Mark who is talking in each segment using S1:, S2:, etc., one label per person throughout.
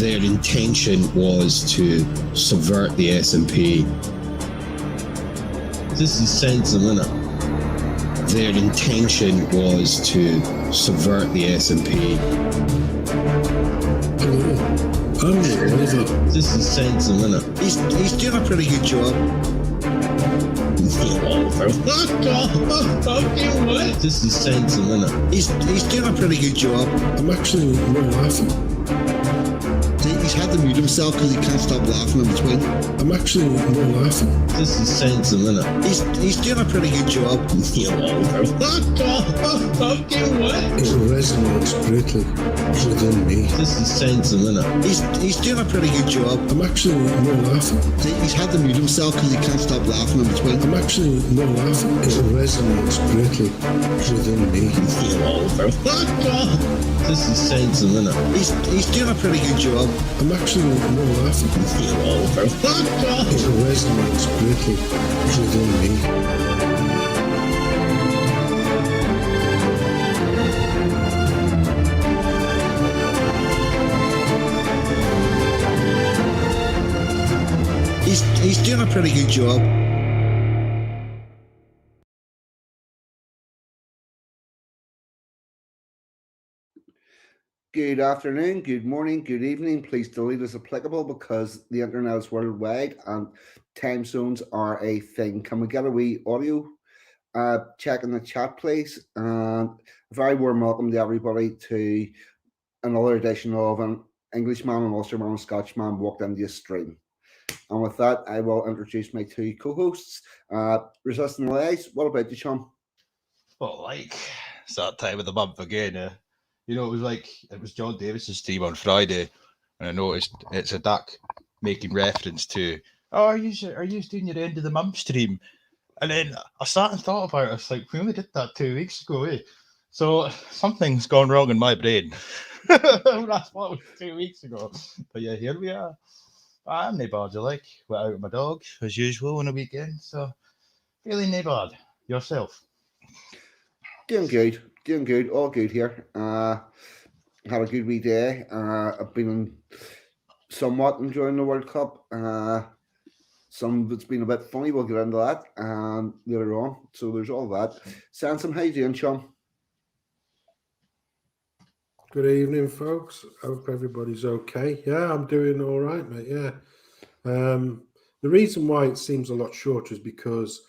S1: Their intention was to subvert the SNP. This is Sensum, innit? Their intention was to subvert the SNP. This is Sensum, innit?
S2: He's doing a pretty good job.
S1: What? This is Sensum, innit?
S2: He's doing a pretty good job.
S3: I'm actually not laughing.
S2: He's had to mute himself because he can't stop laughing in between.
S3: I'm actually not laughing.
S1: This is Sensum, innit?
S2: He's doing a pretty good job.
S1: What?
S3: It resonates greatly within me.
S1: This is Sensum, innit?
S2: He's doing a pretty good job.
S3: I'm actually not laughing.
S2: He's had to mute himself because he can't stop laughing in between.
S3: I'm actually not laughing. It resonates greatly within me.
S1: This is Sensum, innit?
S2: He's doing a pretty good job.
S3: I'm actually not laughing. It resonates greatly within me.
S2: He's doing a pretty good job. Good afternoon, good morning, good evening. Please delete as applicable because the internet is worldwide and time zones are a thing. Can we get a wee audio check in the chat, please? And a very warm welcome to everybody to another edition of an Englishman, an Ulster-man, and Scotsman walked into a stream. And with that, I will introduce my two co-hosts. Resisting the Lies, what about you, Sean?
S4: Well, it's that time of the month again. You know, it was John Davis's stream on Friday, and I noticed it's a duck making reference to, oh, are you doing your end of the month stream? And then I sat and thought about it. I was like, we only did that 2 weeks ago, eh? So something's gone wrong in my brain. That's what was 2 weeks ago. But yeah, here we are. I'm nae bad, went out with my dog as usual on a weekend. So feeling nae bad. Yourself?
S2: Doing good, all good here. Had a good wee day. I've been somewhat enjoying the World Cup. Some of it's been a bit funny, we'll get into that later on. So there's all that. Sensum, how you doing, Sean?
S3: Good evening, folks. Hope everybody's okay. Yeah, I'm doing all right, mate. Yeah. The reason why it seems a lot shorter is because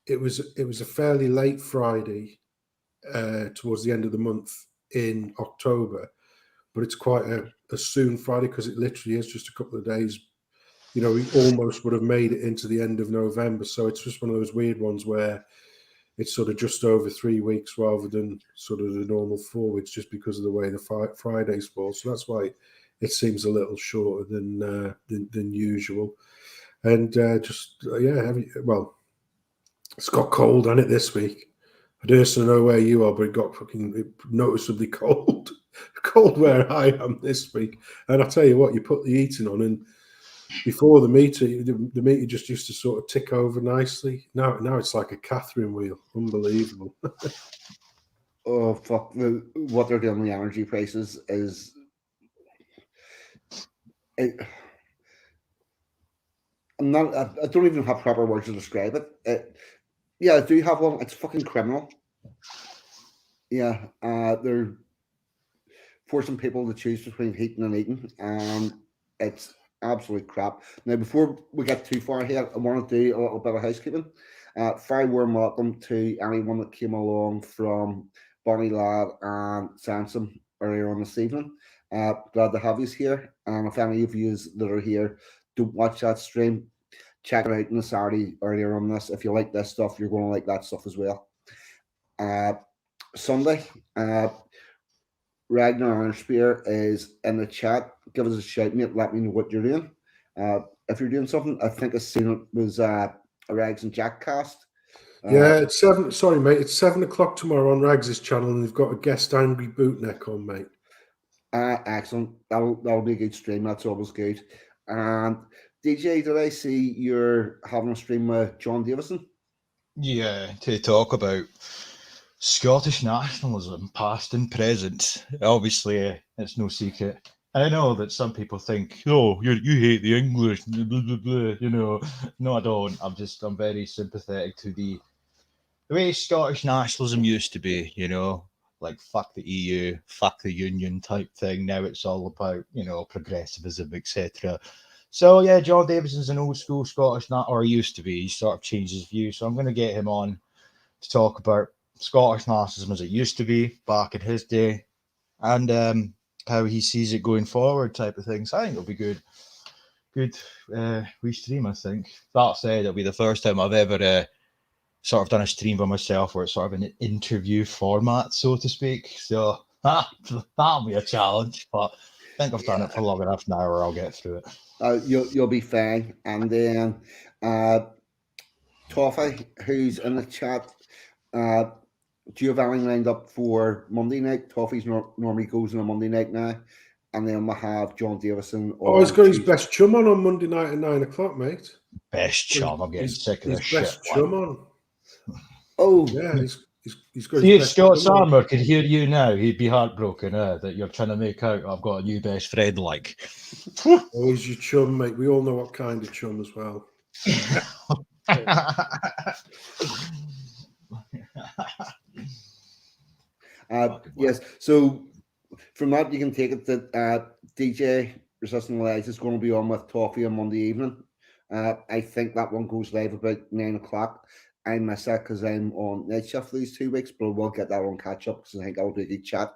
S3: it was a fairly late Friday towards the end of the month in October, but it's quite a soon Friday because it literally is just a couple of days. You know, we almost would have made it into the end of November. So it's just one of those weird ones where it's sort of just over 3 weeks rather than sort of the normal 4 weeks, just because of the way the Fridays fall. So that's why it seems a little shorter than usual. And it's got cold on it this week. I don't know where you are, but it got fucking noticeably cold. Cold where I am this week. And I tell you what, you put the heating on, and before the meter just used to sort of tick over nicely. Now it's like a Catherine wheel. Unbelievable.
S2: Oh, fuck. What they're doing with the energy prices is... I don't even have proper words to describe it. Yeah, I do have one. It's fucking criminal. Yeah, they're forcing people to choose between heating and eating, and it's absolute crap. Now, before we get too far ahead, I want to do a little bit of housekeeping. Very warm welcome to anyone that came along from Bonnie Lad and Sensum earlier on this evening. Glad to have you here. And if any of you that are here don't watch that stream, check it out on the Saturday earlier on this. If you like this stuff, you're going to like that stuff as well. Sunday, Ragnar Arnspear is in the chat. Give us a shout, mate. Let me know what you're doing. If you're doing something, I think I seen it was a Rags and Jack cast.
S3: Yeah, it's 7. Sorry, mate. It's 7 o'clock tomorrow on Rags' channel, and they've got a guest Angry Bootneck on, mate.
S2: Excellent. That'll be a good stream. That's always good. And DJ, did I see you're having a stream with John Davison?
S4: Yeah, to talk about Scottish nationalism, past and present. Obviously, it's no secret. I know that some people think, oh, you hate the English, blah, blah, blah, blah, you know. No, I don't. I'm very sympathetic to the way Scottish nationalism used to be, you know, like fuck the EU, fuck the Union type thing. Now it's all about, you know, progressivism, etc. So yeah, John Davison's an old school Scottish, or he used to be. He sort of changed his view. So I'm going to get him on to talk about Scottish nationalism as it used to be back in his day, and how he sees it going forward, type of thing. So I think it'll be good wee stream. I think that said, it'll be the first time I've ever sort of done a stream by myself where it's sort of an interview format, so to speak. So that'll be a challenge, but I think I've done it for long enough now where I'll get through it.
S2: You'll be fine. And then Toffee, who's in the chat, do you have anything lined up for Monday night? Toffee's normally goes on a Monday night now. And then we'll have John Davison.
S3: Oh, he's got his best chum on Monday night at 9 o'clock, mate.
S4: Best chum. I'm getting sick of this shit.
S3: His best chum on.
S2: Oh,
S3: yeah, he's got
S4: See,
S3: his
S4: if
S3: best
S4: Scott's
S3: chum on.
S4: armour could hear you now, he'd be heartbroken that you're trying to make out I've got a new best friend. Like,
S3: Oh, he's your chum, mate. We all know what kind of chum as well.
S2: yes. So from that, you can take it that DJ Resisting Legs is going to be on with Toffee on Monday evening. I think that one goes live about 9 o'clock. I miss that because I'm on night shift these 2 weeks, but we'll get that on catch up because I think that'll be a good chat.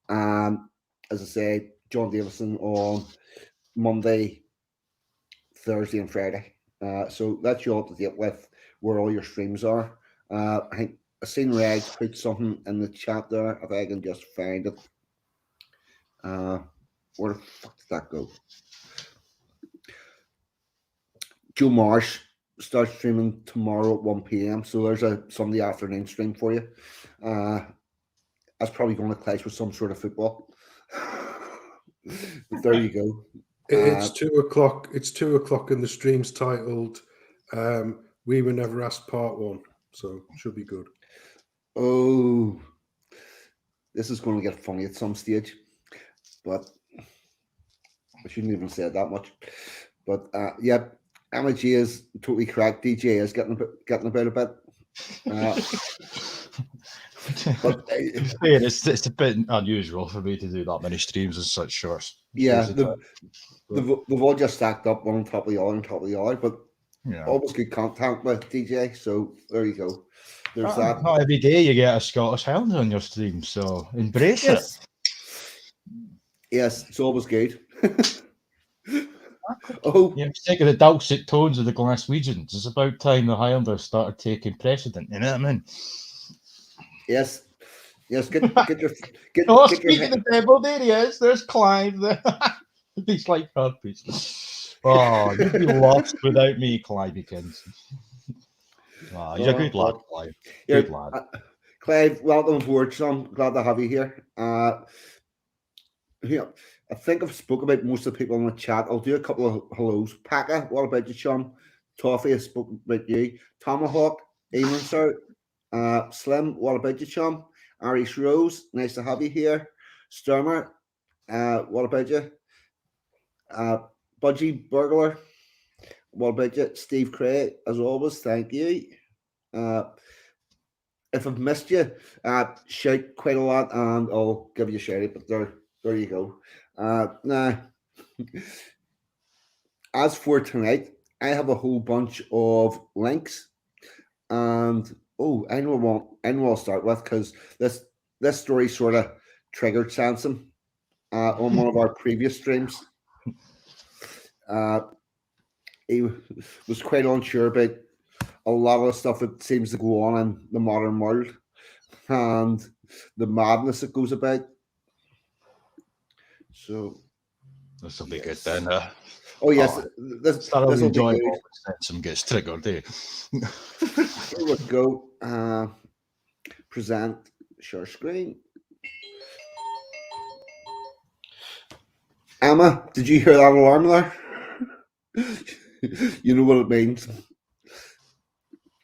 S2: As I say, John Davison on Monday, Thursday, and Friday. So that's you up to date with where all your streams are. I think I've seen Reg put something in the chat there. If I can just find it. Where the fuck did that go? Joe Marsh starts streaming tomorrow at 1 p.m. So there's a Sunday afternoon stream for you. That's probably going to clash with some sort of football. But there you go.
S3: It's 2 o'clock. It's 2 o'clock, and the stream's titled "We Were Never Asked Part 1," so should be good.
S2: Oh, this is going to get funny at some stage, but I shouldn't even say it that much. But yeah, Emma G is totally correct. DJ is getting about a bit. But
S4: it's a bit unusual for me to do that many streams in such short.
S2: Yeah, they've all just stacked up one on top of the other, but always good content with DJ. So there you go. There's that.
S4: Not every day you get a Scottish Highland on your stream, so embrace it.
S2: Yes, it's always good. Oh,
S4: yeah, sick of the dulcet tones of the Glaswegians. It's about time the Highlanders started taking precedent. You know what I mean?
S2: Yes. Get your
S4: speaking of devil, there he is. There's Clive. He's like herpes. Oh, you'd be lost without me, Clive Kins. Oh, he's a good lad, Clive. Good lad.
S2: Clive, welcome aboard, son. Glad to have you here. I think I've spoke about most of the people in the chat. I'll do a couple of hellos. Paka, what about you, chum? Toffee, I spoke about you. Tomahawk, evening, sir. Slim, what about you, chum? Irish Rose, nice to have you here. Sturmer, what about you? Budgie Burglar, what about you? Steve Cray, as always, thank you. If I've missed you, shout quite a lot and I'll give you a shout out, but there you go. Now, as for tonight, I have a whole bunch of links, and I know I'll start with because this story sort of triggered Sensum on one of our previous streams. He was quite unsure about a lot of the stuff that seems to go on in the modern world and the madness that goes about. So
S4: this will be good then.
S2: Oh yes, this will be good.
S4: Some gets triggered. Eh?
S2: Here we go. Present share screen. Emma, did you hear that alarm there? You know what it means.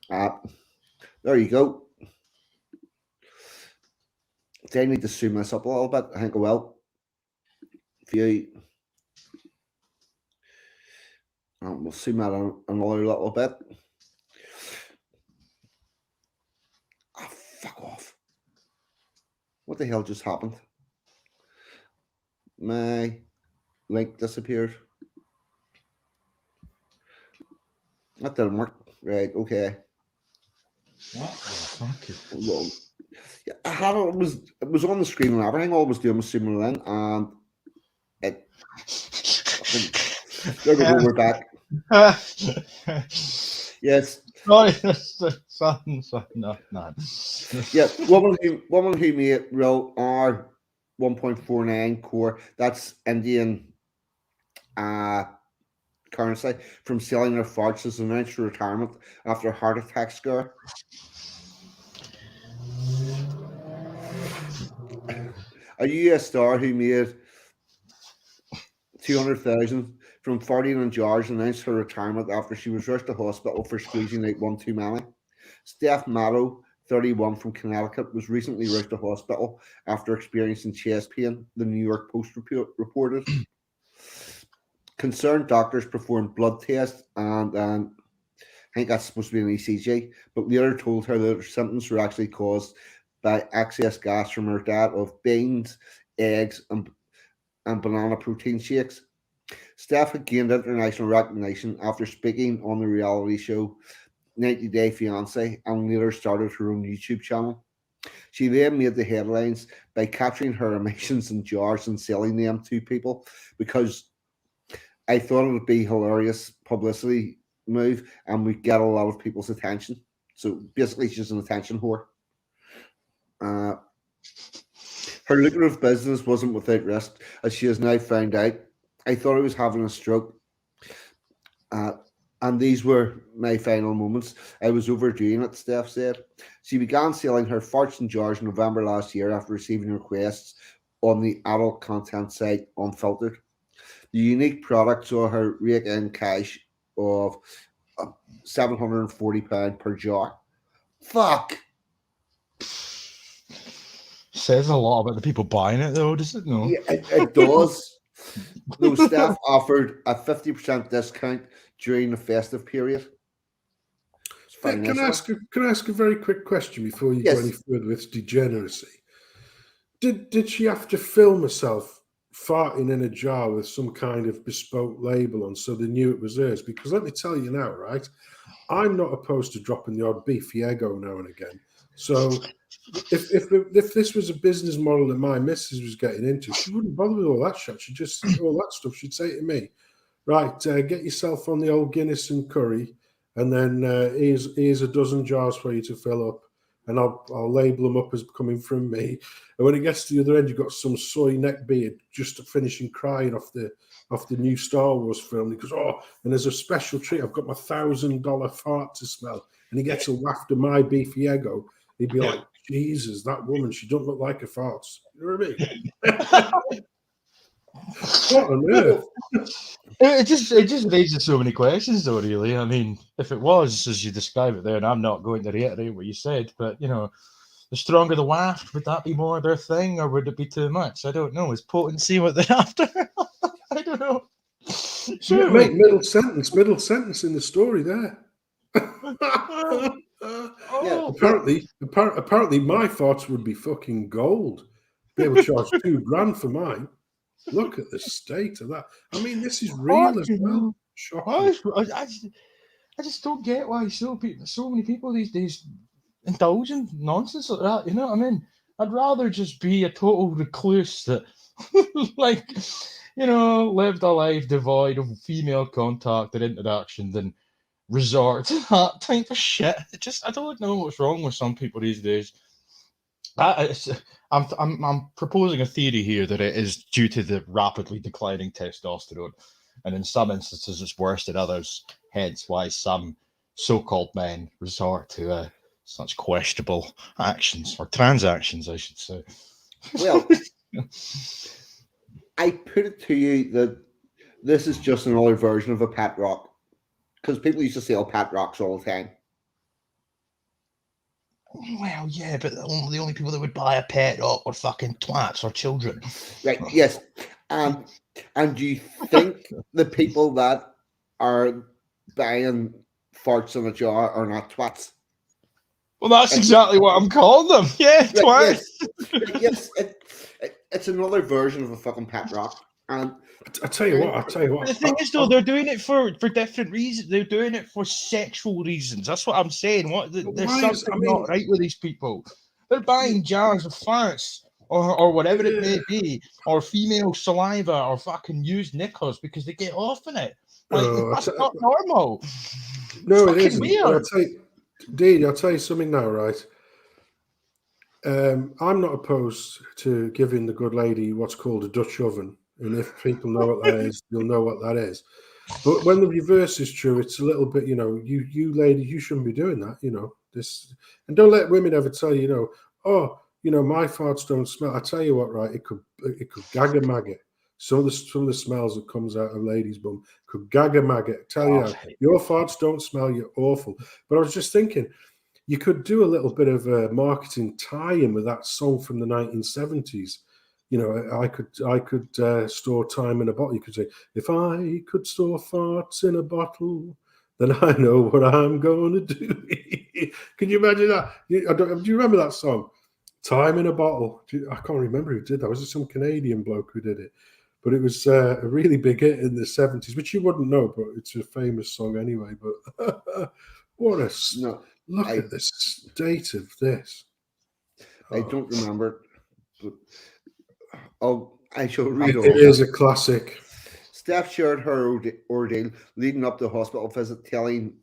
S2: There you go. Do I need to zoom this up a little bit? I think I will. few. And we'll zoom out another little bit. Oh, fuck off. What the hell just happened? My link disappeared. That didn't work. Right, okay.
S4: What the fuck?
S2: Well, yeah, I had it was on the screen and everything. All I was doing was zooming in, and it. There we go. We're back. Yes.
S4: Sorry, no.
S2: Yeah. Woman who made real R 1.49 core. That's Indian currency from selling her farts as announced her retirement after a heart attack scare. A US star who made 200,000 from farting in jars announced her retirement after she was rushed to hospital for squeezing out one too many. Steph Matto, 31 from Connecticut, was recently rushed to hospital after experiencing chest pain, the New York Post reported. Concerned doctors performed blood tests and I think that's supposed to be an ECG, but later told her that her symptoms were actually caused by excess gas from her diet of beans, eggs, and banana protein shakes. Steph had gained international recognition after speaking on the reality show 90 Day Fiancé and later started her own YouTube channel. She then made the headlines by capturing her emotions in jars and selling them to people because I thought it would be hilarious publicity move and we get a lot of people's attention. So basically, she's an attention whore. Her lucrative business wasn't without risk, as she has now found out. I thought I was having a stroke, and these were my final moments. I was overdoing it, Steph said. She began selling her farts in jars in November last year after receiving requests on the adult content site Unfiltered. The unique product saw her rake in cash of £740 per jar. Fuck!
S4: Says a lot about the people buying it, though, does it? No.
S2: Yeah, it does. Though staff offered a 50% discount during the festive period. It's very
S3: Can I
S2: nice.
S3: ask a very quick question before you go any further with degeneracy? Did she have to film herself farting in a jar with some kind of bespoke label on so they knew it was hers? Because let me tell you now, right? I'm not opposed to dropping the odd beefy ego now and again. So if this was a business model that my missus was getting into, she wouldn't bother with all that shit. She'd just all that stuff. She'd say to me, right, get yourself on the old Guinness and curry, and then here's a dozen jars for you to fill up, and I'll label them up as coming from me. And when it gets to the other end, you've got some soy neck beard just finishing crying off the new Star Wars film. He goes, oh, and there's a special treat. I've got my $1,000 fart to smell, and he gets a waft of my beefy ego. He'd be like, Jesus, that woman, she don't look like her farts. You know what I mean? What on earth?
S4: It just raises so many questions, though. Really, I mean, if it was as you describe it there, and I'm not going to reiterate what you said, but the stronger the waft, would that be more their thing, or would it be too much? I don't know. Is potency what they're after? I don't know.
S3: Sure, mate. Middle sentence in the story there. Apparently, my farts would be fucking gold. Be able to charge $2,000 for mine. Look at the state of that. I mean, this is real as well. Shocking.
S4: I just don't get why so many people these days indulge in nonsense like that. You know what I mean? I'd rather just be a total recluse that, lived a life devoid of female contact and interaction than resort to that type of shit. I don't know what's wrong with some people these days. I'm proposing a theory here that it is due to the rapidly declining testosterone, and in some instances it's worse than others. Hence, why some so-called men resort to such questionable actions or transactions, I should say.
S2: Well, I put it to you that this is just another version of a pet rock, because people used to sell pet rocks all the time.
S4: Well, yeah, but the only people that would buy a pet rock were fucking twats or children.
S2: Right, yes. And do you think the people that are buying farts in a jar are not twats?
S4: Well, that's
S2: It's-
S4: exactly what I'm calling them. Yeah,
S2: Like,
S4: twat.
S2: yes, it's another version of a fucking pet rock. And
S3: I tell you what.
S4: But the thing is, though, they're doing it for different reasons. They're doing it for sexual reasons. That's what I'm saying. There's
S3: why is-
S4: something
S3: I mean-
S4: not right with these people. They're buying jars of farts or whatever it may be, or female saliva or fucking used knickers because they get off in it. Like that's not normal.
S3: No,
S4: It's
S3: it
S4: fucking
S3: isn't.
S4: weird.
S3: But I'll tell you, Dean, I'll tell you something now, right? I'm not opposed to giving the good lady what's called a Dutch oven. And if people know what that is, you'll know what that is. But when the reverse is true, it's a little bit, you ladies, you shouldn't be doing that, this. And don't let women ever tell you, oh, my farts don't smell. I tell you what, right? It could gag a maggot. Some of the smells that comes out of ladies' bum could gag a maggot. Tell you that. Your farts don't smell. You're awful. But I was just thinking, you could do a little bit of a marketing tie-in with that song from the 1970s. I could store time in a bottle. You could say, if I could store farts in a bottle, then I know what I'm going to do. Can you imagine that? Do you remember that song? Time in a bottle. I can't remember who did that. Was it some Canadian bloke who did it? But it was a really big hit in the 70s, which you wouldn't know, but it's a famous song anyway. But what a...
S2: no,
S3: Look at the state of this.
S2: I don't remember. But, I shall read
S3: It is a classic.
S2: Steph shared her ordeal leading up to the hospital visit, telling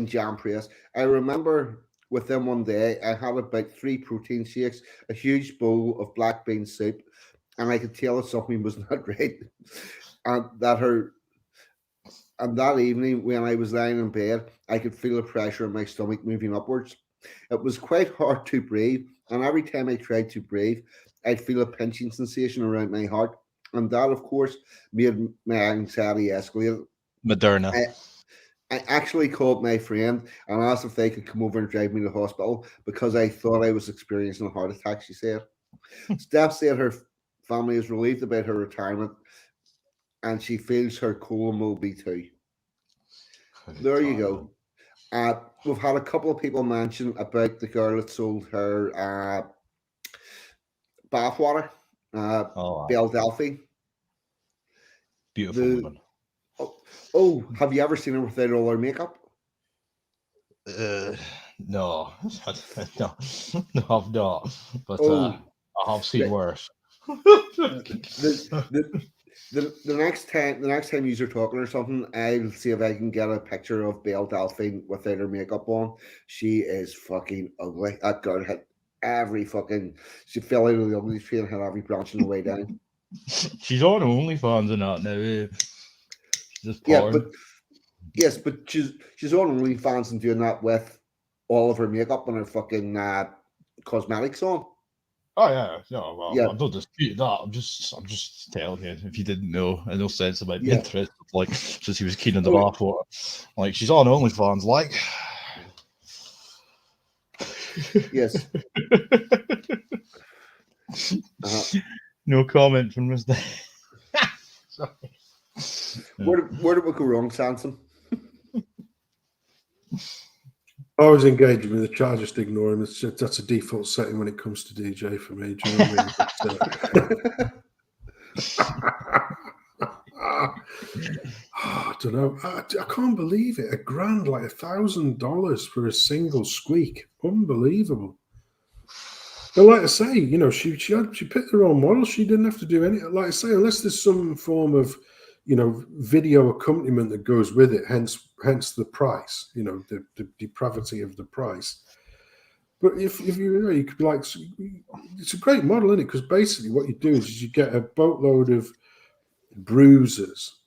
S2: Jam Priest, I remember with them one day, I had about 3 protein shakes, a huge bowl of black bean soup, and I could tell that something was not right. And that evening, when I was lying in bed, I could feel the pressure in my stomach moving upwards. It was quite hard to breathe, and every time I tried to breathe, I'd feel a pinching sensation around my heart. And that, of course, made my anxiety escalate.
S4: Moderna.
S2: I actually called my friend and asked if they could come over and drive me to the hospital because I thought I was experiencing a heart attack, she said. Steph said her family is relieved about her retirement and she feels her colon will be too. There you go. We've had a couple of people mention about the girl that sold her bathwater, Belle Delphi.
S4: Beautiful woman.
S2: Oh, have you ever seen her without all her makeup?
S4: No, no, I've not. But I have seen worse.
S2: The next time you're talking or something, I'll see if I can get a picture of Belle Delphine without her makeup on. She is fucking ugly. That girl had she fell out of the ugly tree and had every branch on the way down.
S4: She's on OnlyFans and that now. Just
S2: Yeah,
S4: porn.
S2: but she's on OnlyFans and doing that with all of her makeup and her fucking cosmetics on.
S4: Oh yeah, no, well,
S2: Yeah.
S4: I'm not disputing that. I'm just telling you if you didn't know, in no sense about
S2: Yeah.
S4: interest. Like since he was keen on the bathwater, like she's on OnlyFans, like.
S2: Yes.
S4: No comment from Mr. Sorry.
S2: Where did we go wrong, Sensum?
S3: I was engaging with the chat, I just ignore him. That's a default setting when it comes to DJ for me. Do you know what I mean? I don't know. I can't believe it. $1,000, like $1,000 for a single squeak. Unbelievable. But like I say, she picked her own model. She didn't have to do any. Like I say, unless there's some form of, video accompaniment that goes with it. Hence the price. The depravity of the price. But if you could be like, it's a great model, isn't it? Because basically what you do is you get a boatload of bruisers,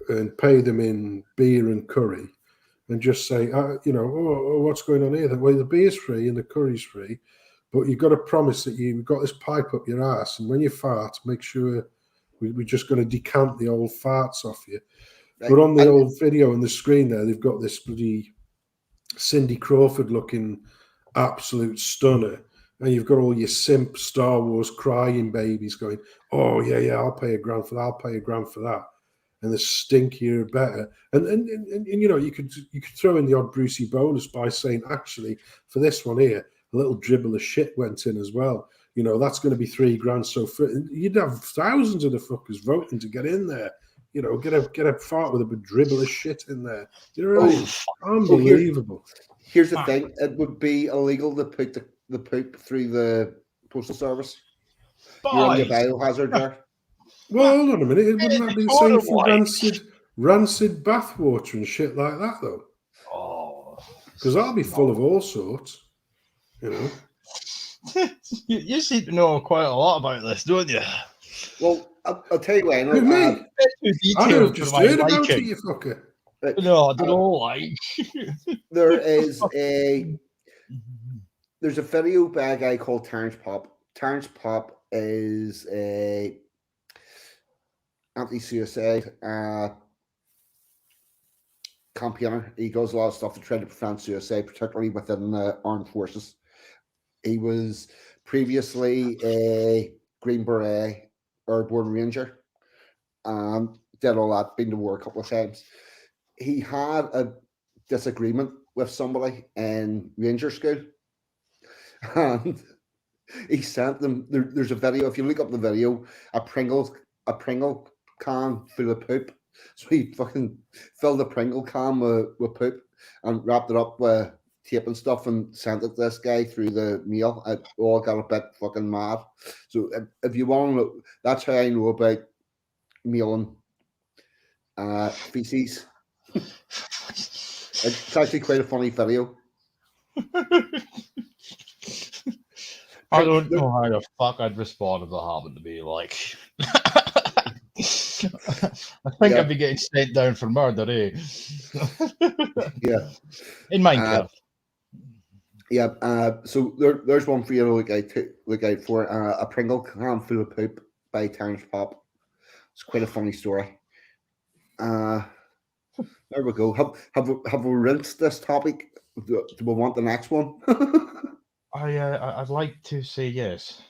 S3: and pay them in beer and curry, and just say, what's going on here? Well, the beer's free and the curry's free, but you've got to promise that you've got this pipe up your ass, and when you fart, make sure we're just going to decant the old farts off you. Right. But on the old video on the screen there, they've got this bloody Cindy Crawford looking absolute stunner, And you've got all your simp Star Wars crying babies going, oh, yeah, I'll pay £1,000 for that, I'll pay £1,000 for that. And the stinkier, better. And you know, you could throw in the odd Brucey bonus by saying, actually, for this one here, a little dribble of shit went in as well. You know, that's going to be £3,000. So you'd have thousands of the fuckers voting to get in there. You know, get a fart with a dribble of shit in there. You know what I mean? Unbelievable.
S2: Here's the thing: it would be illegal to put the poop through the postal service. You're on your biohazard there.
S3: Well, hold on a minute. Wouldn't that be the same for rancid bathwater and shit like that, though?
S4: Oh,
S3: because that'll be full of all sorts. You know.
S4: you seem to know quite a lot about this, don't you?
S2: Well, I'll tell you what. I
S3: know just heard about it, you fucker.
S4: No, I don't know. Like
S2: there's a video by a guy called Terrence Pop. Terrence Pop is a anti-suicide campaigner. He does a lot of stuff to try to prevent suicide, particularly within the armed forces. He was previously a Green Beret airborne ranger and did all that, been to war a couple of times. He had a disagreement with somebody in ranger school, and he sent them. There's a video. If you look up the video, a Pringle can full of poop. So he fucking filled the Pringle can with poop and wrapped it up with tape and stuff and sent it to this guy through the mail. It all got a bit fucking mad. So if you want to know, that's how I know about mailing feces. It's actually quite a funny video.
S4: I don't know how the fuck I'd respond if that happened to me. Like, I think I'd be getting sent down for murder, eh?
S2: Yeah.
S4: In Minecraft.
S2: So there's one for you to look out for. A Pringle can full of poop by Terrence Pop. It's quite a funny story. There we go. Have we rinsed this topic? Do we want the next one?
S4: I'd like to say yes.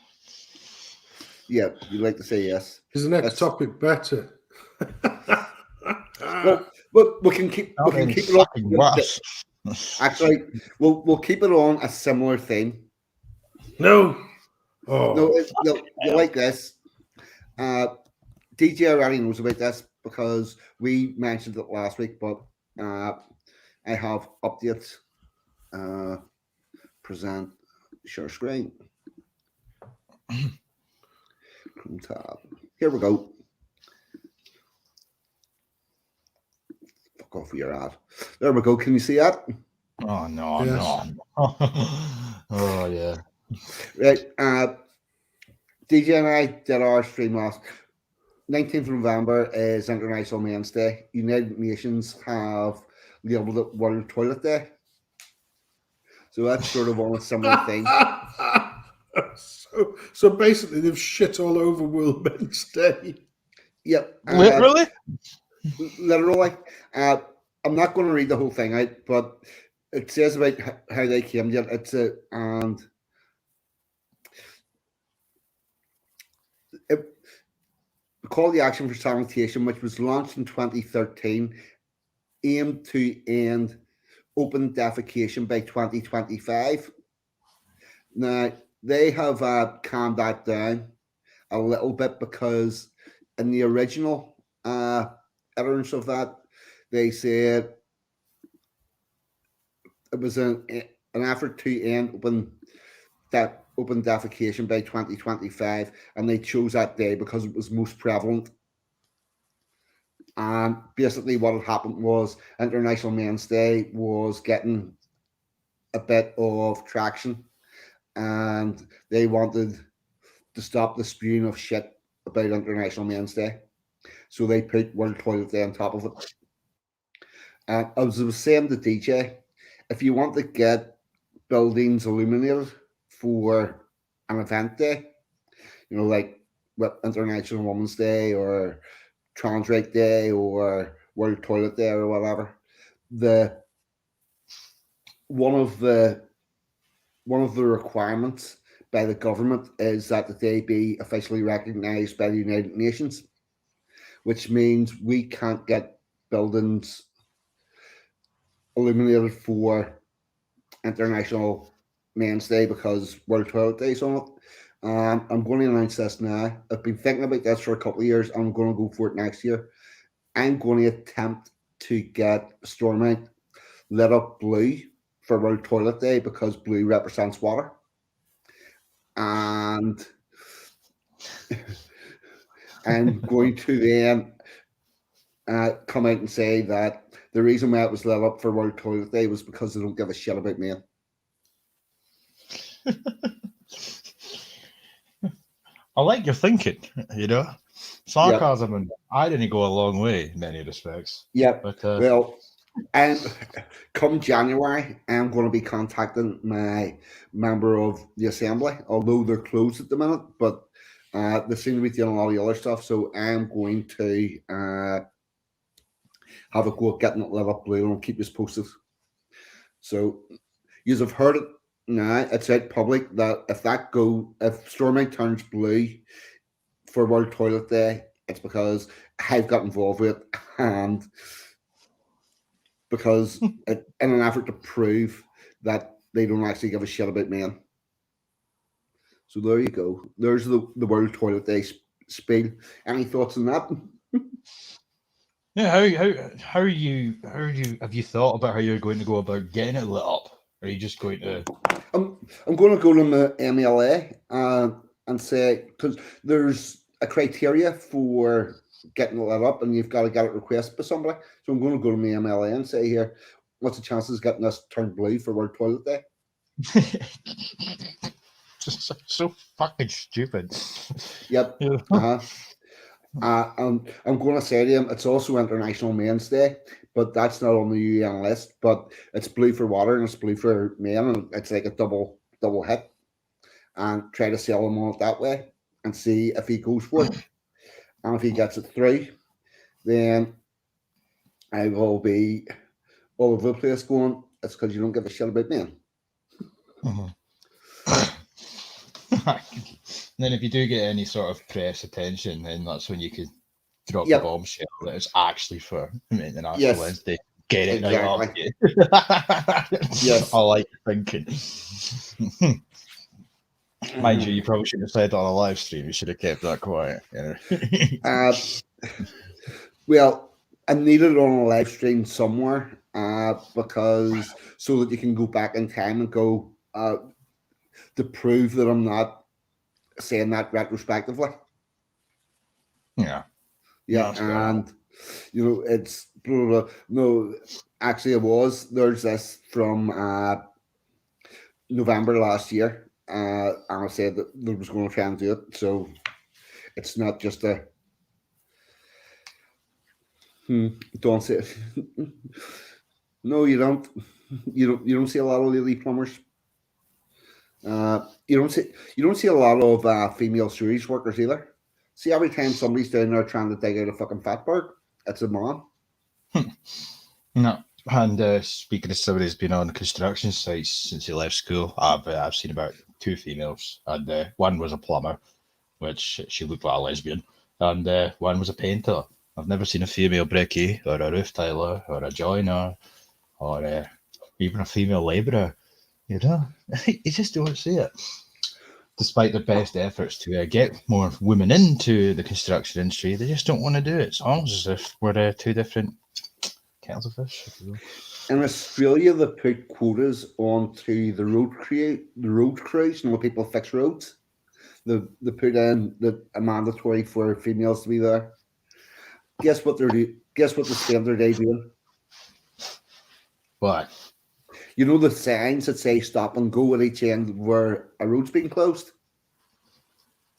S2: Yeah, you'd like to say yes.
S3: Is the next topic better?
S2: well, we can keep it on.
S4: Worse.
S2: Actually, we'll keep it on a similar theme.
S3: No. Oh.
S2: No, you like this. DJ already knows about this because we mentioned it last week, but I have updates. Present share screen. Chrome tab. Here we go. Fuck off with your ad. There we go. Can you see that?
S4: Oh no,
S3: yes.
S4: no. Oh yeah.
S2: Right. DJ and I did our stream last 19th of November is International Men's Day. United Nations have labelled it World Toilet Day. So that's sort of on a similar thing.
S3: So basically, they've shit all over World Men's Day.
S2: Yep.
S4: Literally?
S2: Literally. I'm not going to read the whole thing out, but it says about how they came to it. The Call to Action for Sanitation, which was launched in 2013, aimed to end open defecation by 2025. Now, they have calmed that down a little bit because in the original utterance of that, they said it was an effort to end open defecation by 2025, and they chose that day because it was most prevalent. And basically what had happened was International Men's Day was getting a bit of traction, and they wanted to stop the spewing of shit about International Men's Day. So they put World Toilet Day on top of it. And as I was saying to DJ, if you want to get buildings illuminated for an event day, you know, like International Women's Day or Trans Right Day or World Toilet Day or whatever, one of the requirements by the government is that the day be officially recognised by the United Nations, which means we can't get buildings illuminated for International Men's Day because World Toilet Day is on it. I'm going to announce this now. I've been thinking about this for a couple of years. I'm going to go for it next year. I'm going to attempt to get Stormont lit up blue for World Toilet Day because blue represents water. And I'm going to then come out and say that the reason why it was lit up for World Toilet Day was because they don't give a shit about men.
S4: I like your thinking, you know. Sarcasm and irony go a long way in many respects.
S2: Yeah.
S4: But
S2: Well, and come January, I'm going to be contacting my member of the assembly, although they're closed at the minute, but they seem to be doing a lot of the other stuff. So I'm going to have a go at getting it lit up blue and I'll keep you posted. So you have heard it now, it's out public that if Stormont turns blue for World Toilet Day, it's because I've got involved with it and because in an effort to prove that they don't actually give a shit about men. So there you go. There's the World Toilet Day spiel. Any thoughts on that?
S4: yeah, how are you have you thought about how you're going to go about getting it lit up? Or are you just going to
S2: I'm going to go to the MLA and say, because there's a criteria for getting it lit up and you've got to get it requested by somebody. So I'm going to go to the MLA and say here, what's the chances of getting this turned blue for World Toilet Day?
S4: so fucking stupid.
S2: Yep. And I'm going to say to him, it's also International Men's Day, but that's not on the UN list. But it's blue for water and it's blue for men, and it's like a double hit. And try to sell him on it that way, and see if he goes for it. And if he gets it through, then I will be all over the place going, it's because you don't give a shit about men.
S4: Then if you do get any sort of press attention, then that's when you could drop the bombshell that it's actually for International Wednesday. Get it exactly. Yes. I like thinking. Mind you probably shouldn't have said that on a live stream. You should have kept that quiet. You know?
S2: Well, I need it on a live stream somewhere because so that you can go back in time and go to prove that I'm not saying that retrospectively.
S4: Yeah.
S2: And you know, it's blah, blah, blah. No, actually, it was. There's this from November last year, and I said that they was going to try and do it. So it's not just a don't say it. No, you don't. You don't see a lot of lady plumbers. You don't see a lot of female sewage workers either. See, every time somebody's down there trying to dig out a fucking fatberg, it's a man.
S4: No. And speaking of somebody who's been on construction sites since he left school, I've seen about 2 females, and one was a plumber, which she looked like a lesbian, and one was a painter. I've never seen a female breckie or a roof tiler or a joiner or even a female labourer. You know, you just don't see it. Despite their best efforts to get more women into the construction industry, they just don't want to do it. It's almost as if we're 2 different kettles of fish.
S2: In Australia, they put quotas onto the road crews, you know, people fix roads. They put in a mandatory for females to be there. Guess what Guess what the standard they do?
S4: What?
S2: You know the signs that say stop and go at each end where a road's being closed?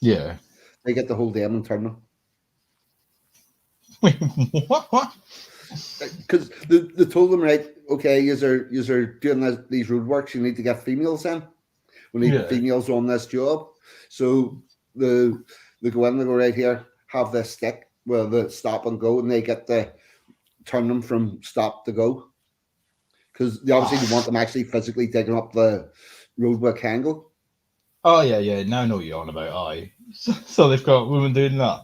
S4: Yeah.
S2: They get to hold them and turn them.
S4: Wait, what?
S2: Because they told them, right, okay, you're doing these road works, you need to get females in. We need females on this job. So they go in, they go, right here, have this stick where the stop and go, and they get to turn them from stop to go. Because they obviously want them actually physically digging up the road where it can go.
S4: Oh yeah. Now I know what you're on about. Aye. So they've got women doing that.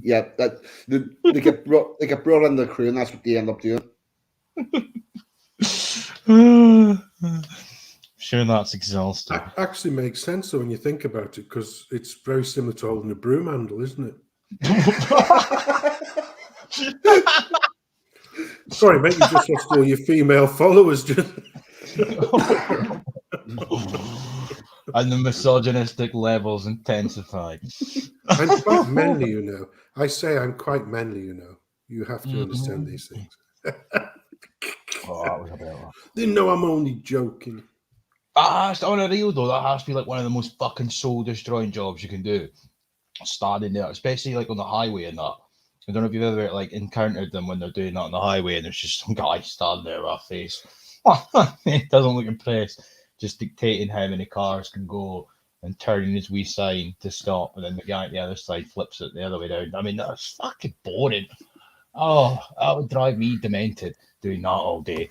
S2: Yeah, that they get brought in the crew, and that's what they end up doing.
S4: Sure, that's exhausting.
S3: Actually makes sense though when you think about it, because it's very similar to holding a broom handle, isn't it? Sorry, mate, you just lost all your female followers.
S4: And the misogynistic levels intensify.
S3: I'm quite manly, you know. I say I'm quite manly, you know. You have to understand these things.
S4: Oh, that was a bit of
S3: They know I'm only joking.
S4: on a real though, that has to be like one of the most fucking soul destroying jobs you can do. Standing there, especially like on the highway and that. I don't know if you've ever like encountered them when they're doing that on the highway and there's just some guy standing there with a face. He doesn't look impressed, just dictating how many cars can go and turning his wee sign to stop, and then the guy at the other side flips it the other way down. I mean, that's fucking boring. Oh, that would drive me demented doing that all day.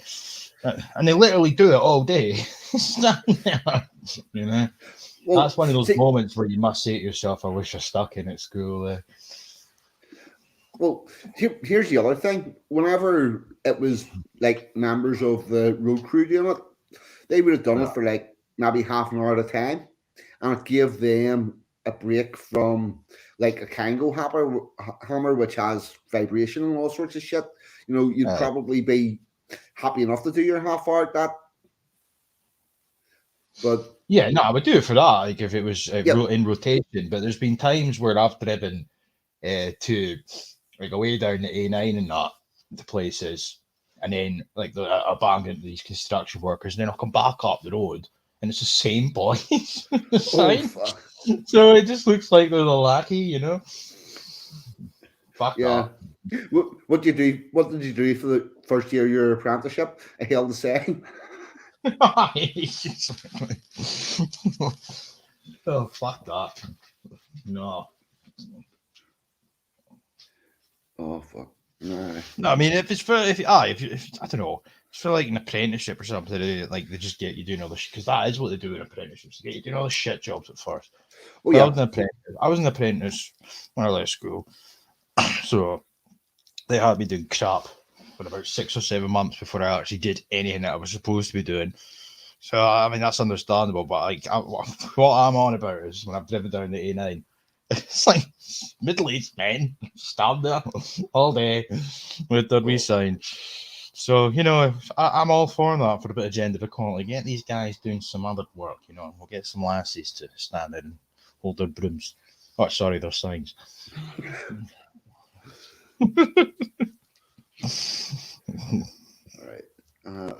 S4: And they literally do it all day. Standing there, you know.
S2: Well,
S4: That's one of those
S2: see,
S4: moments where you must say to yourself, I wish I stuck in at school.
S2: well, here's the other thing. Whenever it was like members of the road crew doing it, they would have done it for like maybe half an hour at a time, and it gave them a break from like a Kango hammer, which has vibration and all sorts of shit. You know, you'd probably be happy enough to do your half hour at that. But
S4: Yeah, no, I would do it for that, like if it was
S2: Yep.
S4: in rotation. But there's been times where I've driven to like away down the A9 and that the places, and then like I bang into these construction workers, and then I'll come back up the road, and it's the same boys. The
S2: oh
S4: sign.
S2: fuck,
S4: So it just looks like they're the lackey, you know. Fuck
S2: yeah. What did you do? What did you do for the first year of your apprenticeship? I held the sign.
S4: that. Oh fuck that. No.
S2: Oh fuck. Nah.
S4: No, I mean, if it's for if I don't know, it's for like an apprenticeship or something. Like they just get you doing all the shit, because that is what they do in apprenticeships. They get you doing all the shit jobs at first.
S2: Oh
S4: But
S2: yeah.
S4: I was an apprentice when I left school, so they had me doing crap for about 6 or 7 months before I actually did anything that I was supposed to be doing. So I mean that's understandable, but like what I'm on about is when I've driven down the A9. It's like middle-aged men stand there all day with their wee sign. So, you know, I'm all for that, for a bit of gender equality. Get these guys doing some other work, you know. We'll get some lassies to stand there and hold their brooms. Oh, sorry, their signs.
S2: All right.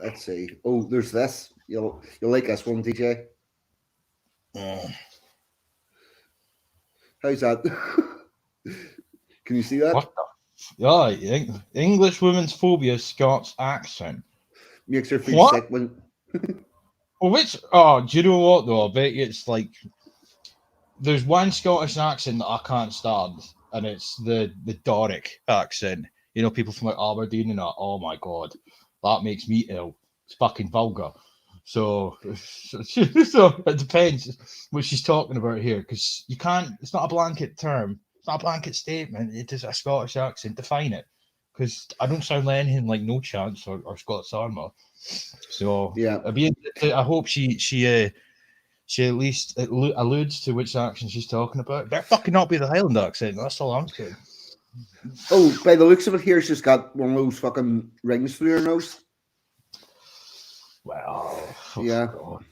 S2: Let's see. Oh, there's this. You'll like this one, DJ. How's that? Can you see that?
S4: What the? Yeah, English woman's phobia, Scots accent.
S2: Makes her feel
S4: What?
S2: sick when.
S4: Well, which? Oh, do you know what though? I bet you it's like there's one Scottish accent that I can't stand, and it's the Doric accent. You know, people from like Aberdeen and that. Oh my god, that makes me ill. It's fucking vulgar. So it depends what she's talking about here, because you can't. It's not a blanket term. It's not a blanket statement. It is a Scottish accent. Define it, because I don't sound like anything like No Chance or Scots Armour. So
S2: Yeah.
S4: I hope she at least alludes to which accent she's talking about. Better fucking not be the Highland accent. That's all I'm saying.
S2: Oh, by the looks of it here, she's got one of those fucking rings through her nose.
S4: Well,
S2: Yeah.
S4: God.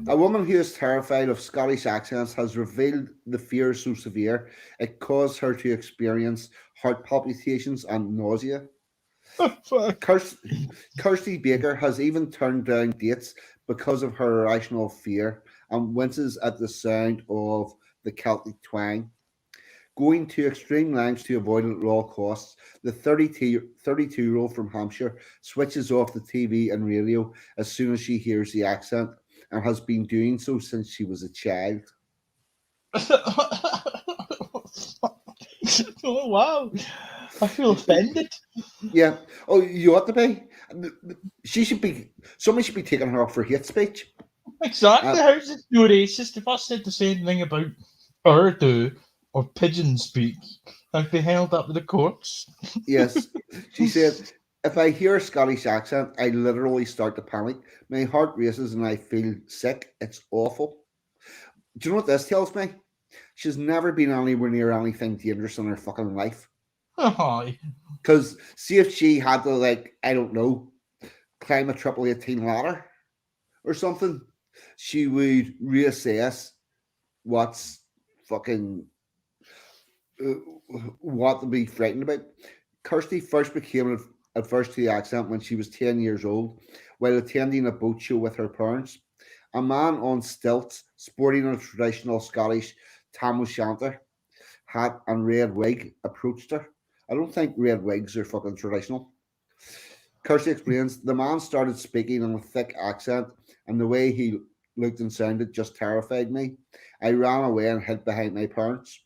S2: A woman who is terrified of Scottish accents has revealed the fear so severe it caused her to experience heart palpitations and nausea. Kirsty Baker has even turned down dates because of her irrational fear and winces at the sound of the Celtic twang. Going to extreme lengths to avoid it at all costs, the 32-year-old from Hampshire switches off the TV and radio as soon as she hears the accent, and has been doing so since she was a child.
S4: Oh, wow. I feel offended.
S2: Yeah. Oh, you ought to be. Somebody should be taking her up for hate speech.
S4: Exactly. How's it no racist? If I said the same thing about Urdu or pigeon speak, I'd be held up to the courts.
S2: Yes, she said, if I hear a Scottish accent, I literally start to panic. My heart races and I feel sick. It's awful. Do you know what this tells me? She's never been anywhere near anything dangerous in her fucking life.
S4: Aye.
S2: Because see if she had to, like, I don't know, climb a triple 18 ladder or something, she would reassess what's fucking uh, what to be frightened about. Kirsty first became adverse to the accent when she was 10 years old while attending a boat show with her parents. A man on stilts, sporting a traditional Scottish tam o' shanter hat and red wig, approached her. I don't think red wigs are fucking traditional. Kirsty explains the man started speaking in a thick accent, and the way he looked and sounded just terrified me. I ran away and hid behind my parents.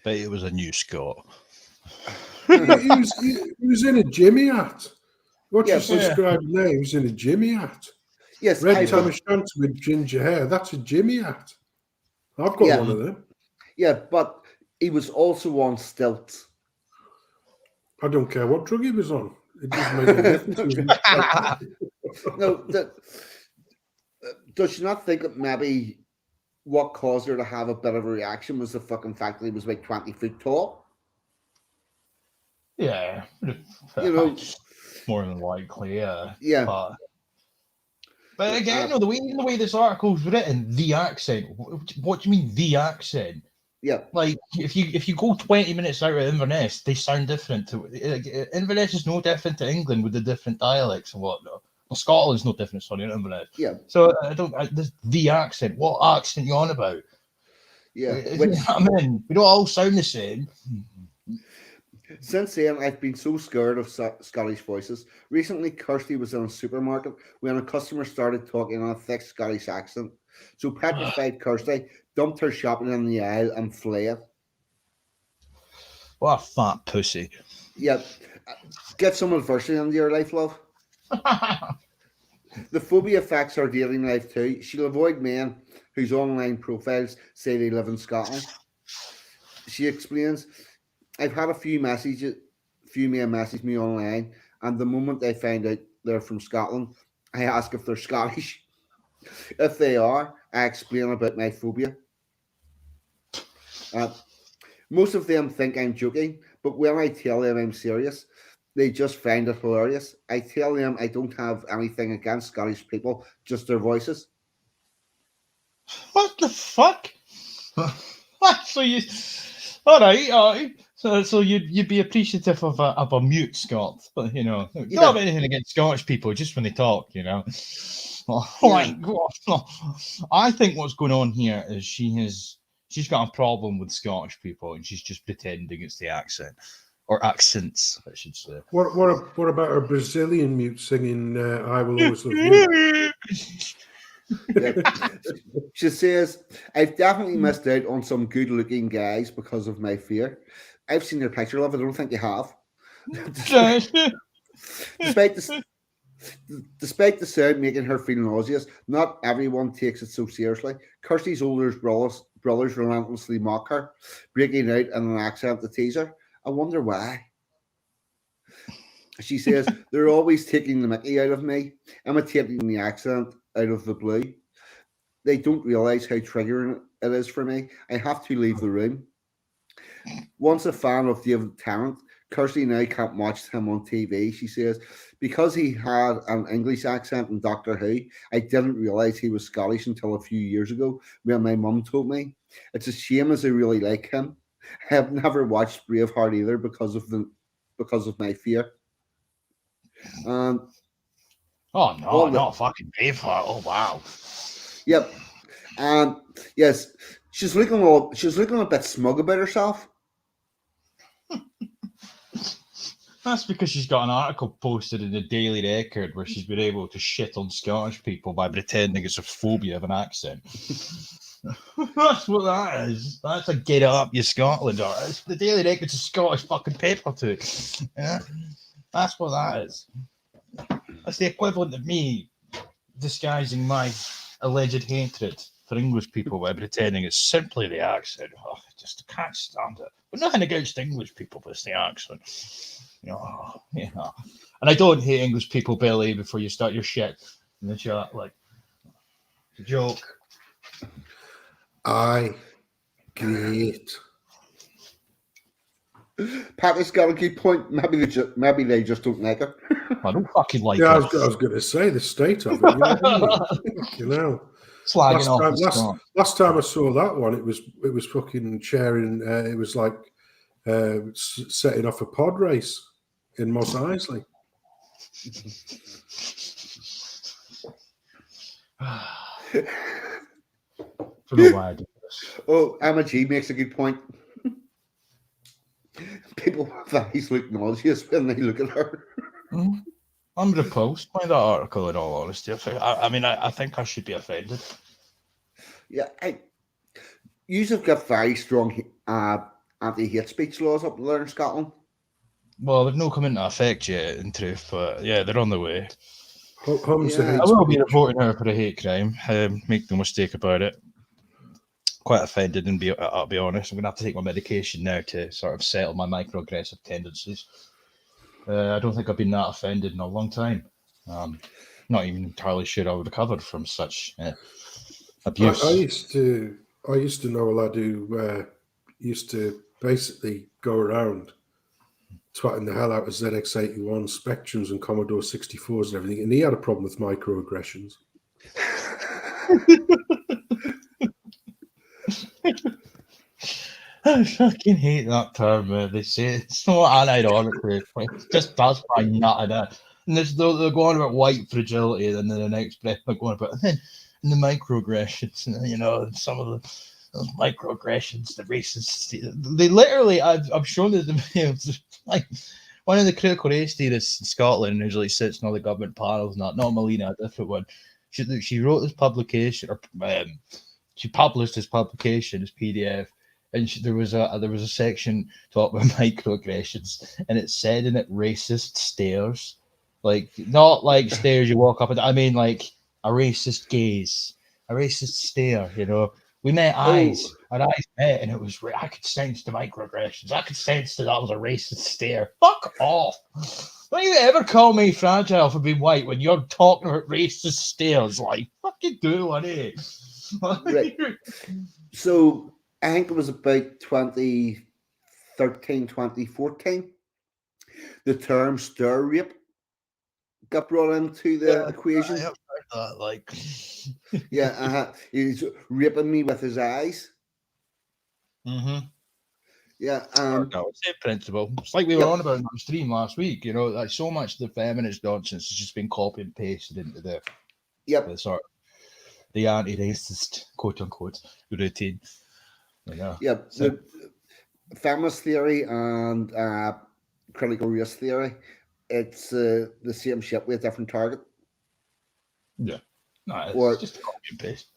S4: Bet it was a new Scot.
S3: He was in a Jimmy hat. What
S2: Yeah,
S3: you're describing there, he was in a Jimmy hat.
S2: Yes,
S3: Red tam o' shanter with ginger hair. That's a Jimmy hat. I've got one of them.
S2: Yeah, but he was also on stilts.
S3: I don't care what drug he was on. It doesn't make a difference. He was on stilts.
S2: No, does she not think that maybe what caused her to have a bit of a reaction was the fucking fact that he was like 20 feet tall?
S4: Yeah.
S2: You know,
S4: More than likely, yeah.
S2: yeah.
S4: But again, no, the way this article's written, the accent. What do you mean the accent?
S2: Yeah.
S4: Like if you go 20 minutes out of Inverness, they sound different. To Inverness is no different to England with the different dialects and whatnot. Well, Scotland's no different, sorry, in Inverness.
S2: Yeah.
S4: So this the accent. What accent you on about?
S2: Yeah.
S4: You know what I mean, we don't all sound the same.
S2: Since then, I've been so scared of Scottish voices. Recently, Kirsty was in a supermarket when a customer started talking in a thick Scottish accent. So petrified Kirsty dumped her shopping in the aisle and fled.
S4: What a fat pussy.
S2: Yeah. Get some adversity into your life, love. The phobia affects her dating life too. She'll avoid men whose online profiles say they live in Scotland. She explains, I've had a few men message me online, and the moment I find out they're from Scotland, I ask if they're Scottish. If they are, I explain about my phobia. Most of them think I'm joking, but when I tell them I'm serious, they just find it hilarious. I tell them I don't have anything against Scottish people, just their voices.
S4: What the fuck? So you, all right. So you'd be appreciative of a mute Scot, but you know, you don't have anything against Scottish people, just when they talk, you know. Like, I think what's going on here is she's got a problem with Scottish people, and she's just pretending it's the accent. Or accents, I should say.
S3: What about a Brazilian mute singing I Will Always Love You?
S2: She says, I've definitely missed out on some good looking guys because of my fear. I've seen your picture, love. I don't think you have. Despite the sound making her feel nauseous, not everyone takes it so seriously. Kirsty's older brothers relentlessly mock her, breaking out in an accent to tease her. I wonder why. She says, they're always taking the mickey out of me, imitating the accent out of the blue. They don't realise how triggering it is for me. I have to leave the room. Once a fan of David Tennant, Kirsty now can't watch him on TV. She says, because he had an English accent in Doctor Who, I didn't realise he was Scottish until a few years ago when my mum told me. It's a shame as I really like him. I have never watched Braveheart either because of my fear.
S4: Oh no, not fucking Braveheart. Oh wow.
S2: Yep. And yes, she's looking a bit smug about herself.
S4: That's because she's got an article posted in the Daily Record where she's been able to shit on Scottish people by pretending it's a phobia of an accent. That's what that is. That's a get up, you Scotland. The Daily Record's a Scottish fucking paper too. Yeah? That's what that is. That's the equivalent of me disguising my alleged hatred for English people by pretending it's simply the accent. Oh, I just can't stand it. But nothing against English people, but it's the accent. And I don't hate English people, Billy, before you start your shit in the chat. Like, it's a joke.
S3: I great.
S2: Patty's got a good point. Maybe they just don't like her.
S4: I don't fucking like
S3: Yeah, I
S4: it.
S3: was going to say the state of it. You know, what I mean? You know.
S4: Slagging off the Scot.
S3: Last time I saw that one, it was fucking sharing. It was like setting off a pod race in Mos Eisley.
S4: I don't know why I do this.
S2: Oh, Emma G makes a good point. People have eyes look nauseous when they look at her.
S4: I'm repulsed by that article, in all honesty. I think I should be offended.
S2: Yeah, you have got very strong anti-hate speech laws up there in Scotland.
S4: Well, they've not come into effect yet, in truth, but yeah, they're on the way.
S3: Comes the hate
S4: I will be
S3: speech.
S4: reporting her for a hate crime. Make no mistake about it. Quite offended, and I'll be honest. I'm going to have to take my medication now to sort of settle my microaggressive tendencies. I don't think I've been that offended in a long time. Not even entirely sure I've recovered from such abuse.
S3: I used to know a lad who used to basically go around twatting the hell out of ZX81, Spectrums, and Commodore 64s and everything, and he had a problem with microaggressions.
S4: I fucking hate that term. They say it's not unironically. It just does my nut in it. And they're going about white fragility, and then the next breath they're going about, and then the microaggressions, and some of those microaggressions, the racists. They literally, I've shown the videos. Like one of the critical race theorists in Scotland usually sits in all the government panels, not Melina, a different one. She wrote this publication, or she published this publication as PDF. And there was a section talking about microaggressions, and it said in it racist stares, like not like stares you walk up and I mean like a racist gaze, a racist stare. We met eyes, our eyes met, and it was I could sense the microaggressions. I could sense that was a racist stare. Fuck off! Don't you ever call me fragile for being white when you're talking about racist stares? Like fucking do one, eh?
S2: Right. So I think it was about 2013, 2014. The term stir rape got brought into the equation. Yeah, he's raping me with his eyes.
S4: Mm-hmm.
S2: Yeah,
S4: same principle. It's like we were on about in the stream last week. Like so much of the feminist nonsense has just been copied and pasted into the sort of the anti-racist quote unquote routine.
S2: The feminist theory and critical race theory, it's the same shit with a different target.
S4: Yeah, no, it's just copy and paste.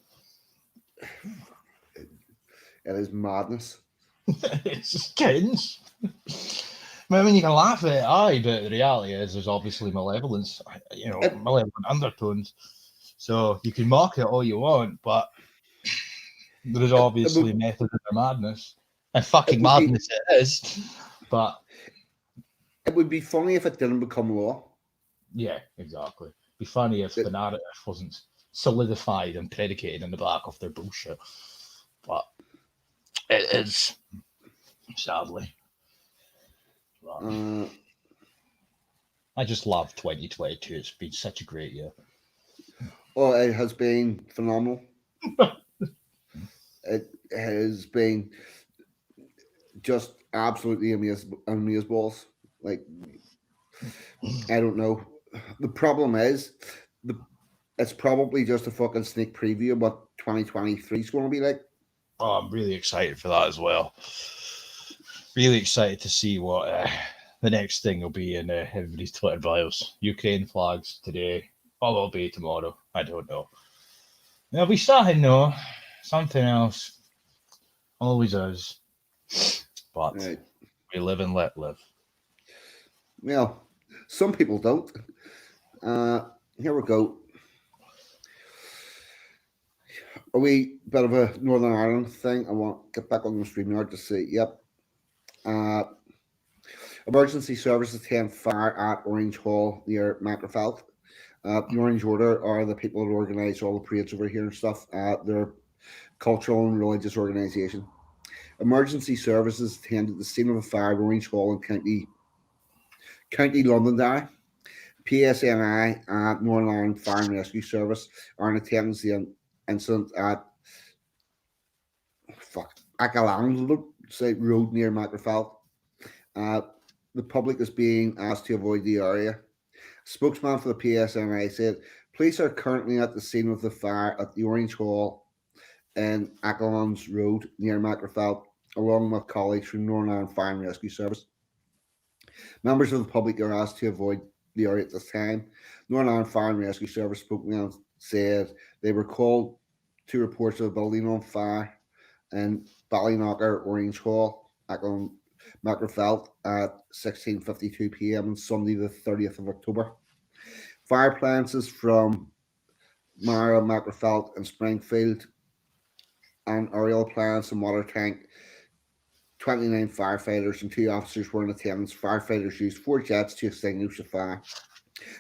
S2: It is madness.
S4: It's just kittens. I mean, you can laugh at it, but the reality is there's obviously malevolence, malevolent undertones. So you can mock it all you want, but there's obviously method in their madness. And fucking madness it is. But
S2: it would be funny if it didn't become law.
S4: Yeah, exactly. It'd be funny if the narrative wasn't solidified and predicated in the back of their bullshit. But it is, sadly. I just love 2022. It's been such a great year.
S2: Oh, it has been phenomenal. It has been just absolutely amazing balls. Like, I don't know. The problem is, it's probably just a fucking sneak preview of what 2023 is going to be like.
S4: Oh, I'm really excited for that as well. Really excited to see what the next thing will be in everybody's Twitter bios. Ukraine flags today. Or will be tomorrow. I don't know. There'll be something, though. Something else. Always is. But we live and let live.
S2: Well, some people don't. Here we go. a wee bit of a Northern Ireland thing. I want to get back on the StreamYard to see. Yep. Emergency services attend fire at Orange Hall near Macrofeld. The Orange Order are the people that organise all the parades over here and stuff. They're a cultural and religious organisation. Emergency services attended the scene of a fire at Orange Hall in County Londonderry. PSNI and Northern Ireland Fire and Rescue Service are in attendance the incident at Ackland Road near Macrofeld. The public is being asked to avoid the area. A spokesman for the PSNI said, police are currently at the scene of the fire at the Orange Hall in Acklands Road near Macrofeld, along with colleagues from Northern Ireland Fire and Rescue Service. Members of the public are asked to avoid the area at this time. Northern Ireland Fire and Rescue Service spokesman said they were called to reports of a building on fire in Ballyknocker Orange Hall, Macrofeld at 16:52 p.m. on Sunday, the 30th of October. Fire appliances from Mara, Macrofeld, and Springfield, and aerial appliance and water tank. 29 firefighters and 2 officers were in attendance. Firefighters used 4 jets to extinguish the fire.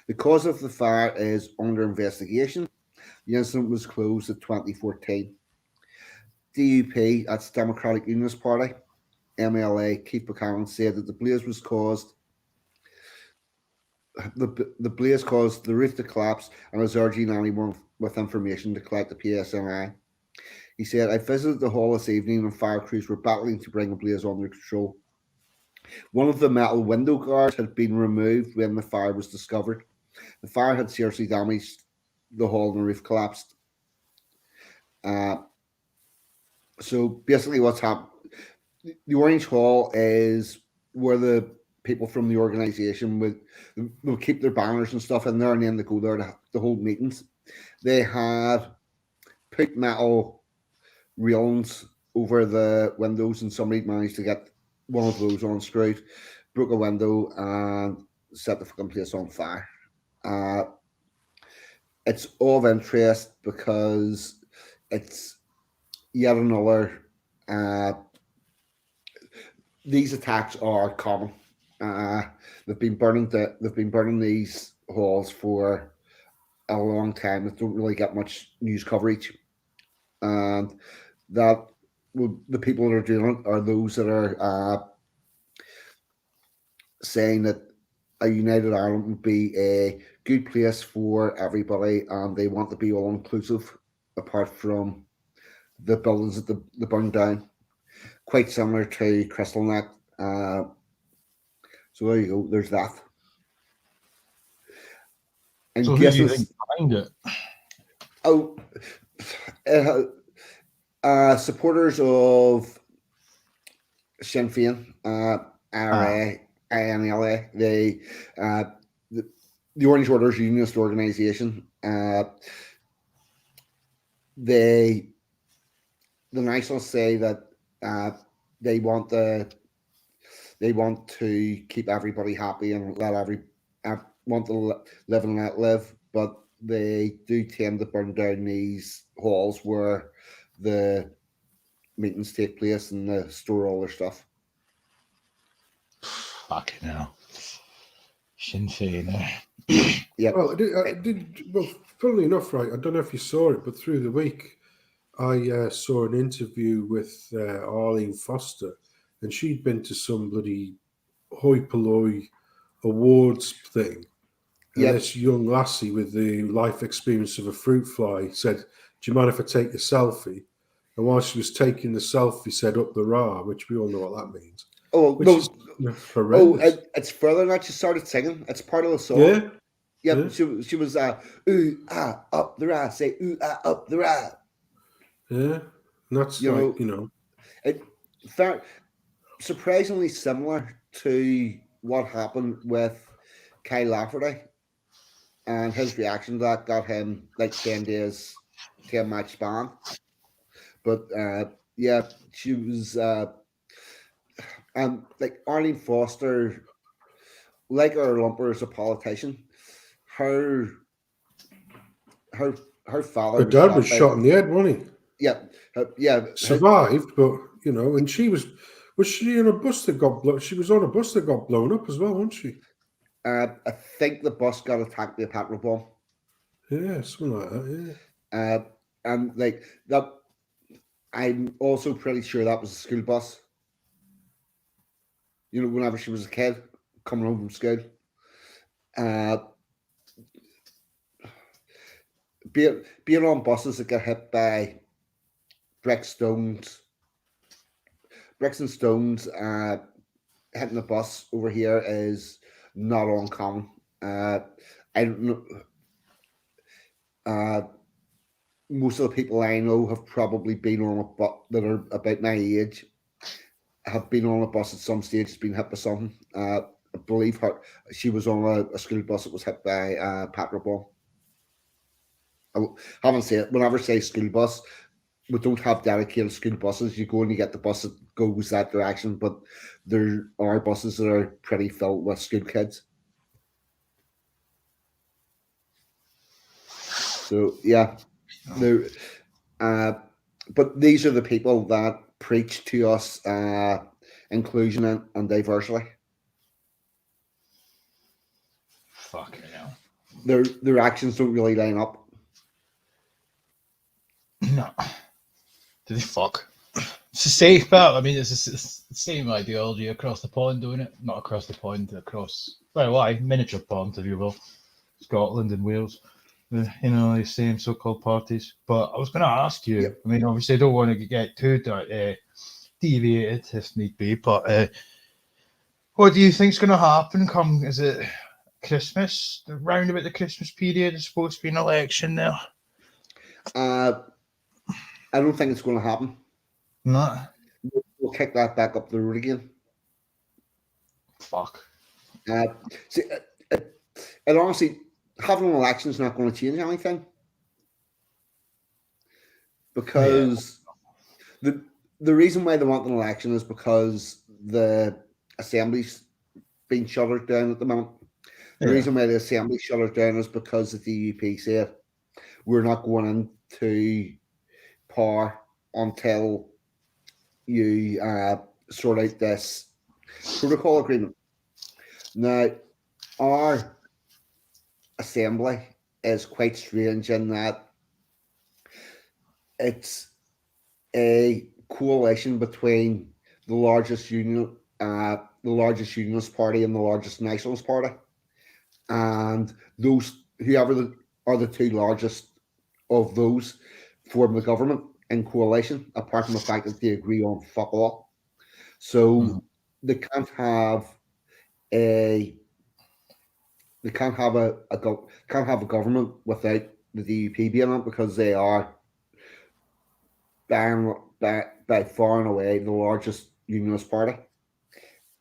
S2: The cause of the fire is under investigation. The incident was closed in 2014. DUP, that's Democratic Unionist Party, MLA Keith Buchanan, said that the blaze caused the roof to collapse and is urging anyone with information to collect the PSNI. He said, I visited the hall this evening and fire crews were battling to bring the blaze under control. One of the metal window guards had been removed when the fire was discovered. The fire had seriously damaged the hall and the roof collapsed. So basically what's happened, the Orange Hall is where the people from the organisation will keep their banners and stuff in there, and then they go there to hold meetings. They had put metal railings over the windows, and somebody managed to get one of those unscrewed, broke a window, and set the fucking place on fire. It's of interest because it's yet another. These attacks are common. They've been burning these halls for a long time. They don't really get much news coverage, and that the people that are doing it are those that are saying that a united Ireland would be a good place for everybody, and they want to be all inclusive, apart from the buildings that they burned down. Quite similar to Crystalneck. So there you go. There's that. And
S4: So who do you think behind it?
S2: Oh, supporters of Sinn Féin, IRA, INLA, the Orange Order's unionist organisation. The Nationalists say that they want to keep everybody happy and want to live and let live, but they do tend to burn down these halls where the meetings take place and they store all their stuff.
S4: Fucking hell. Sinn Féin.
S2: Yeah.
S3: Well, well, funnily enough, right, I don't know if you saw it, but through the week, I saw an interview with Arlene Foster, and she'd been to some bloody hoi polloi awards thing. And this young lassie with the life experience of a fruit fly said, do you mind if I take a selfie? And while she was taking the selfie, said up the rah, which we all know what that means.
S2: Oh, no.
S3: Horrendous.
S2: It's further than that. She started singing. It's part of the song.
S3: Yeah.
S2: Yeah. She was ooh, ah, up the rah. Say, ooh, ah, up the rah.
S3: Yeah. And that's
S2: it surprisingly similar to what happened with Kyle Lafferty, and his reaction to that got him like 10 match ban. But yeah, she was like Arlene Foster, like her lumper as a politician. Her father.
S3: Her dad was shot in the head, wasn't he?
S2: yeah.
S3: survived, but you know, and she was she in a bus that got blown? She was on a bus that got blown up as well, wasn't she?
S2: I think the bus got attacked by a petrol bomb.
S3: Yeah, something like that.
S2: And like that, I'm also pretty sure that was a school bus. You know, whenever she was a kid coming home from school. Uh, being on buses that get hit by bricks, and stones, hitting the bus over here is not uncommon. I don't know. Most of the people I know have probably been on a bus that are about my age, have been on a bus at some stage, been hit by something. I believe she was on a school bus that was hit by a petrol bomb. I haven't said, whenever I say school bus, we don't have dedicated school buses. You go and you get the bus that goes that direction, but there are buses that are pretty filled with school kids. So yeah, there. But these are the people that preach to us inclusion and diversity.
S4: Fucking hell.
S2: Their actions don't really line up.
S4: No. Do they fuck? It's the same, but I mean, it's the same ideology across the pond, doing it. Not across the pond, across, well, why? Miniature pond, if you will. Scotland and Wales. You know, the same so-called parties. But I was going to ask you,
S2: Yep.
S4: I mean, obviously I don't want to get too deviated if need be, but what do you think's going to happen come, is it Christmas, round about the Christmas period, there's supposed to be an election there?
S2: I don't think it's going to happen.
S4: No.
S2: We'll kick that back up the road again.
S4: Fuck.
S2: See, and honestly, having an election is not going to change anything, because the reason why they want an election is because the assembly's been shuttered down at the moment. The reason why the assembly shuttered down is because the DUP said we're not going into power until you sort out this protocol agreement. Now, our assembly is quite strange in that it's a coalition between the largest unionist party and the largest nationalist party, and those whoever are the two largest of those form the government in coalition. Apart from the fact that they agree on fuck all, so they can't have a government without the DUP being in it, because they are by far and away the largest unionist party,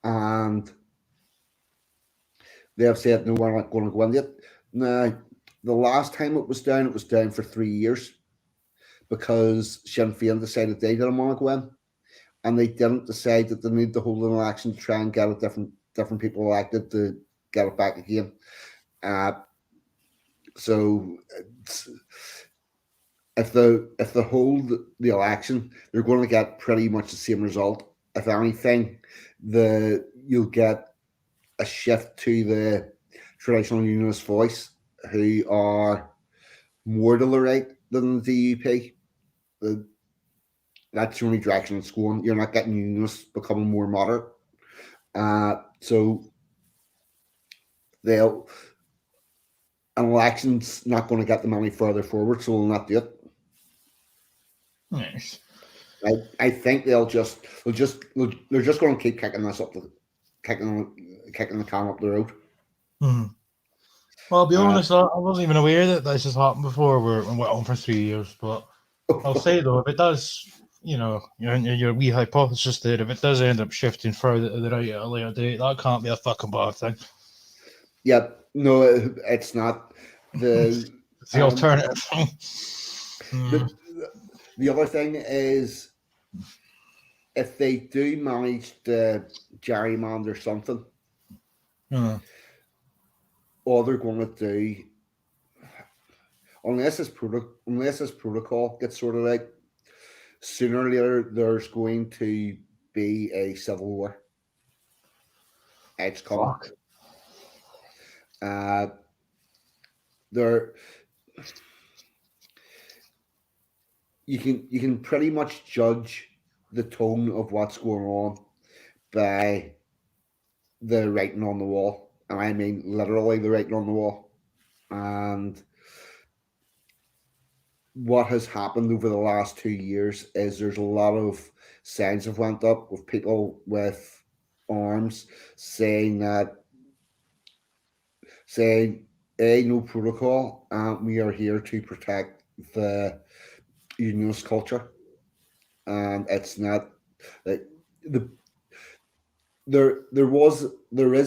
S2: and they have said no, we're not going to go into it. Now, the last time it was down for 3 years, because Sinn Féin decided they didn't want to go in, and they didn't decide that they need to hold an election to try and get a different people elected to get it back again. So if they hold the election, they're going to get pretty much the same result. If anything, you'll get a shift to the traditional unionist voice, who are more to the right than the DUP. That's the only direction it's going. You're not getting unionists becoming more moderate. So an election's not going to get them any further forward, so they'll not do it.
S4: Nice.
S2: I think they're just going to keep kicking this up, kicking the can up the road.
S4: Well, I'll be honest, I wasn't even aware that this has happened before. We went on for 3 years, but I'll say though, if it does, you know, your wee hypothesis there, if it does end up shifting further to the right at a later date, that can't be a fucking bad thing.
S2: Yeah, no, it's not.
S4: It's the alternative thing.
S2: The other thing is, if they do manage to gerrymander something, all they're going to do, unless this protocol gets sorted out, sooner or later there's going to be a civil war. It's coming.
S4: Fuck.
S2: There, you can pretty much judge the tone of what's going on by the writing on the wall, and I mean literally the writing on the wall. And what has happened over the last 2 years is there's a lot of signs have went up with people with arms saying no protocol, and we are here to protect the unionist culture. And it's not like there is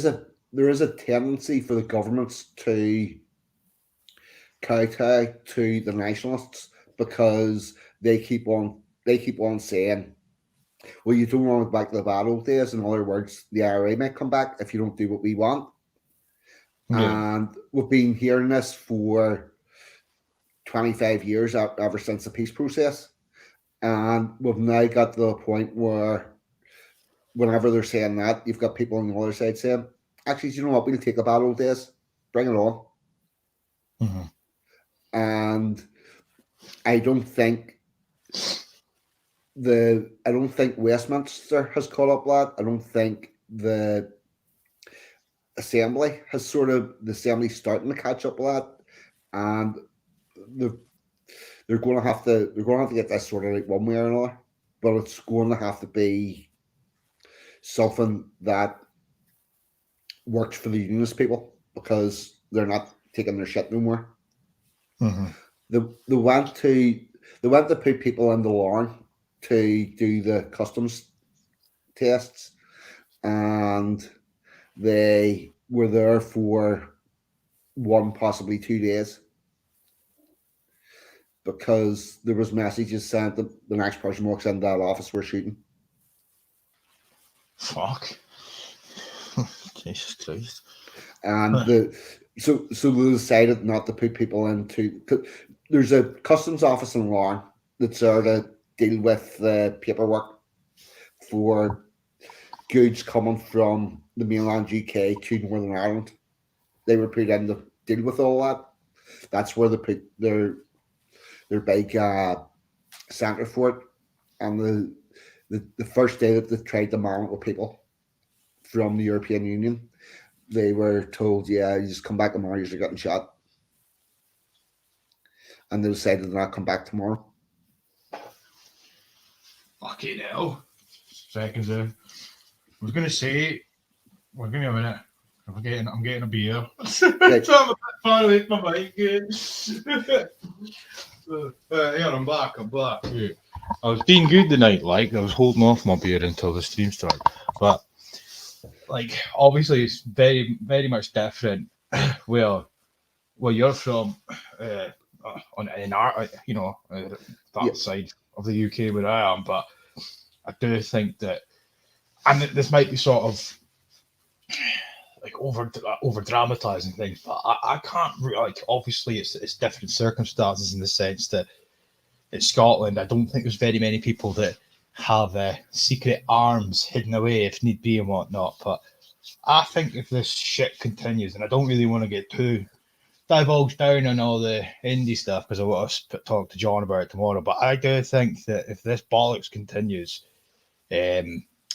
S2: a tendency for the governments to kowtow to the nationalists because they keep on saying, well, you don't want to go back to the bad old days. In other words, the IRA might come back if you don't do what we want.
S4: Yeah.
S2: And we've been hearing this for 25 years ever since the peace process. And we've now got to the point where whenever they're saying that, you've got people on the other side saying, actually, you know what, we'll take the bad old days. Bring it on.
S4: Mm-hmm.
S2: And I don't think Westminster has caught up that. I don't think the Assembly has the Assembly starting to catch up with that, and they're going to have to get this sorted out one way or another. But it's going to have to be something that works for the unionist people because they're not taking their shit no more.
S4: Mm-hmm.
S2: They want to put people in the Larne to do the customs tests, and they were there for 1, possibly 2 days, because there was messages sent that the next person walks into that office, we're shooting.
S4: Fuck. Jesus Christ.
S2: And so they decided not to put people into. There's a customs office in Larne that's there to deal with the paperwork for goods coming from the mainland UK to Northern Ireland. They were put in to deal with all that. That's where they put their big centre for it. And the first day that they tried to man it with people from the European Union, they were told, yeah, you just come back tomorrow, you're getting shot. And they decided to not come back tomorrow.
S4: Fucking hell. Seconds there. I was going to say, well, give me a minute. I'm getting a beer. So I'm a bit far away from my mic. Here, I'm back. Yeah. I was being good tonight, I was holding off my beer until the stream started. But, obviously it's very, very much different where you're from that side of the UK where I am. But I do think that, and this might be sort of over dramatizing things, but I can't obviously it's different circumstances in the sense that in Scotland I don't think there's very many people that have secret arms hidden away if need be and whatnot. But I think if this shit continues, and I don't really want to get too divulged down on all the indie stuff because I want to talk to John about it tomorrow, but I do think that if this bollocks continues, I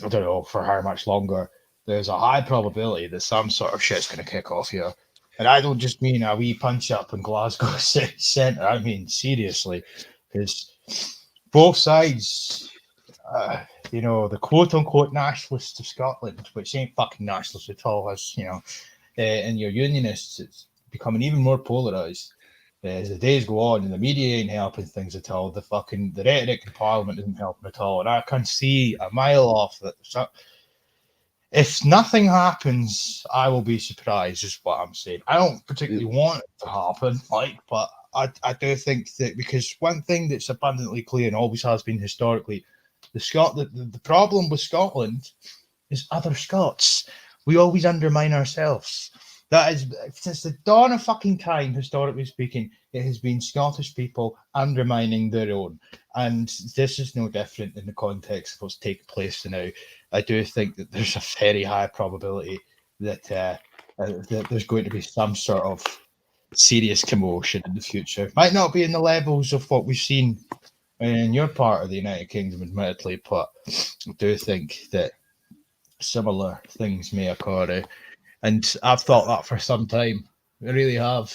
S4: don't know for how much longer, there's a high probability that some sort of shit's going to kick off here. And I don't just mean a wee punch up in Glasgow City Centre. I mean seriously, because both sides, the quote unquote nationalists of Scotland, which ain't fucking nationalists at all, as and your unionists, it's becoming even more polarised as the days go on, and the media ain't helping things at all. The rhetoric in Parliament isn't helping at all, and I can see a mile off that. If nothing happens, I will be surprised, is what I'm saying. I don't particularly want it to happen, but I do think that, because one thing that's abundantly clear and always has been historically, the problem with Scotland is other Scots. We always undermine ourselves. That is, since the dawn of fucking time, historically speaking, it has been Scottish people undermining their own. And this is no different in the context of what's taking place now. I do think that there's a very high probability that, that there's going to be some sort of serious commotion in the future. Might not be in the levels of what we've seen in your part of the United Kingdom, admittedly, but I do think that similar things may occur. And I've thought that for some time. I really have.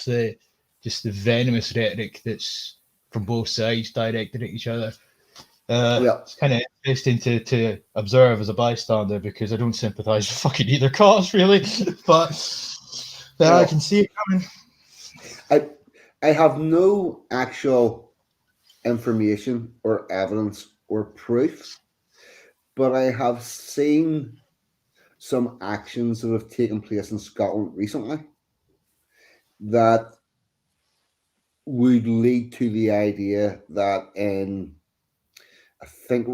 S4: Just the venomous rhetoric that's from both sides directed at each other.
S2: Yeah.
S4: It's kind of interesting to observe as a bystander because I don't sympathise with fucking either cause, really. But I can see it coming.
S2: I have no actual information or evidence or proof, but I have seen some actions that have taken place in Scotland recently that would lead to the idea that I think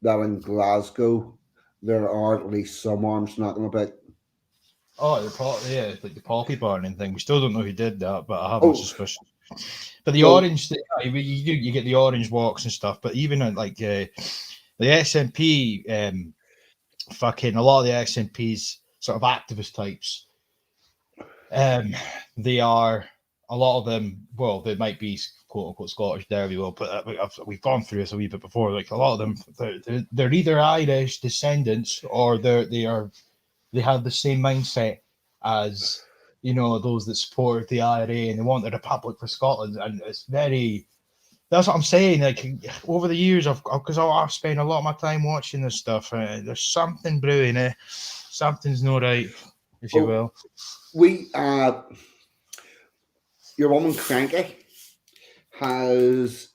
S2: that in Glasgow there are at least some arms knocking about.
S4: Oh, like the poppy burning thing. We still don't know who did that, but I have my suspicion. But the orange, you get the orange walks and stuff. But even like the SNP, fucking a lot of the SNP's sort of activist types, they are a lot of them. Well, they might be quote unquote Scottish Derby. Well, but we've gone through this a wee bit before. Like a lot of them, they're either Irish descendants or they have the same mindset as those that support the IRA and they want the Republic for Scotland, and it's very. That's what I'm saying. Like over the years, because I've spent a lot of my time watching this stuff. There's something brewing. Something's not right, if you will.
S2: Your woman Cranky has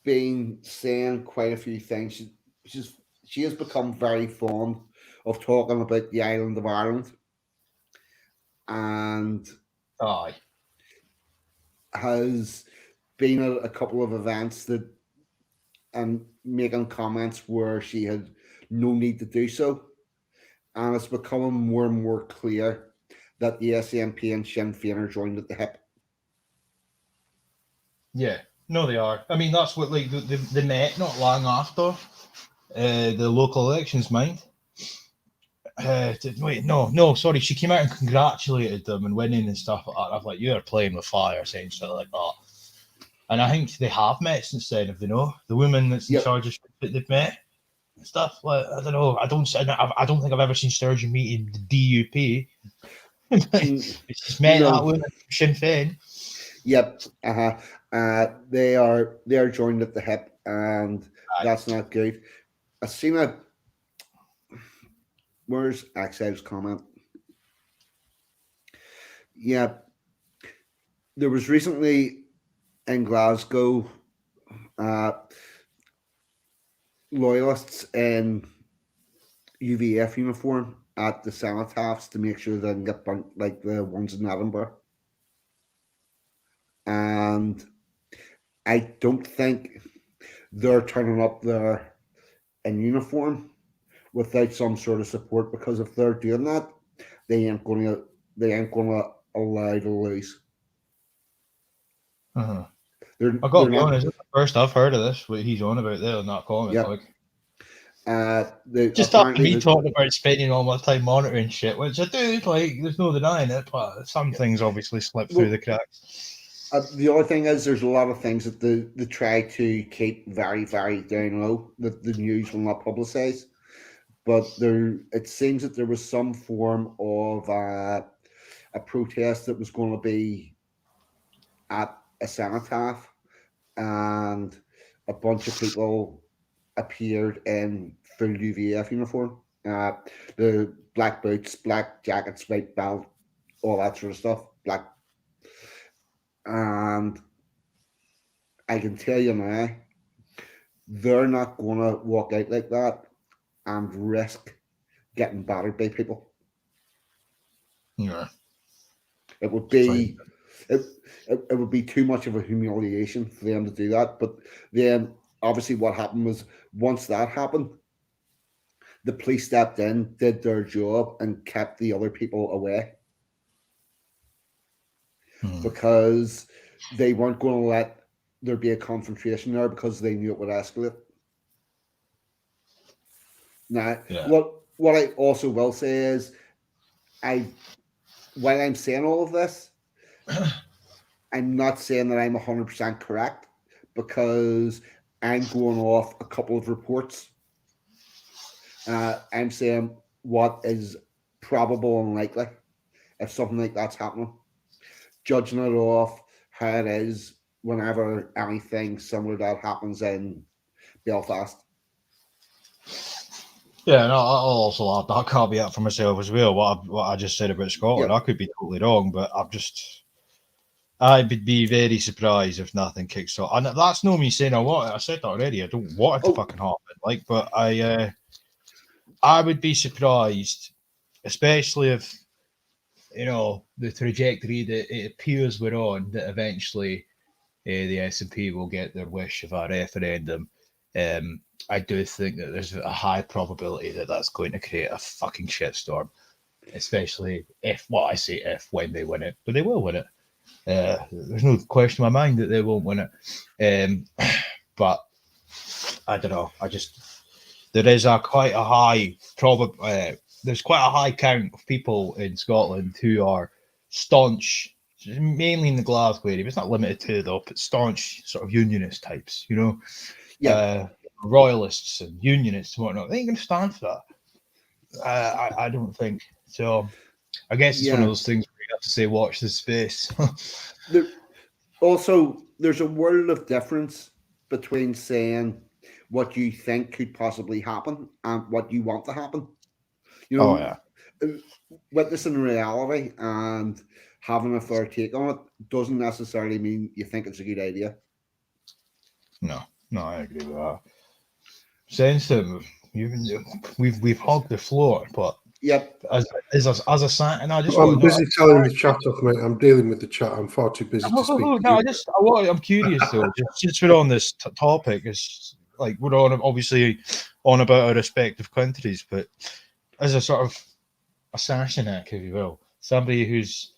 S2: been saying quite a few things. She has become very fond of talking about the island of Ireland, and has been at a couple of events and making comments where she had no need to do so, and it's becoming more and more clear that the SNP and Sinn Féin are joined at the hip.
S4: Yeah, no, they are. I mean, that's what they met not long after the local elections, mind. Sorry. She came out and congratulated them and winning and stuff like that. I was like, you're playing with fire, saying stuff like that. And I think they have met since then, if they know the woman that's in charge of that they've met and stuff. Like, I don't know. I don't think I've ever seen Sturgeon meeting the DUP. She's met that woman from Sinn Féin.
S2: Yep. They are joined at the hip, and that's not good. I seen a. Where's Axel's comment? Yeah, there was recently in Glasgow loyalists in UVF uniform at the cenotaphs to make sure they didn't get burnt like the ones in Edinburgh. And I don't think they're turning up there in uniform without some sort of support, because if they're doing that, they ain't gonna allow to lose.
S4: I got to be honest, it's the first I've heard of this. What he's on about there in that comment. Just after me talking about spending all my time monitoring shit, which I do, like, there's no denying it, but some things obviously slip through the cracks.
S2: The other thing is there's a lot of things that they try to keep very, very down low that the news will not publicise. But it seems that there was some form of a protest that was going to be at a cenotaph, and a bunch of people appeared in full UVF uniform, the black boots, black jackets, white belt, all that sort of stuff, black. And I can tell you now, they're not going to walk out like that and risk getting battered by people.
S4: Yeah,
S2: it would be it would be too much of a humiliation for them to do that. But then, obviously, what happened was once that happened, the police stepped in, did their job, and kept the other people away. because they weren't going to let there be a confrontation there because they knew it would escalate. Now,
S4: Yeah.
S2: what I also will say is, while I'm saying all of this, I'm not saying that I'm 100% correct, because I'm going off a couple of reports. I'm saying what is probable and likely if something like that's happening, judging it off how it is whenever anything similar to that happens in Belfast.
S4: Yeah, and I'll also add that caveat for myself as well. What I just said about Scotland,
S2: Yep.
S4: I could be totally wrong, but I would be very surprised if nothing kicks off. And that's no me saying I said that already. I don't want it to fucking happen. But I would be surprised, especially if the trajectory that it appears we're on, that eventually the SNP will get their wish of a referendum. I do think that there's a high probability that that's going to create a fucking shitstorm, especially when they win it, but they will win it. There's no question in my mind that they won't win it. But I don't know. There is quite a high there's quite a high count of people in Scotland who are staunch, mainly in the Glasgow area, but it's not limited to though, but staunch sort of unionist types, royalists and unionists and whatnot. They ain't going to stand for that. I don't think so. I guess it's one of those things where you have to say, watch this space.
S2: There's a world of difference between saying what you think could possibly happen and what you want to happen. Witnessing reality and having a fair take on it doesn't necessarily mean you think it's a good idea.
S4: No, I agree with that. Sensum, we've hogged the floor, but
S2: yep.
S4: As a sign, and
S3: I'm busy telling the chat off, mate. I'm dealing with the chat. I'm far too busy to speak.
S4: I'm curious though. Since we're on this topic, it's like we're obviously on about our respective countries, but as a sort of assassin act, if you will, somebody who's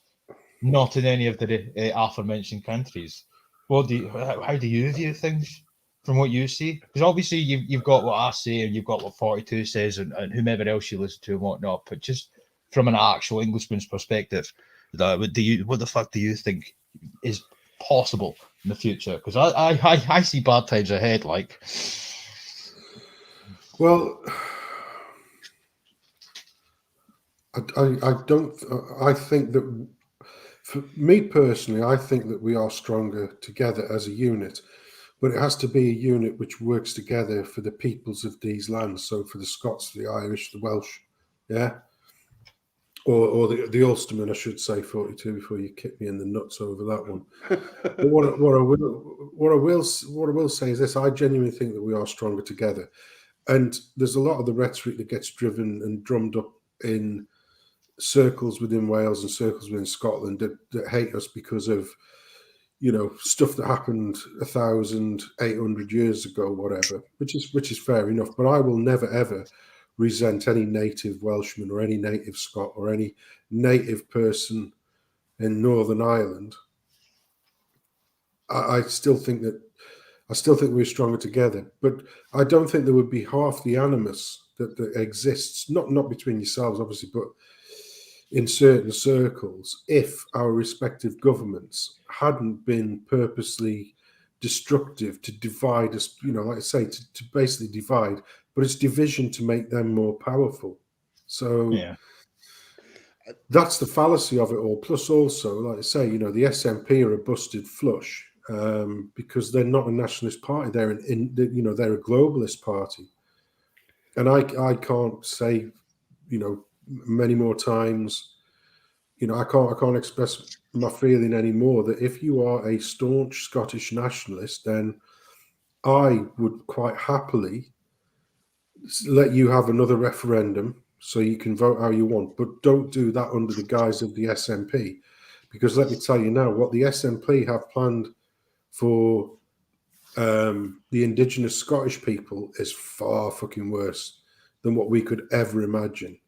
S4: not in any of the aforementioned countries, how do you view things from what you see? Because obviously you've got what I say and you've got what 42 says and whomever else you listen to and whatnot, but just from an actual Englishman's perspective, what the fuck do you think is possible in the future? Because I see bad times ahead.
S3: Well, I don't. I think that, for me personally, I think that we are stronger together as a unit, but it has to be a unit which works together for the peoples of these lands. So for the Scots, the Irish, the Welsh, or the Ulster-man, I should say, 42, before you kick me in the nuts over that one. But what I will say is this: I genuinely think that we are stronger together, and there's a lot of the rhetoric that gets driven and drummed up in circles within Wales and circles within Scotland that hate us because of stuff that happened 1,800 years ago, whatever, which is fair enough. But I will never ever resent any native Welshman or any native Scot or any native person in Northern Ireland. I still think we're stronger together, but I don't think there would be half the animus that exists, not between yourselves, obviously, but in certain circles, if our respective governments hadn't been purposely destructive to divide us, like I say, to basically divide, but it's division to make them more powerful. So that's the fallacy of it all. Plus also, like I say, the SNP are a busted flush because they're not a nationalist party. They're they're a globalist party. And I can't say, many more times, I can't express my feeling anymore that if you are a staunch Scottish nationalist, then I would quite happily let you have another referendum so you can vote how you want, but don't do that under the guise of the SNP, because let me tell you now, what the SNP have planned for the indigenous Scottish people is far fucking worse than what we could ever imagine.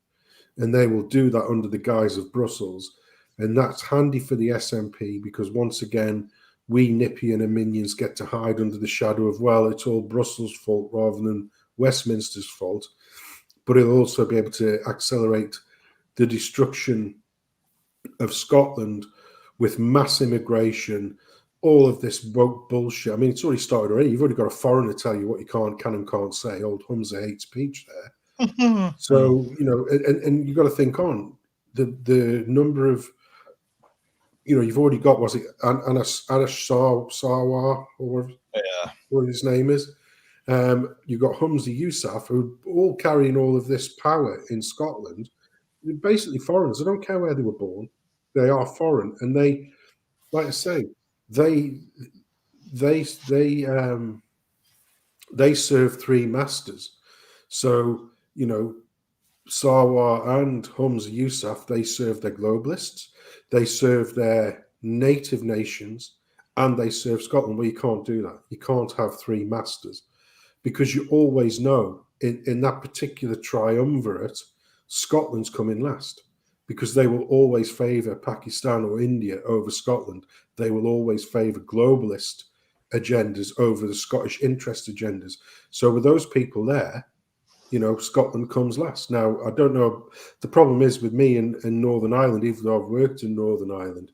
S3: And they will do that under the guise of Brussels. and that's handy for the SNP because once again, we Nippy and her minions get to hide under the shadow of, well, it's all Brussels' fault rather than Westminster's fault. But it'll also be able to accelerate the destruction of Scotland with mass immigration, all of this woke bullshit. I mean, it's already started already. You've already got a foreigner tell you what you can and can't say. Old Humza hates peach there. So, you know, and you've got to think on the number of, you know, you've already got, was it Anash Sawa or what his name is? You've got Humza Yousaf, who are all carrying all of this power in Scotland. They're basically foreigners. I don't care where they were born. They are foreign. And they, like I say, they serve three masters. So, you know, Sawa and Humza Yousaf, they serve their globalists, they serve their native nations, and they serve Scotland. Well, you can't do that. You can't have three masters because you always know in that particular triumvirate, Scotland's coming last because they will always favour Pakistan or India over Scotland. They will always favour globalist agendas over the Scottish interest agendas. So with those people there, you know, Scotland comes last. Now, I don't know. The problem is with me in Northern Ireland, even though I've worked in Northern Ireland,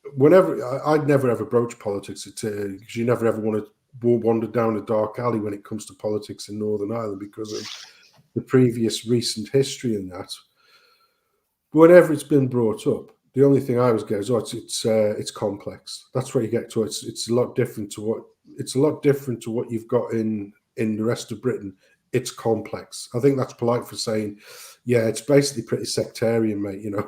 S3: I'd never ever broach politics because you never ever want to wander down a dark alley when it comes to politics in Northern Ireland because of the previous recent history in that. Whenever it's been brought up, the only thing I always get is, it's complex. That's what you get to. It's a lot different to what you've got in the rest of Britain. It's complex. I think that's polite for saying, yeah, it's basically pretty sectarian, mate. You know,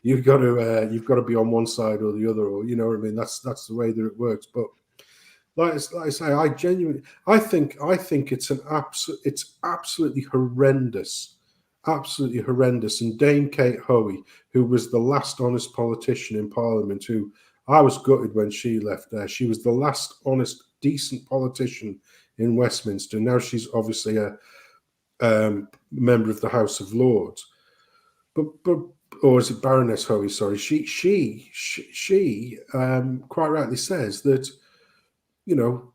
S3: you've got to be on one side or the other, or you know what I mean. That's the way that it works. But like I say, I think it's absolutely horrendous, absolutely horrendous. And Dame Kate Hoey, who was the last honest politician in Parliament, who I was gutted when she left there. She was the last honest, decent politician in Westminster. Now she's obviously a member of the House of Lords, but or is it Baroness Hoey? Sorry, she quite rightly says that, you know,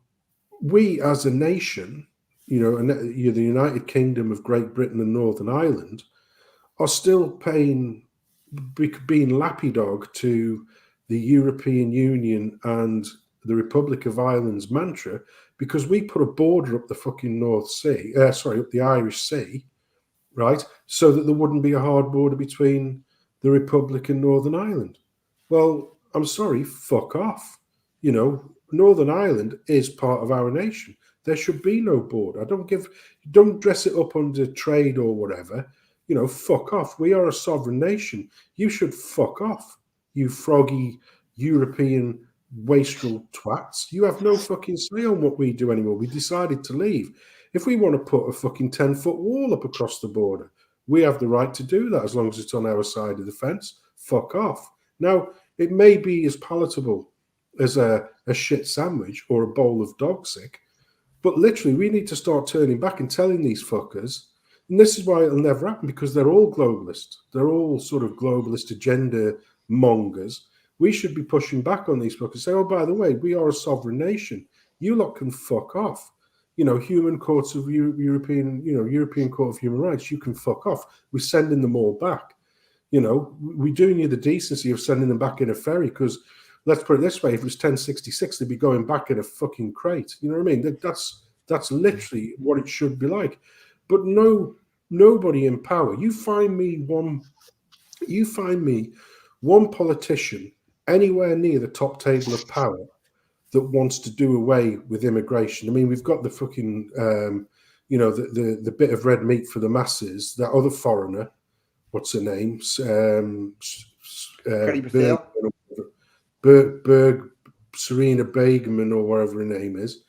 S3: we as a nation, you know, and the United Kingdom of Great Britain and Northern Ireland are still being lapidog to the European Union and the Republic of Ireland's mantra because we put a border up the fucking North Sea, up the Irish Sea, right? So that there wouldn't be a hard border between the Republic and Northern Ireland. Well, I'm sorry, fuck off. You know, Northern Ireland is part of our nation. There should be no border. Don't dress it up under trade or whatever. You know, fuck off. We are a sovereign nation. You should fuck off, you froggy European wastrel twats. You have no fucking say on what we do anymore. We decided to leave. If we want to put a fucking 10-foot wall up across the border, we have the right to do that as long as it's on our side of the fence. Fuck off. Now, it may be as palatable as a shit sandwich or a bowl of dog sick, but literally we need to start turning back and telling these fuckers, and this is why it'll never happen, because they're all globalists. They're all sort of globalist agenda mongers. We should be pushing back on these fuckers, say, oh, by the way, we are a sovereign nation. You lot can fuck off. You know, European Court of Human Rights, you can fuck off. We're sending them all back. You know, we're doing you the decency of sending them back in a ferry because, let's put it this way, if it was 1066, they'd be going back in a fucking crate. You know what I mean? That's literally what it should be like. But nobody in power. You find me one politician anywhere near the top table of power that wants to do away with immigration. I mean, we've got the fucking, the bit of red meat for the masses. That other foreigner, what's her name? Serena Begman or whatever her name is,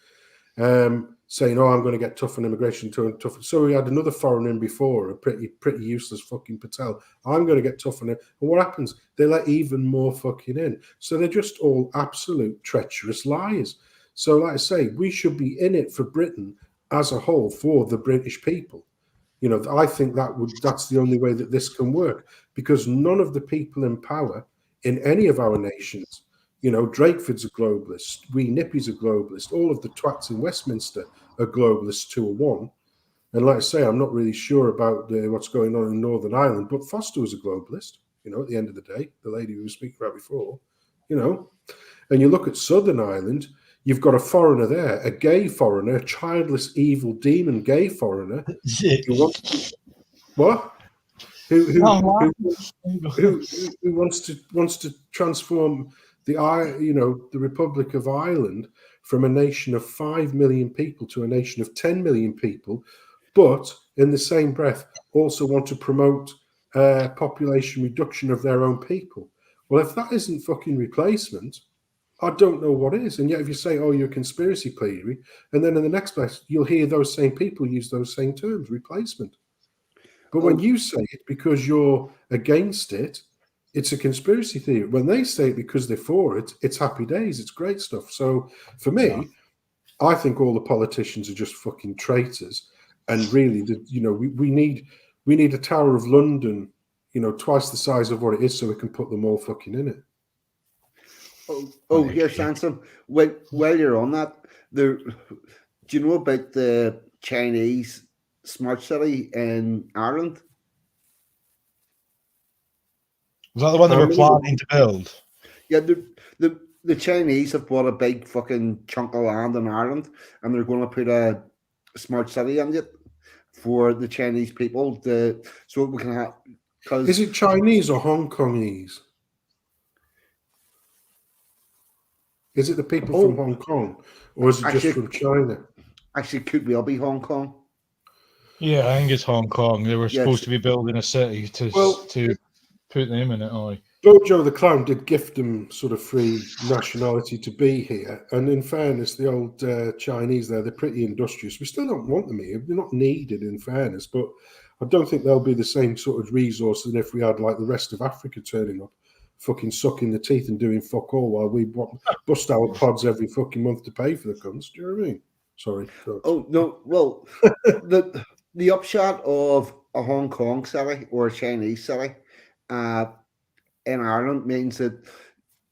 S3: saying, "Oh, I'm going to get tough on immigration, tough." So we had another foreigner in before, a pretty useless fucking Patel. I'm going to get tough on it, and what happens? They let even more fucking in. So they're just all absolute treacherous liars. So, like I say, we should be in it for Britain as a whole, for the British people. You know, I think that's the only way that this can work. because none of the people in power in any of our nations, Drakeford's a globalist, Wee Nippy's a globalist, all of the twats in Westminster are globalists 201. And like I say, I'm not really sure about what's going on in Northern Ireland, but Foster was a globalist, at the end of the day, the lady we were speaking about before, And you look at Southern Ireland, you've got a foreigner there, a gay foreigner, a childless, evil, demon gay foreigner. What? Who wants to transform the Republic of Ireland from a nation of 5 million people to a nation of 10 million people, but in the same breath also want to promote population reduction of their own people. Well, if that isn't fucking replacement, I don't know what is. And yet if you say, oh, you're a conspiracy theory, and then in the next place, you'll hear those same people use those same terms, replacement. But when you say it because you're against it, it's a conspiracy theory. When they say it because they're for it, it's happy days. It's great stuff. So for me, I think all the politicians are just fucking traitors. And really, we need a Tower of London, twice the size of what it is, so we can put them all fucking in it.
S2: Oh, here, Sensum. While you're on that, do you know about the Chinese smart city in Ireland?
S4: Was that the one they were planning to build?
S2: Yeah, the Chinese have bought a big fucking chunk of land in Ireland, and they're going to put a smart city in it for the Chinese people so we can have.
S3: Is it Chinese or Hong Kongese? Is it the people from Hong Kong, or is it just from China?
S2: Actually, could well be Hong Kong.
S4: Yeah, I think it's Hong Kong. They were supposed to be building a city to put them in it.
S3: Bojo the Clown did gift them sort of free nationality to be here. And in fairness, the old Chinese there, they're pretty industrious. We still don't want them here. They're not needed, in fairness. But I don't think they'll be the same sort of resource than if we had like the rest of Africa turning up, fucking sucking the teeth and doing fuck all while we bust our pods every fucking month to pay for the cunts. Do you know what I mean? Sorry.
S2: Oh, no. Well, the upshot of a Hong Kong city or a Chinese city in Ireland means that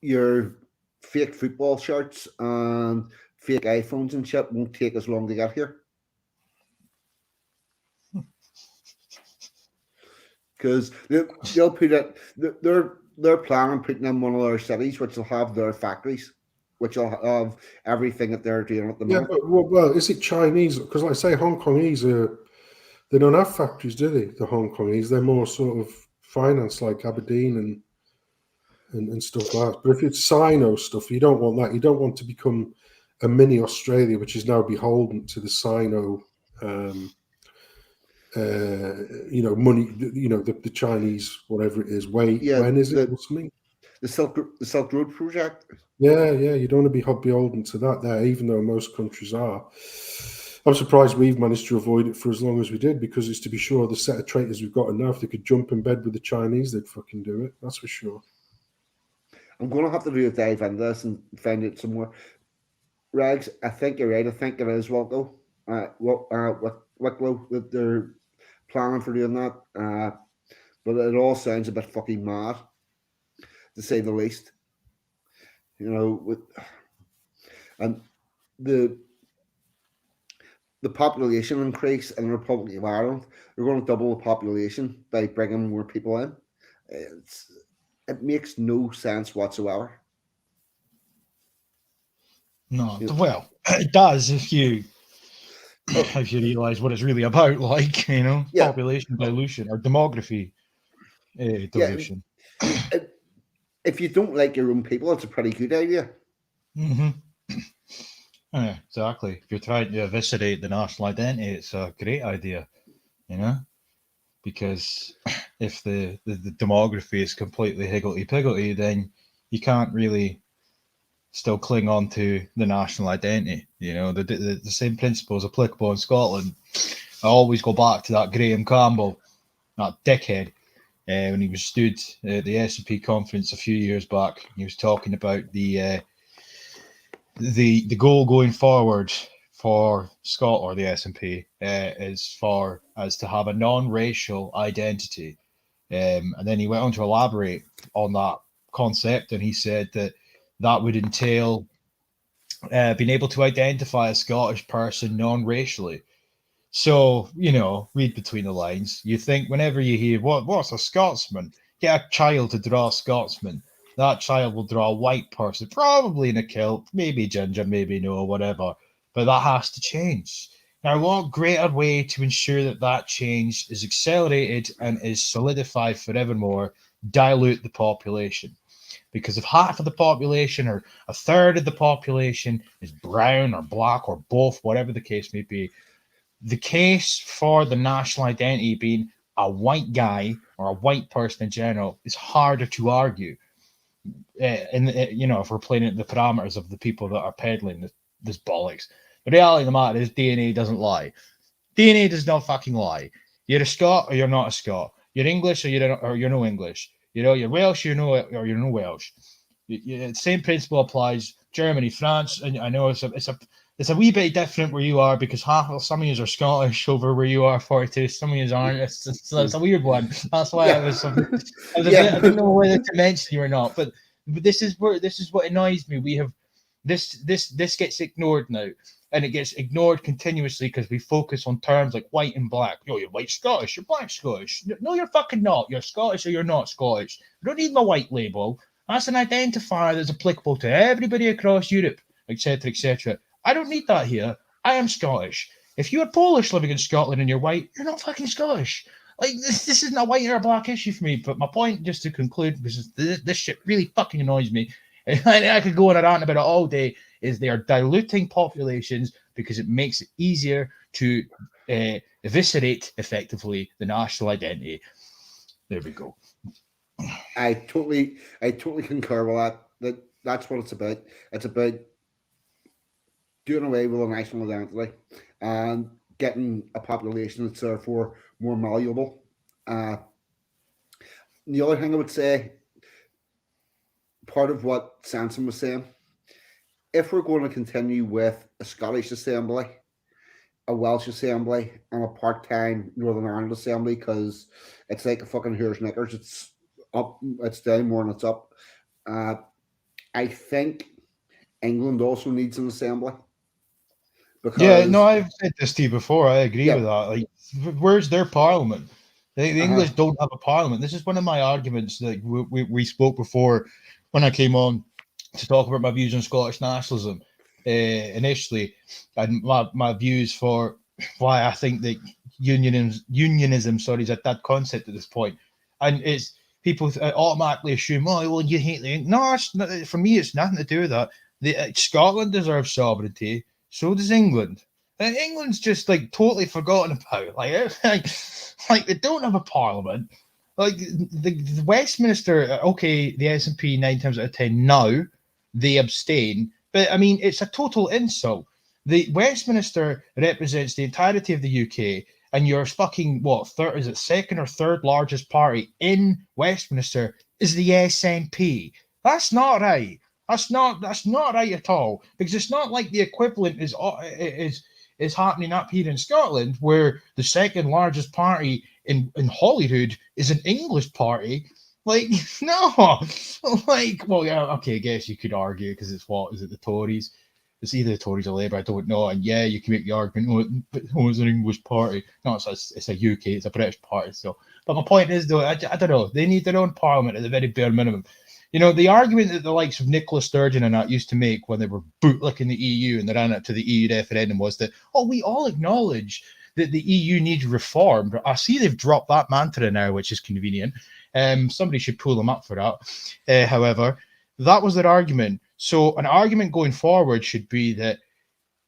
S2: your fake football shirts and fake iPhones and shit won't take as long to get here. Because they'll put it, they're planning on putting in one of their cities, which will have their factories, which will have everything that they're doing at the moment.
S3: Yeah, but well, is it Chinese? Because like I say, Hong Kongese they don't have factories, do they? The Hong Kongese, they're more sort of finance, like Aberdeen and stuff like that. But if it's Sino stuff, you don't want that. You don't want to become a mini Australia, which is now beholden to the Sino, money. The Chinese, whatever it is. When is it? What's something?
S2: The Silk Road project.
S3: Yeah. You don't want to be beholden to that there, even though most countries are. I'm surprised we've managed to avoid it for as long as we did, because it's to be sure the set of traitors we've got now, if they could jump in bed with the Chinese, they'd fucking do it. That's for sure.
S2: I'm going to have to do a dive into this and find out some more. Rags, I think you're right. I think it is Wicklow. Wicklow, that they're planning for doing that. But it all sounds a bit fucking mad, to say the least. And the population increase in the Republic of Ireland, they're going to double the population by bringing more people in. It makes no sense whatsoever.
S4: No, well, it does if you realise what it's really about, population dilution or demography dilution.
S2: Yeah, if you don't like your own people, it's a pretty good idea.
S4: Mm-hmm. Yeah, exactly. If you're trying to eviscerate the national identity, it's a great idea, because if the demography is completely higgledy-piggledy, then you can't really still cling on to the national identity. The same principles applicable in Scotland. I always go back to that Graham Campbell, that dickhead, when he was stood at the S&P conference a few years back. He was talking about the goal going forward for Scott or the S&P as far as to have a non-racial identity And then he went on to elaborate on that concept, and he said that that would entail being able to identify a Scottish person non-racially. So, read between the lines. You think whenever you hear, what's a Scotsman? Get a child to draw a Scotsman. That child will draw a white person, probably in a kilt, maybe ginger, maybe no, whatever. But that has to change. Now, what greater way to ensure that that change is accelerated and is solidified forevermore? Dilute the population. Because if half of the population or a third of the population is brown or black or both, whatever the case may be, the case for the national identity being a white guy or a white person in general is harder to argue. If we're playing it the parameters of the people that are peddling this bollocks. The reality of the matter is DNA doesn't lie. DNA does not fucking lie. You're a Scot or you're not a Scot. You're English or you're no English. You're Welsh, or you're no Welsh. The same principle applies. Germany, France, and I know it's a wee bit different where you are because some of you are Scottish over where you are 42. Some of you aren't. It's a weird one. That's why I didn't know whether to mention you or not. But this is what annoys me. We have this gets ignored now, and it gets ignored continuously because we focus on terms like white and black. You're white Scottish, you're black Scottish. No, you're fucking not. You're Scottish or you're not Scottish. I don't need my white label. That's an identifier that's applicable to everybody across Europe, etc., etc. I don't need that here. I am Scottish. If you're Polish living in Scotland and you're white, you're not fucking Scottish. Like, this isn't a white or a black issue for me. But my point, just to conclude, because this shit really fucking annoys me, and I could go on a rant about it all day, is they are diluting populations because it makes it easier to eviscerate, effectively, the national identity. There we go.
S2: I totally concur with that. That's what it's about. It's about doing away with a national identity and getting a population that's therefore more malleable. The other thing I would say, part of what Sensum was saying, if we're going to continue with a Scottish Assembly, a Welsh Assembly, and a part-time Northern Ireland Assembly, because it's like a fucking Hooters Knickers, it's up, it's down more than it's up. I think England also needs an assembly.
S4: Because, I've said this to you before. I agree with that. Like, where's their parliament? The English don't have a parliament. This is one of my arguments that we spoke before when I came on to talk about my views on Scottish nationalism initially, and my views for why I think that unionism is a dead concept at this point. And it's people automatically assume, well, you hate the English. No, for me, it's nothing to do with that. Scotland deserves sovereignty. So does England. And England's just like totally forgotten about. Like they don't have a parliament. Like the Westminster, okay, the SNP 9 times out of 10 now they abstain, but I mean it's a total insult. The Westminster represents the entirety of the UK, and your fucking is it second or third largest party in Westminster is the SNP. That's not right. That's not right at all, because it's not like the equivalent is happening up here in Scotland, where the second largest party in Holyrood is an English party. Like, no, like, well, yeah, okay, I guess you could argue because it's the Tories? It's either the Tories or Labour, I don't know. And yeah, you can make the argument, it's an English party. No, it's a UK, it's a British party. So, but my point is, though, I don't know. They need their own parliament at the very bare minimum. You know, the argument that the likes of Nicola Sturgeon and that used to make when they were bootlicking the EU and they ran up to the EU referendum was that, we all acknowledge that the EU needs reform. I see they've dropped that mantra now, which is convenient. Somebody should pull them up for that. However, that was their argument. So an argument going forward should be that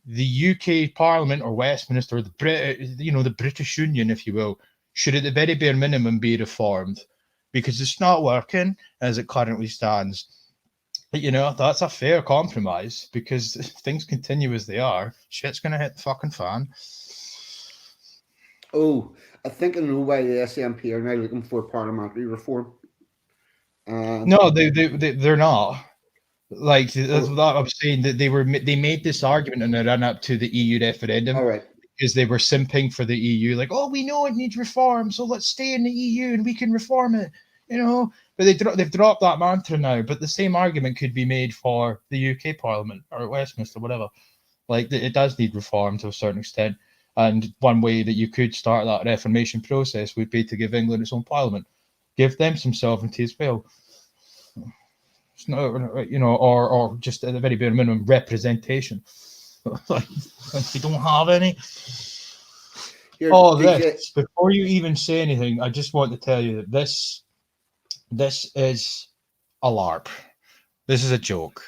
S4: the UK Parliament or Westminster, the British Union, if you will, should at the very bare minimum be reformed, because it's not working as it currently stands. But, that's a fair compromise, because if things continue as they are, shit's going to hit the fucking fan.
S2: Oh, I think I know why the SNP are now looking for parliamentary reform.
S4: No, they're not. Like, that's what I'm saying, that they made this argument and they ran up to the EU referendum.
S2: All right.
S4: because they were simping for the EU, like, oh, we know it needs reform, so let's stay in the EU and we can reform it, you know. But they've dropped that mantra now. But the same argument could be made for the UK Parliament or Westminster, whatever. Like, it does need reform to a certain extent. And one way that you could start that reformation process would be to give England its own parliament, give them some sovereignty as well. It's not, you know, or just at the very bare minimum representation. Like, they don't have any.
S2: Here,
S4: Oh,
S2: DJ,
S4: this, before you even say anything, I just want to tell you that this is a LARP. This is a joke,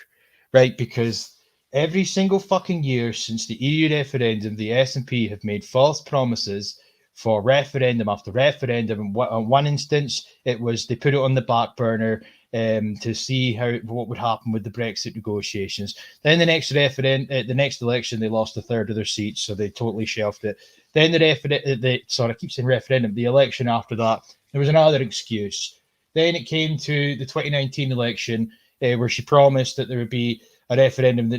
S4: right? Because every single fucking year since the EU referendum, the SNP have made false promises for referendum after referendum. In one instance, it was they put it on the back burner to see what would happen with the Brexit negotiations. Then the next the next election, they lost a third of their seats, so they totally shelved it. Then sorry, I keep saying referendum. The election after that, there was another excuse. Then it came to the 2019 election, where she promised that there would be a referendum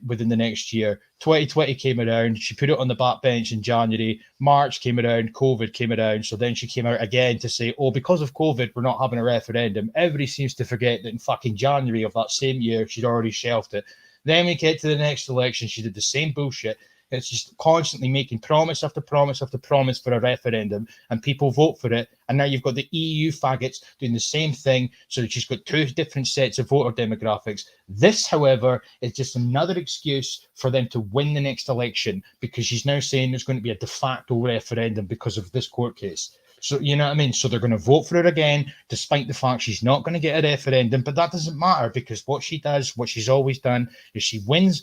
S4: within the next year. 2020 came around. She put it on the backbench in January. March came around. COVID came around. So then she came out again to say, oh, because of COVID, we're not having a referendum. Everybody seems to forget that in fucking January of that same year, she'd already shelved it. Then we get to the next election. She did the same bullshit. It's just constantly making promise after promise after promise for a referendum, and people vote for it. And now you've got the EU faggots doing the same thing, so that she's got two different sets of voter demographics. This, however, is just another excuse for them to win the next election, because she's now saying there's going to be a de facto referendum because of this court case. So, you know what I mean? So they're going to vote for her again, despite the fact she's not going to get a referendum. But that doesn't matter, because what she does, what she's always done, is she wins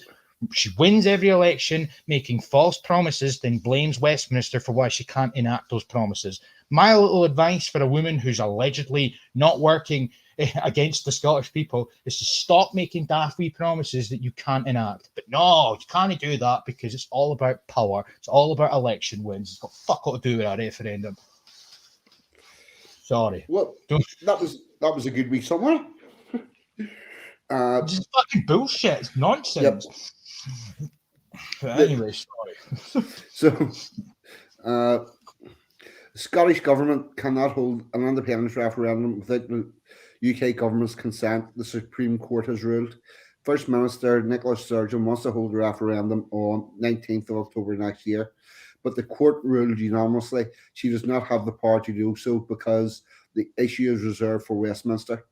S4: every election, making false promises, then blames Westminster for why she can't enact those promises. My little advice for a woman who's allegedly not working against the Scottish people is to stop making daft wee promises that you can't enact. But no, you can't do that, because it's all about power. It's all about election wins. It's got fuck all to do with a referendum. Sorry.
S2: Well, that was a good week somewhere.
S4: It's just fucking bullshit. It's nonsense.
S2: Yep.
S4: But anyway, sorry.
S2: So, the Scottish government cannot hold an independence referendum without the UK government's consent, the Supreme Court has ruled. First Minister Nicola Sturgeon wants to hold a referendum on 19th of October next year, but the court ruled unanimously she does not have the power to do so because the issue is reserved for Westminster.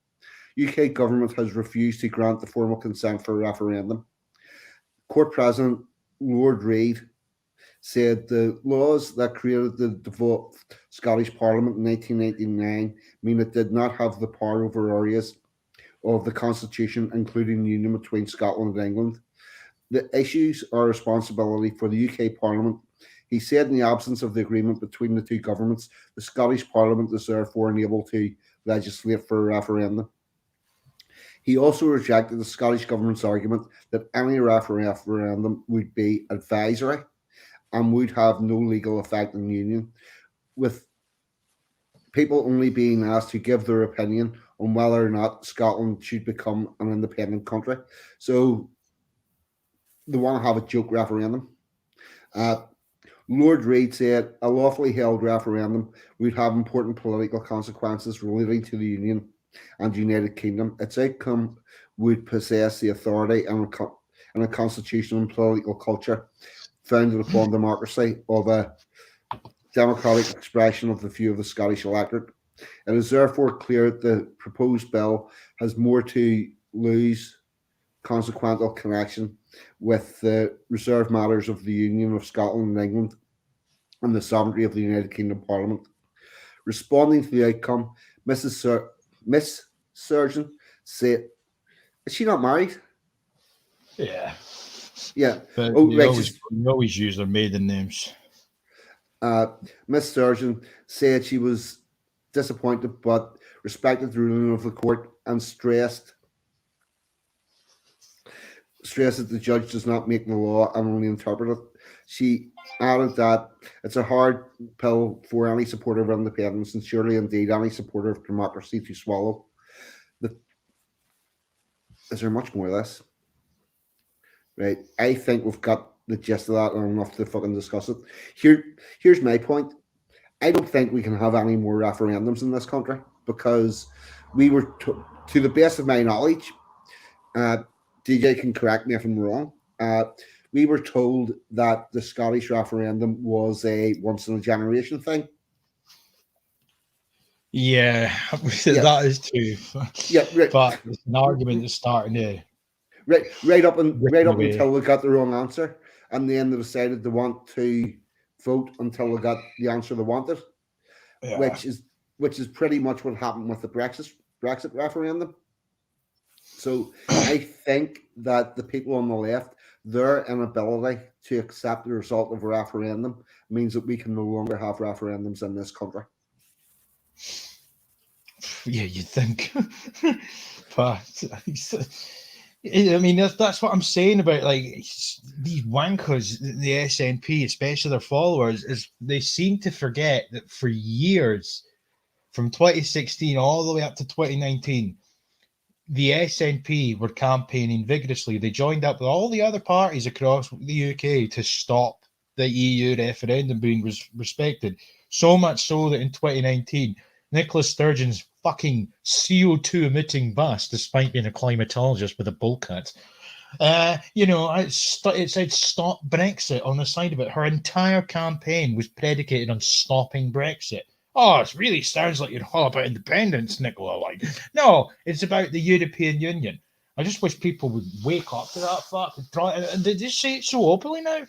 S2: UK government has refused to grant the formal consent for a referendum. Court President Lord Reid said the laws that created the devolved Scottish Parliament in 1999 mean it did not have the power over areas of the Constitution, including the union between Scotland and England. The issues are a responsibility for the UK Parliament. He said in the absence of the agreement between the two governments, the Scottish Parliament is therefore unable to legislate for a referendum. He also rejected the Scottish Government's argument that any referendum would be advisory and would have no legal effect in the Union, with people only being asked to give their opinion on whether or not Scotland should become an independent country. So they want to have a joke referendum. Lord Reid said a lawfully held referendum would have important political consequences relating to the Union and United Kingdom. Its outcome would possess the authority and a constitutional and political culture founded upon democracy of a democratic expression of the view of the Scottish electorate. It is therefore clear that the proposed bill has more to lose consequential connection with the reserved matters of the Union of Scotland and England and the sovereignty of the United Kingdom Parliament. Responding to the outcome, Miss Sturgeon said, "Is she not married?"
S4: Yeah.
S2: Yeah.
S4: But
S2: Oh,
S4: you
S2: right.
S4: always use their maiden names.
S2: Miss Sturgeon said she was disappointed but respected the ruling of the court and stressed that the judge does not make the law and only interpret it. She added that it's a hard pill for any supporter of independence and surely indeed any supporter of democracy to swallow. Is there much more of this? Right. I think we've got the gist of that and enough to fucking discuss it. Here's my point. I don't think we can have any more referendums in this country because we were, to the best of my knowledge, DJ can correct me if I'm wrong. We were told that the Scottish referendum was a once in a generation thing.
S4: Yeah,
S2: Yeah.
S4: that is true.
S2: Yeah, right.
S4: But it's an argument that's starting to
S2: Right up
S4: rip away.
S2: until we got the wrong answer, and then they decided they want to vote until they got the answer they wanted,
S4: Yeah.
S2: which is pretty much what happened with the Brexit referendum. So I think that the people on the left, their inability to accept the result of a referendum means that we can no longer have referendums in this country.
S4: Yeah, you'd think. But I mean, that's what I'm saying about like these wankers, the SNP, especially their followers, is they seem to forget that for years, from 2016 all the way up to 2019, the SNP were campaigning vigorously. They joined up with all the other parties across the UK to stop the EU referendum being respected. So much so that in 2019, Nicola Sturgeon's fucking CO2 emitting bus, despite being a climatologist with a bowl cut, it said stop Brexit on the side of it. Her entire campaign was predicated on stopping Brexit. Oh, it really sounds like you're all about independence, Nicola. Like, no, it's about the European Union. I just wish people would wake up to that fact. And they just say it so openly now.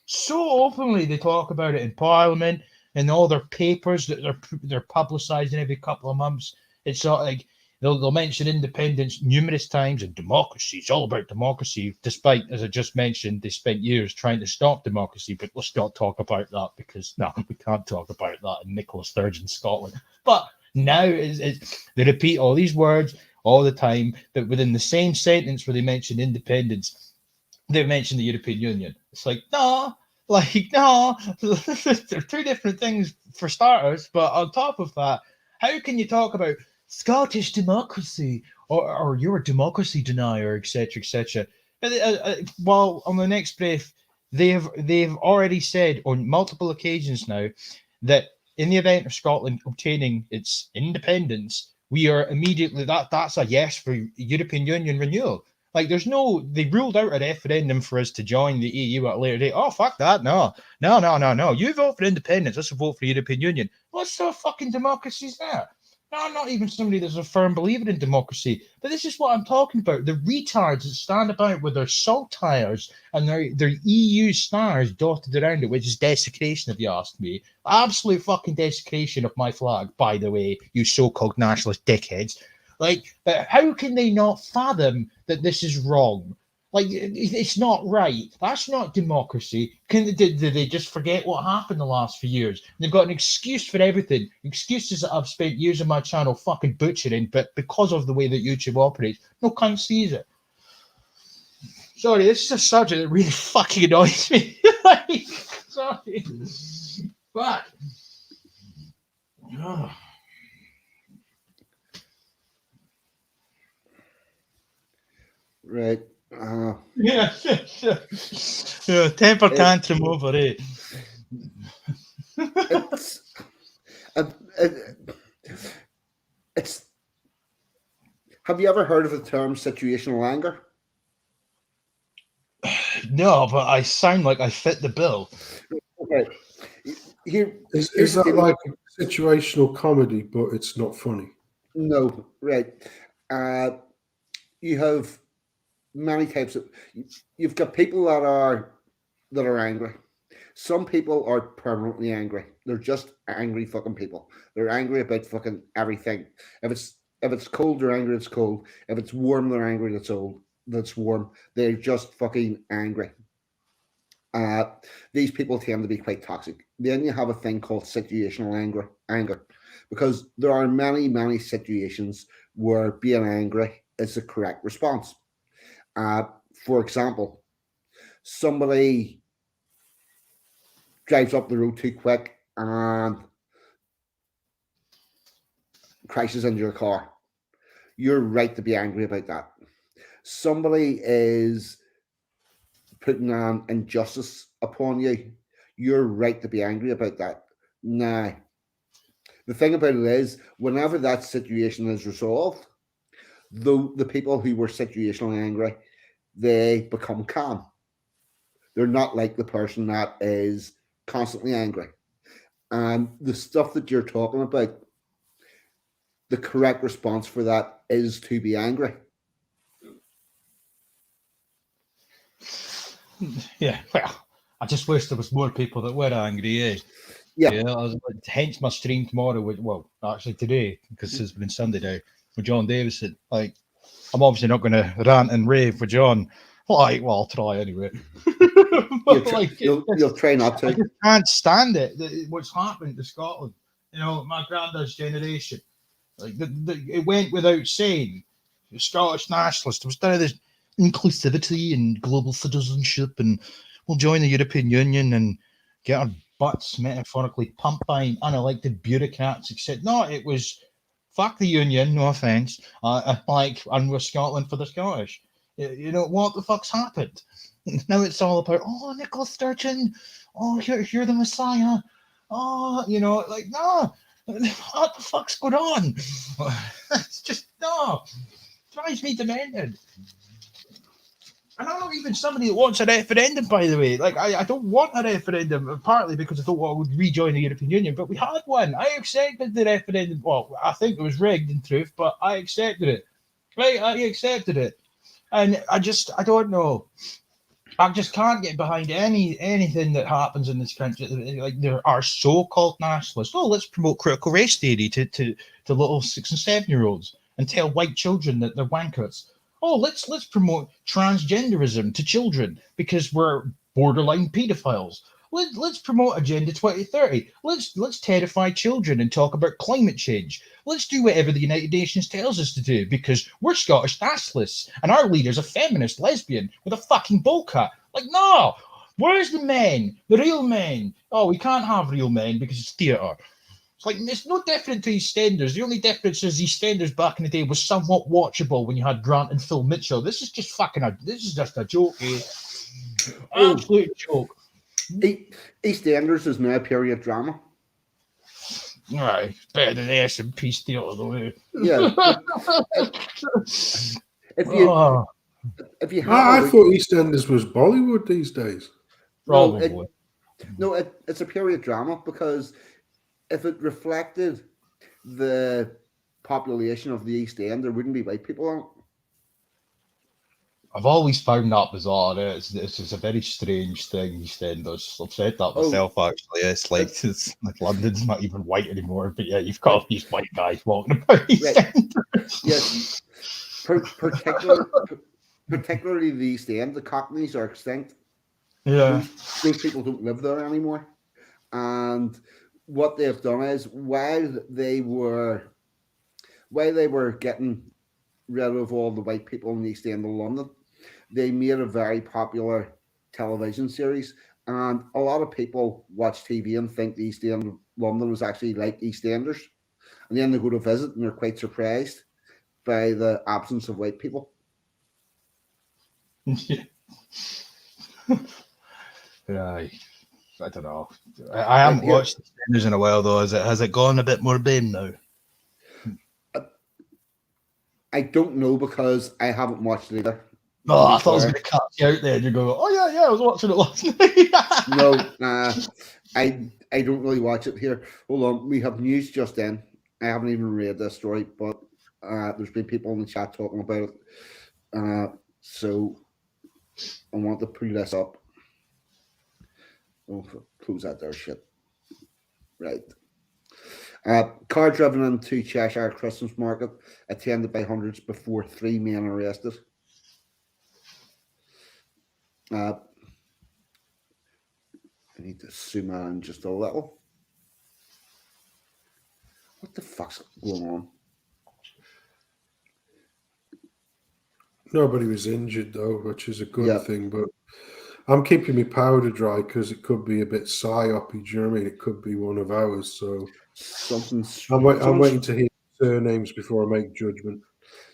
S4: So openly, they talk about it in Parliament and all their papers that they're publicising every couple of months. It's sort of like they'll mention independence numerous times and democracy. It's all about democracy, despite, as I just mentioned, they spent years trying to stop democracy. But let's not talk about that because no, we can't talk about that in Nicola Sturgeon, Scotland. But now they repeat all these words all the time, but within the same sentence where they mention independence, they mentioned the European Union. It's like, no, they're two different things for starters. But on top of that, how can you talk about Scottish democracy or you're a democracy denier, etc., etc.? While on the next breath, they've already said on multiple occasions now that in the event of Scotland obtaining its independence, we are immediately that's a yes for European Union renewal. Like, they ruled out a referendum for us to join the EU at a later date. Oh, fuck that. No. You vote for independence. Let's vote for the European Union. What sort of fucking democracy is that? No, I'm not even somebody that's a firm believer in democracy. But this is what I'm talking about. The retards that stand about with their salt tires and their EU stars dotted around it, which is desecration, if you ask me. Absolute fucking desecration of my flag, by the way, you so-called nationalist dickheads. Like, but how can they not fathom that this is wrong? Like, it's not right. That's not democracy. Did they just forget what happened the last few years? They've got an excuse for everything. Excuses that I've spent years of my channel fucking butchering, but because of the way that YouTube operates, no cunt sees it. Sorry, this is a subject that really fucking annoys me. Like, sorry. Fuck. Oh.
S2: Right.
S4: Yeah, temper tantrum over it.
S2: It's. Have you ever heard of the term situational anger?
S4: No, but I sound like I fit the bill.
S2: Okay.
S3: Is that like a situational comedy, but it's not funny?
S2: No, right. You have many types of. You've got people that are angry. Some people are permanently angry. They're just angry fucking people. They're angry about fucking everything. If it's cold, they're angry. It's cold. If it's warm, they're angry. That's warm. They're just fucking angry. These people tend to be quite toxic. Then you have a thing called situational anger, because there are many situations where being angry is the correct response. For example, somebody drives up the road too quick and crashes into your car. You're right to be angry about that. Somebody is putting an injustice upon you, you're right to be angry about that. Nah. The thing about it is, whenever that situation is resolved, the people who were situationally angry, they become calm. They're not like the person that is constantly angry. And the stuff that you're talking about, the correct response for that is to be angry.
S4: Yeah, well, I just wish there was more people that were angry, eh?
S2: Yeah.
S4: Yeah, hence my stream tomorrow. Well, actually today, because it's been Sunday now, with John Davison. Like, I'm obviously not going to rant and rave with John. Like, well, I'll try anyway. But,
S2: You'll try not
S4: I
S2: to.
S4: just can't stand it. What's happening to Scotland? You know, my granddad's generation. Like, it went without saying. The Scottish nationalist. There was none of this inclusivity and global citizenship, and we'll join the European Union and get our butts metaphorically pumped by unelected bureaucrats. Except, no, it was fuck the union. No offense. And we're Scotland for the Scottish. You know what the fuck's happened? Now it's all about Nicola Sturgeon. Oh, you're the Messiah. Oh, you know, like no. What the fuck's going on? It's just no. It drives me demented. And I'm not even somebody that wants a referendum, by the way. Like, I don't want a referendum, partly because I don't want to rejoin the European Union, but we had one. I accepted the referendum. Well, I think it was rigged in truth, but I accepted it. Right? I accepted it. And I don't know. I just can't get behind anything that happens in this country. Like, there are so-called nationalists. Oh, let's promote critical race theory to little 6 and 7-year-olds and tell white children that they're wankers. Oh, let's promote transgenderism to children because we're borderline pedophiles. Let's promote Agenda 2030. Let's terrify children and talk about climate change. Let's do whatever the United Nations tells us to do because we're Scottish nationalists and our leader's a feminist lesbian with a fucking bowl cut. Like, no, where's the men? The real men? Oh, we can't have real men because it's theatre. It's like, it's no different to EastEnders. The only difference is EastEnders back in the day was somewhat watchable when you had Grant and Phil Mitchell. This is just a joke, eh? Absolute joke.
S2: EastEnders is now a period drama.
S4: Right, better than the S&P Steel, though. Eh?
S2: Yeah. If you
S3: I thought EastEnders was Bollywood these days.
S4: Probably.
S2: It's a period drama because if it reflected the population of the East End, there wouldn't be white people on it.
S4: I've always found that bizarre. It's just a very strange thing, EastEnders. I've said that myself, actually. It's like London's not even white anymore, but yeah, you've got these white guys walking about EastEnders.
S2: Yes. Particularly the East End, the Cockneys are extinct.
S4: Yeah.
S2: Those people don't live there anymore. And what they've done is while they were getting rid of all the white people in the East End of London, they made a very popular television series. And a lot of people watch TV and think the East End of London was actually like EastEnders. And then they go to visit and they're quite surprised by the absence of white people.
S4: Right. I don't know. I haven't watched EastEnders in a while, though. Has it gone a bit more BAME now?
S2: I don't know because I haven't watched it either.
S4: Oh, I thought I was going to catch you out there and you go, oh, yeah, I was watching it last night.
S2: No, I don't really watch it here. Hold on, we have news just in. I haven't even read this story, but there's been people in the chat talking about it. So I want to pull this up. Oh, close that there shit. Right. Car driven into Cheshire Christmas market, attended by hundreds before 3 men arrested. I need to zoom in just a little. What the fuck's going on?
S3: Nobody was injured though, which is a good thing. But I'm keeping my powder dry because it could be a bit psyopy. Do you know what I mean? It could be one of ours. So I'm waiting to hear surnames before I make judgment.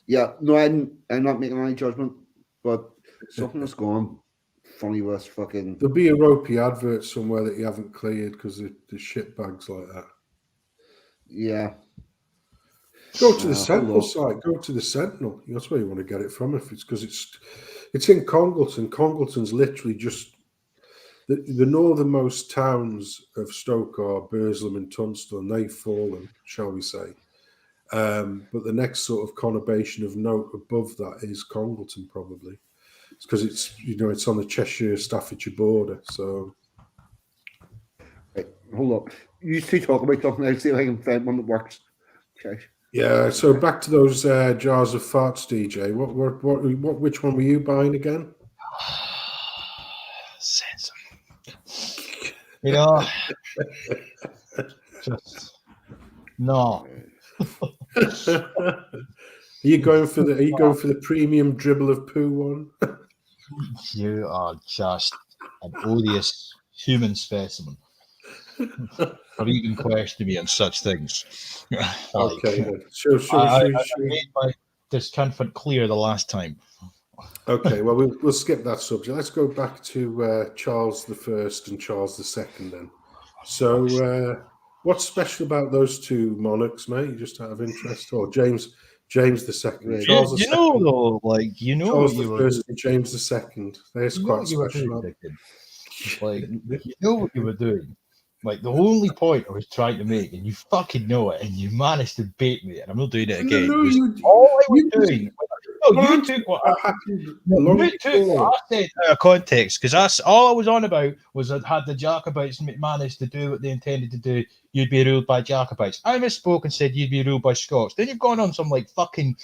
S2: Yeah, no, I'm not making any judgment, but something has gone funny with this fucking.
S3: There'll be a ropey advert somewhere that you haven't cleared because the shit bags like that.
S2: Yeah.
S3: Go to the Sentinel
S2: hold
S3: site. Go to the Sentinel. That's where you want to get it from. If it's because it's in Congleton. Congleton's literally just the northernmost towns of Stoke are Burslem and Tunstall, and they've fallen, shall we say. But the next sort of conurbation of note above that is Congleton, probably. It's because it's on the Cheshire-Staffordshire border. So,
S2: Right, hold up. You two talk about something. I'll see if I can find one that works. Okay.
S3: yeah. So back to those jars of farts, DJ. Which one were you buying again?
S4: Sensum. You know, just no.
S3: Are you going for the premium dribble of poo one?
S4: You are just an odious human specimen for even questioning me on such things.
S3: Okay, then. Sure.
S4: I made my discomfort clear the last time.
S3: Okay, well, we'll skip that subject. Let's go back to Charles I and Charles II then. So, what's special about those two monarchs, mate? Just out of interest, or James II,
S2: Right.
S3: Charles
S4: You
S3: II,
S4: know, though, like you know
S3: Charles
S4: what you
S3: I
S4: were
S3: and James II. There's
S4: you know
S3: quite
S4: what you were
S3: special.
S4: doing, Dickon. Like you know what you were doing. Like the only point I was trying to make, and you fucking know it, and you managed to bait me, and I'm not doing it again.
S3: No,
S4: was
S3: you-
S4: all I was
S3: you-
S4: doing. No, you took what
S3: That happened long
S4: you took
S3: before.
S4: what I said out of context, because that's all I was on about was that had the Jacobites managed to do what they intended to do, you'd be ruled by Jacobites. I misspoke and said you'd be ruled by Scots. Then you've gone on some like fucking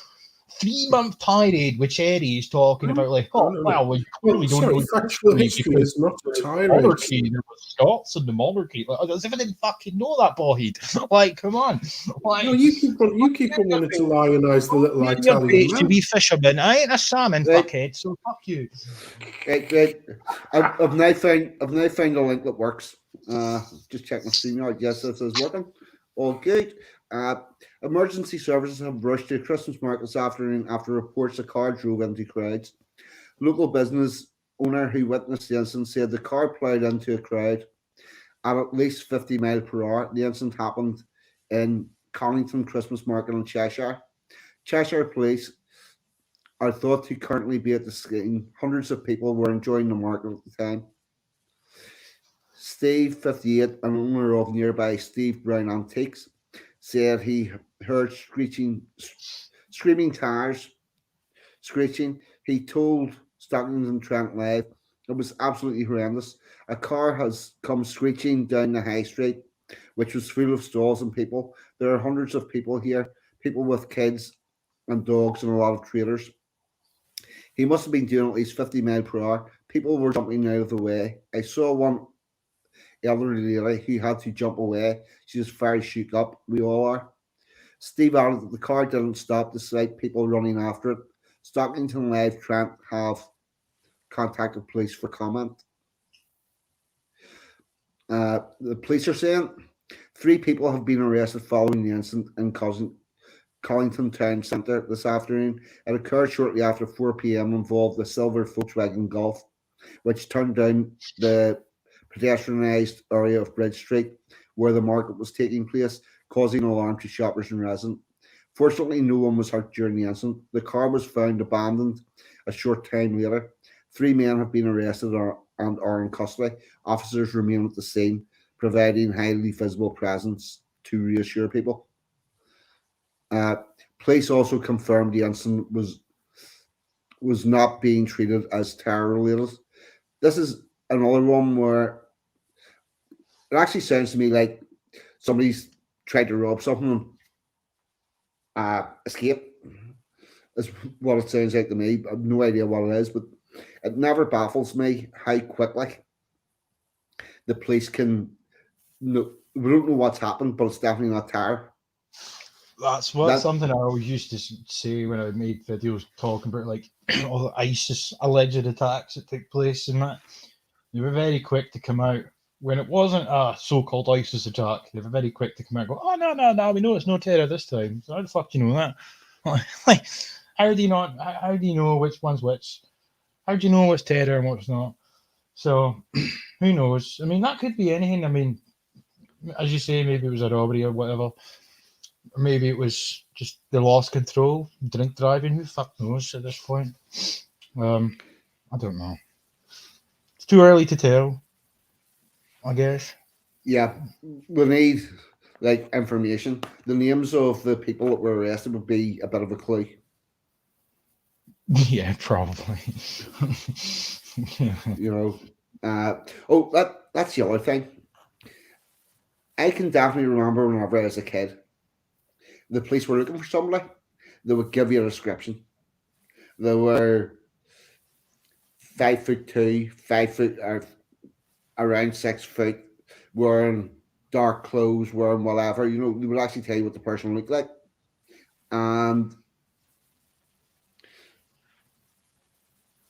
S4: 3-month tirade with Cherries talking about like, well, we clearly don't know.
S3: Factual history is not a tirade.
S4: Monarchy, there was Scots and the monarchy. Like, as if I didn't fucking know that, Boyd. Like, come on. Like,
S3: No, you keep on wanting to lionise the little Italian man.
S4: wee fisherman. I ain't a salmon,
S2: Right.
S4: fuckhead. So fuck you.
S2: Right. I've now found a link that works. Just check my StreamYard. Yes, this is working. All good. Emergency services have rushed to a Christmas market this afternoon after reports a car drove into crowds. Local business owner who witnessed the incident said the car ploughed into a crowd at least 50 miles per hour. The incident happened in Conington Christmas Market in Cheshire. Cheshire police are thought to currently be at the scene. Hundreds of people were enjoying the market at the time. Steve, 58, an owner of nearby Steve Brown Antiques, said he heard screaming tires, screeching. He told Stockings and Trent Live it was absolutely horrendous. A car has come screeching down the high street, which was full of stalls and people. There are hundreds of people here, people with kids and dogs and a lot of traders. He must have been doing at least 50 miles per hour. People were jumping out of the way. I saw one elderly lady who had to jump away. She was very shook up. We all are. Steve added that the car didn't stop despite people running after it. Stockington Live Trent have contacted police for comment. The police are saying 3 people have been arrested following the incident in Collington Town Centre this afternoon. It occurred shortly after 4 p.m. involved the silver Volkswagen Golf, which turned down the pedestrianised area of Bridge Street where the market was taking place, causing alarm to shoppers and residents. Fortunately, no one was hurt during the incident. The car was found abandoned a short time later. 3 men have been arrested and are in custody. Officers remain at the scene, providing highly visible presence to reassure people. Police also confirmed the incident was not being treated as terror-related. This is another one where it actually sounds to me like somebody's tried to rob something and escape. Is what it sounds like to me. I have no idea what it is, but it never baffles me how quickly the police can. No, we don't know what's happened, but it's definitely not terror.
S4: That's something I always used to say when I made videos talking about like all the ISIS alleged attacks that took place and that. They were very quick to come out when it wasn't a so-called ISIS attack. They were very quick to come out and go, "Oh no, we know it's no terror this time." So how the fuck do you know that? Like, how do you know which one's which? How do you know what's terror and what's not? So who knows? I mean, that could be anything. I mean, as you say, maybe it was a robbery or whatever. Or maybe it was just they lost control, drink driving. Who fuck knows at this point? I don't know. It's too early to tell, I guess.
S2: Yeah, we need like information. The names of the people that were arrested would be a bit of a clue.
S4: Yeah, probably.
S2: You know. That's the other thing. I can definitely remember whenever I was a kid, the police were looking for somebody. They would give you a description. They were 5'2", 5 foot, or around 6 foot, wearing dark clothes, wearing whatever. You know, they would actually tell you what the person looked like, and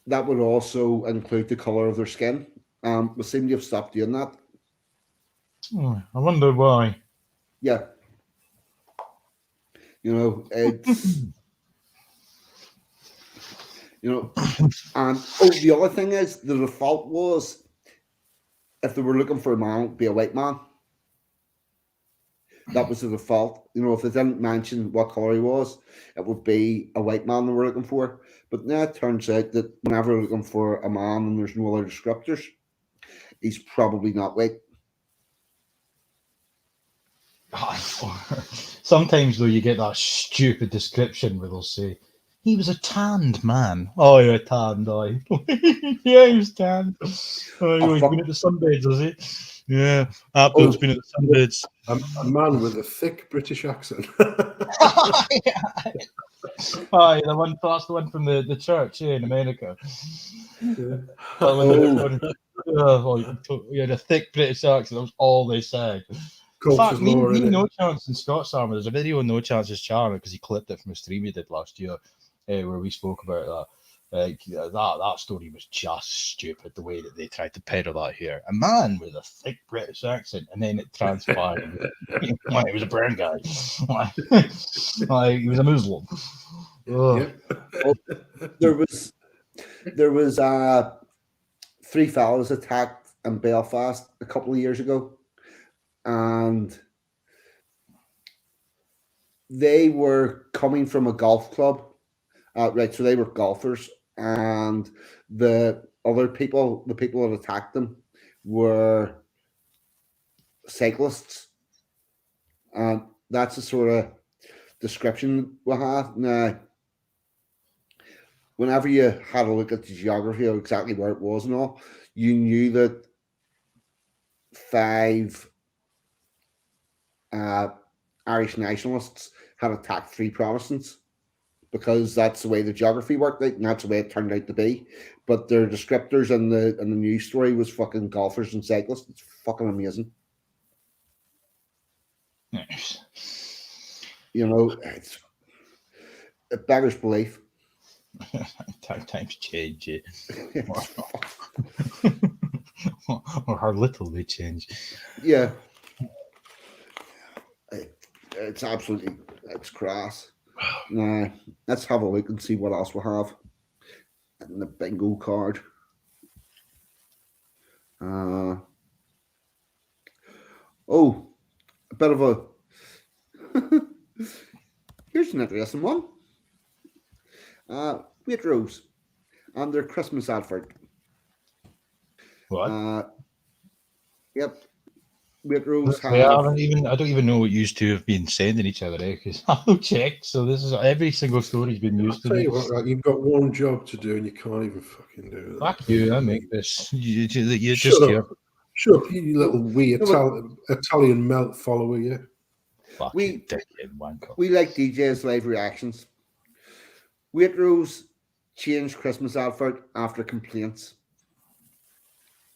S2: that would also include the color of their skin. We seem to have stopped doing that.
S4: I wonder why.
S2: Yeah, you know, it's and the other thing is the default was if they were looking for a man, it'd be a white man. That was the default. You know, if they didn't mention what color he was, it would be a white man they were looking for. But now it turns out that whenever they're looking for a man and there's no other descriptors, he's probably not white.
S4: Sometimes though you get that stupid description where they'll say he was a tanned man. Oh yeah, tanned, aye. Yeah, he was tanned. Oh, he's been at the sunbeds, has he? Yeah, Abdul's been at the sunbeds.
S3: A man with a thick British accent.
S4: Aye, that's the one from the church in America.
S3: Yeah.
S4: He had a thick British accent. That was all they said. In
S3: Culture's
S4: fact, me
S3: law,
S4: and
S3: innit?
S4: No Chance in Scots Armour, there's a video on No Chance's channel because he clipped it from a stream he did last year where we spoke about that. That story was just stupid, the way that they tried to peddle that here. A man with a thick British accent, and then it transpired. Like, he was a brown guy. Like, he was a Muslim.
S3: Yep.
S2: There was 3 fellas attacked in Belfast a couple of years ago, and they were coming from a golf club. Right, so they were golfers, and the people that attacked them were cyclists, and that's the sort of description we have now. Whenever you had a look at the geography of exactly where it was and all, you knew that 5 Irish nationalists had attacked 3 Protestants, because that's the way the geography worked out, and that's the way it turned out to be. But their descriptors in the news story was fucking golfers and cyclists. It's fucking amazing. You know, it beggars belief.
S4: Times change, or how little they change.
S2: Yeah, it's crass. Now, let's have a look and see what else we have in the bingo card. A bit of a here's an interesting one. Waitrose and their Christmas advert.
S4: What?
S2: Yep. Waitrose
S4: I don't even know what used to have been sending each other, because I'll check. So this is every single story's been used to.
S3: Tell you what, right, you've got one job to do and you can't even fucking do that.
S4: Fuck you! I make this. You
S3: Shut
S4: just
S3: up.
S4: here.
S3: Shut up, you little wee Italian melt follower, you.
S4: Fucking dickhead wanker.
S2: We like DJ's live reactions. Waitrose changed Christmas advert after complaints.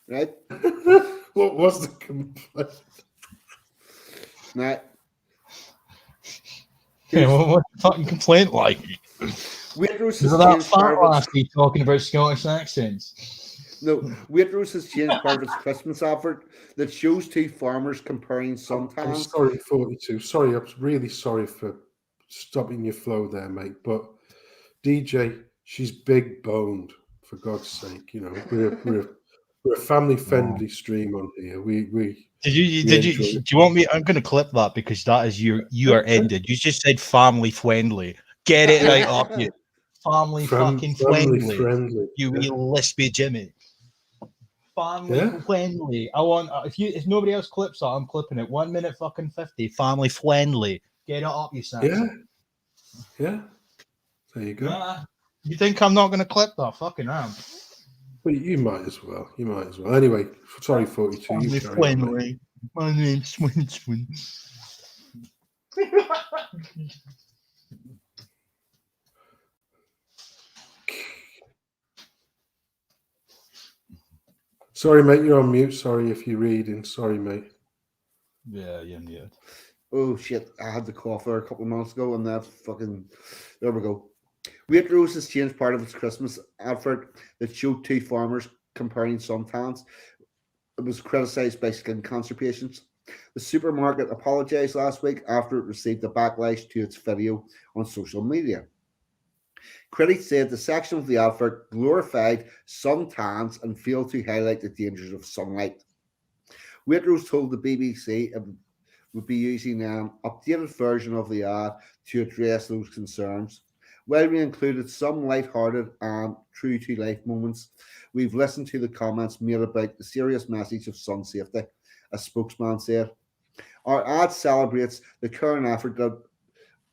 S2: Right?
S3: What was the complaint?
S2: Now,
S4: Yeah, what fucking complaint like?
S2: Waitrose
S4: Is
S2: has
S4: that
S2: changed
S4: fat
S2: part of its,
S4: lassie talking about Scottish accents?
S2: no, Waitrose has changed part of its Christmas advert that shows 2 farmers comparing
S3: I'm
S2: suntans.
S3: sorry, 42. Sorry, I'm really sorry for stopping your flow there, mate. But DJ, she's big boned, for God's sake. You know, we're We're a family-friendly stream on here. We
S4: Did you?
S3: We
S4: Did you?
S3: enjoy
S4: Do
S3: it.
S4: you want me? I'm going to clip that because that is you are ended. You just said family friendly. Get it right up, you family fucking
S3: family
S4: friendly.
S3: friendly.
S4: You wee lispy Jimmy. Family
S3: Yeah.
S4: friendly. I want if nobody else clips that, I'm clipping it. 1 minute fucking 50. Family friendly. Get it up, you Sensum.
S3: Yeah. There you go.
S4: You think I'm not going to clip that? Fucking am.
S3: Well, you might as well. Anyway, sorry, 42.
S4: Family
S3: You carry on, mate.
S4: friendly. My name's Swin.
S3: Sorry, mate. You're on mute. Sorry if you're reading. Sorry, mate.
S4: Yeah.
S2: Oh shit! I had the cough there a couple of months ago, and that fucking there we go. Waitrose has changed part of its Christmas advert that showed two farmers comparing suntans. It was criticised by skin cancer patients. The supermarket apologised last week after it received a backlash to its video on social media. Critics said the section of the advert glorified suntans and failed to highlight the dangers of sunlight. Waitrose told the BBC it would be using an updated version of the ad to address those concerns. While we included some light-hearted and true-to-life moments, we've listened to the comments made about the serious message of sun safety, a spokesman said. Our ad celebrates the current effort that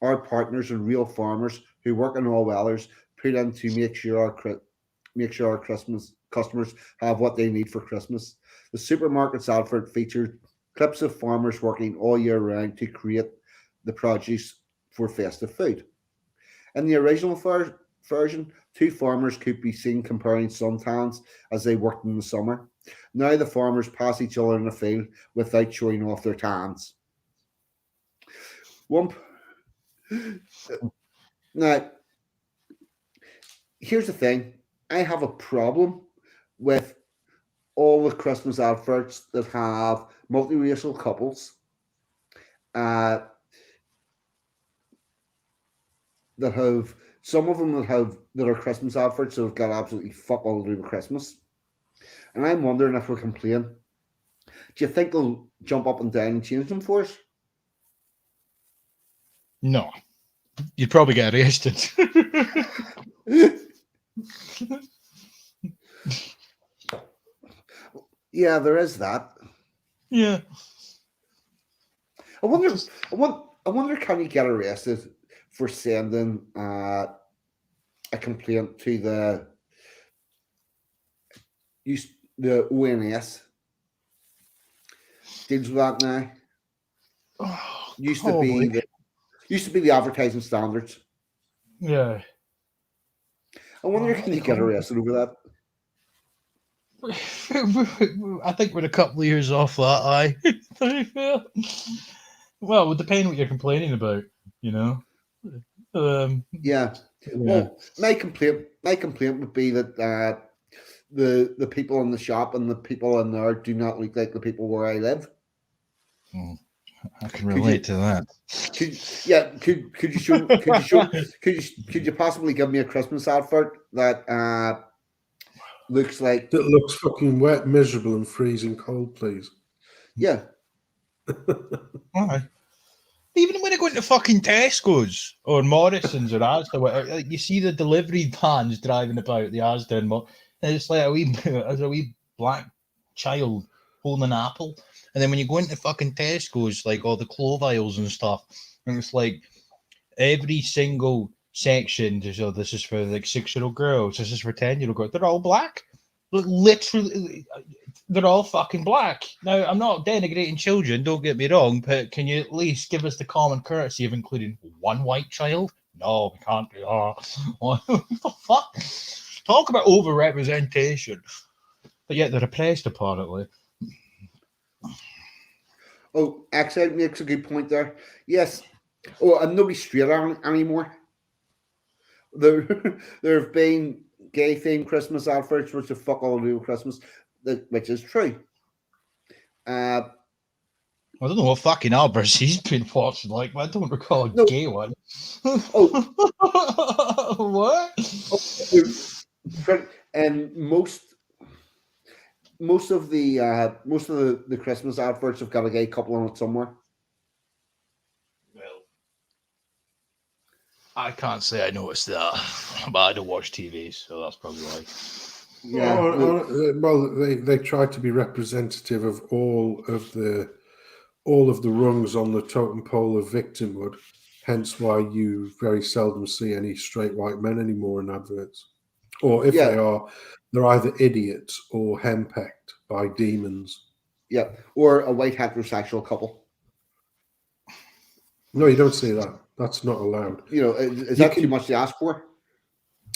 S2: our partners and real farmers who work in all weathers put in to make sure our Christmas customers have what they need for Christmas. The supermarket's advert featured clips of farmers working all year round to create the produce for festive food. In the original version, two farmers could be seen comparing suntans as they worked in the summer. Now the farmers pass each other in the field without showing off their tans. Now, here's the thing. I have a problem with all the Christmas adverts that have multiracial couples that have some of them that are Christmas adverts that have got absolutely fuck all to do with Christmas. And I'm wondering if we're complaining. Do you think they'll jump up and down and change them for us?
S4: No. You'd probably get arrested.
S2: Yeah, there is that.
S4: Yeah.
S2: I wonder can you get arrested for sending a complaint to the ONS? Deals with that now.
S4: Oh,
S2: Used to be the advertising standards.
S4: Yeah.
S2: I wonder can you get arrested over that?
S4: I think we're a couple of years off that, aye. Well, it would depend what you're complaining about, you know.
S2: Yeah. Well, my complaint would be that the people in the shop and the people in there do not look like the people where I live.
S4: I can relate to that.
S2: Could you possibly give me a Christmas advert that looks like
S3: That looks fucking wet, miserable, and freezing cold, please.
S2: Yeah.
S4: Aye. Even when I go into fucking Tesco's or Morrison's or Asda, like you see the delivery vans driving about the Asda and it's like a wee black child holding an apple. And then when you go into fucking Tesco's, like all the clove aisles and stuff, and it's like every single section, so this is for like 6-year-old girls, this is for 10-year-old girls, they're all black. Literally, they're all fucking black. Now, I'm not denigrating children, don't get me wrong, but can you at least give us the common courtesy of including one white child? No, we can't do that. What the fuck? Talk about over-representation. But yet they're oppressed, apparently.
S2: Oh, Exide makes a good point there. Yes. Oh, and nobody's straight anymore. There have been gay themed Christmas adverts which have fuck all to do with Christmas, which is true.
S4: I don't know what fucking Albers he's been watching, like, but I don't recall a gay one.
S2: Oh.
S4: What?
S2: And most most of the Christmas adverts have got a gay couple on it somewhere.
S4: Well, I can't say I noticed that, but I don't watch TV, so that's probably why.
S2: Yeah.
S3: Well, they try to be representative of all of the rungs on the totem pole of victimhood. Hence, why you very seldom see any straight white men anymore in adverts, or if they are, they're either idiots or henpecked by demons.
S2: Yeah, or a white heterosexual couple.
S3: No, you don't see that. That's not allowed.
S2: You know, is that too much to ask for?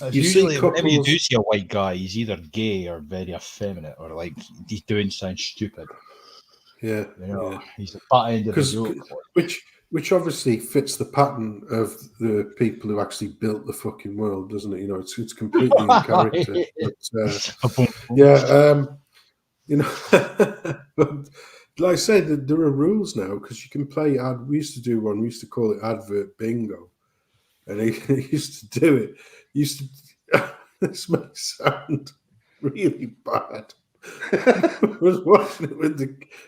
S4: It's
S3: You see
S4: usually whenever you
S3: couples-
S4: do see a white guy, he's either gay or very effeminate, or like he's doing something stupid.
S3: Yeah,
S4: You know, he's the butt end of the joke.
S3: Which obviously fits the pattern of the people who actually built the fucking world, doesn't it? You know, it's completely in character. But, you know, but like I say, there are rules now because you can play ad. We used to do one. We used to call it advert bingo, and he used to do it. He used to. This may sound really bad. I was watching it with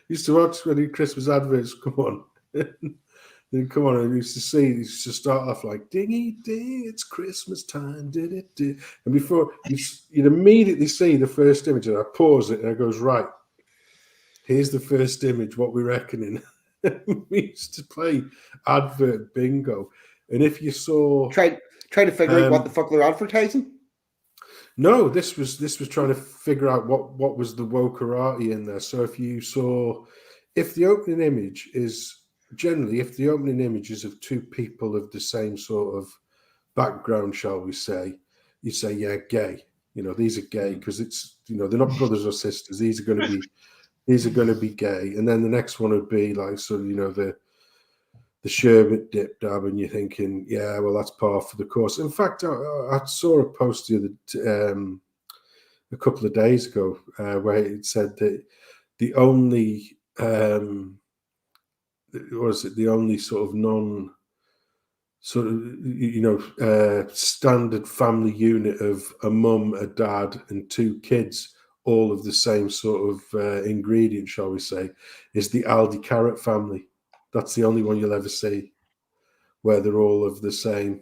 S3: used to watch when the Christmas adverts come on. Then come on, I used to start off like dingy ding, it's Christmas time, did it? And before you'd immediately see the first image, and I pause it and it goes, right, here's the first image, what we're reckoning. We used to play advert bingo. And if you saw
S2: try to figure out what the fuck they're advertising.
S3: No, this was trying to figure out what was the wokerati in there. So if the opening image is generally, if the opening image is of two people of the same sort of background, shall we say, you say, yeah, gay. You know, these are gay because it's, you know, they're not brothers or sisters. These are going to be gay. And then the next one would be like, so, you know, the sherbet dip dab, and you're thinking, yeah, well, that's par for the course. In fact, I saw a post a couple of days ago where it said that the only the only sort of non sort of, you know, standard family unit of a mum, a dad, and two kids, all of the same sort of ingredient, shall we say, is the Aldi carrot family. That's the only one you'll ever see where they're all of the same.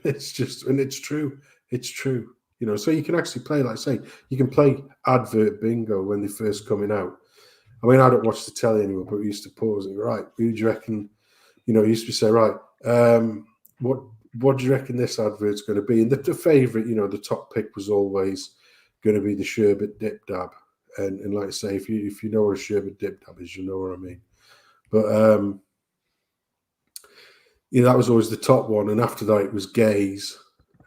S3: It's just, and it's true. It's true. You know, so you can actually play, like I say, you can play advert bingo when they're first coming out. I mean, I don't watch the telly anymore, but we used to pause and go, right, who do you reckon, you know, used to say, right, what do you reckon this advert's going to be? And the favourite, you know, the top pick was always going to be the sherbet dip dab. And like I say, if you know what a sherbet dip dab is, you know what I mean. But you know, that was always the top one, and after that it was gays,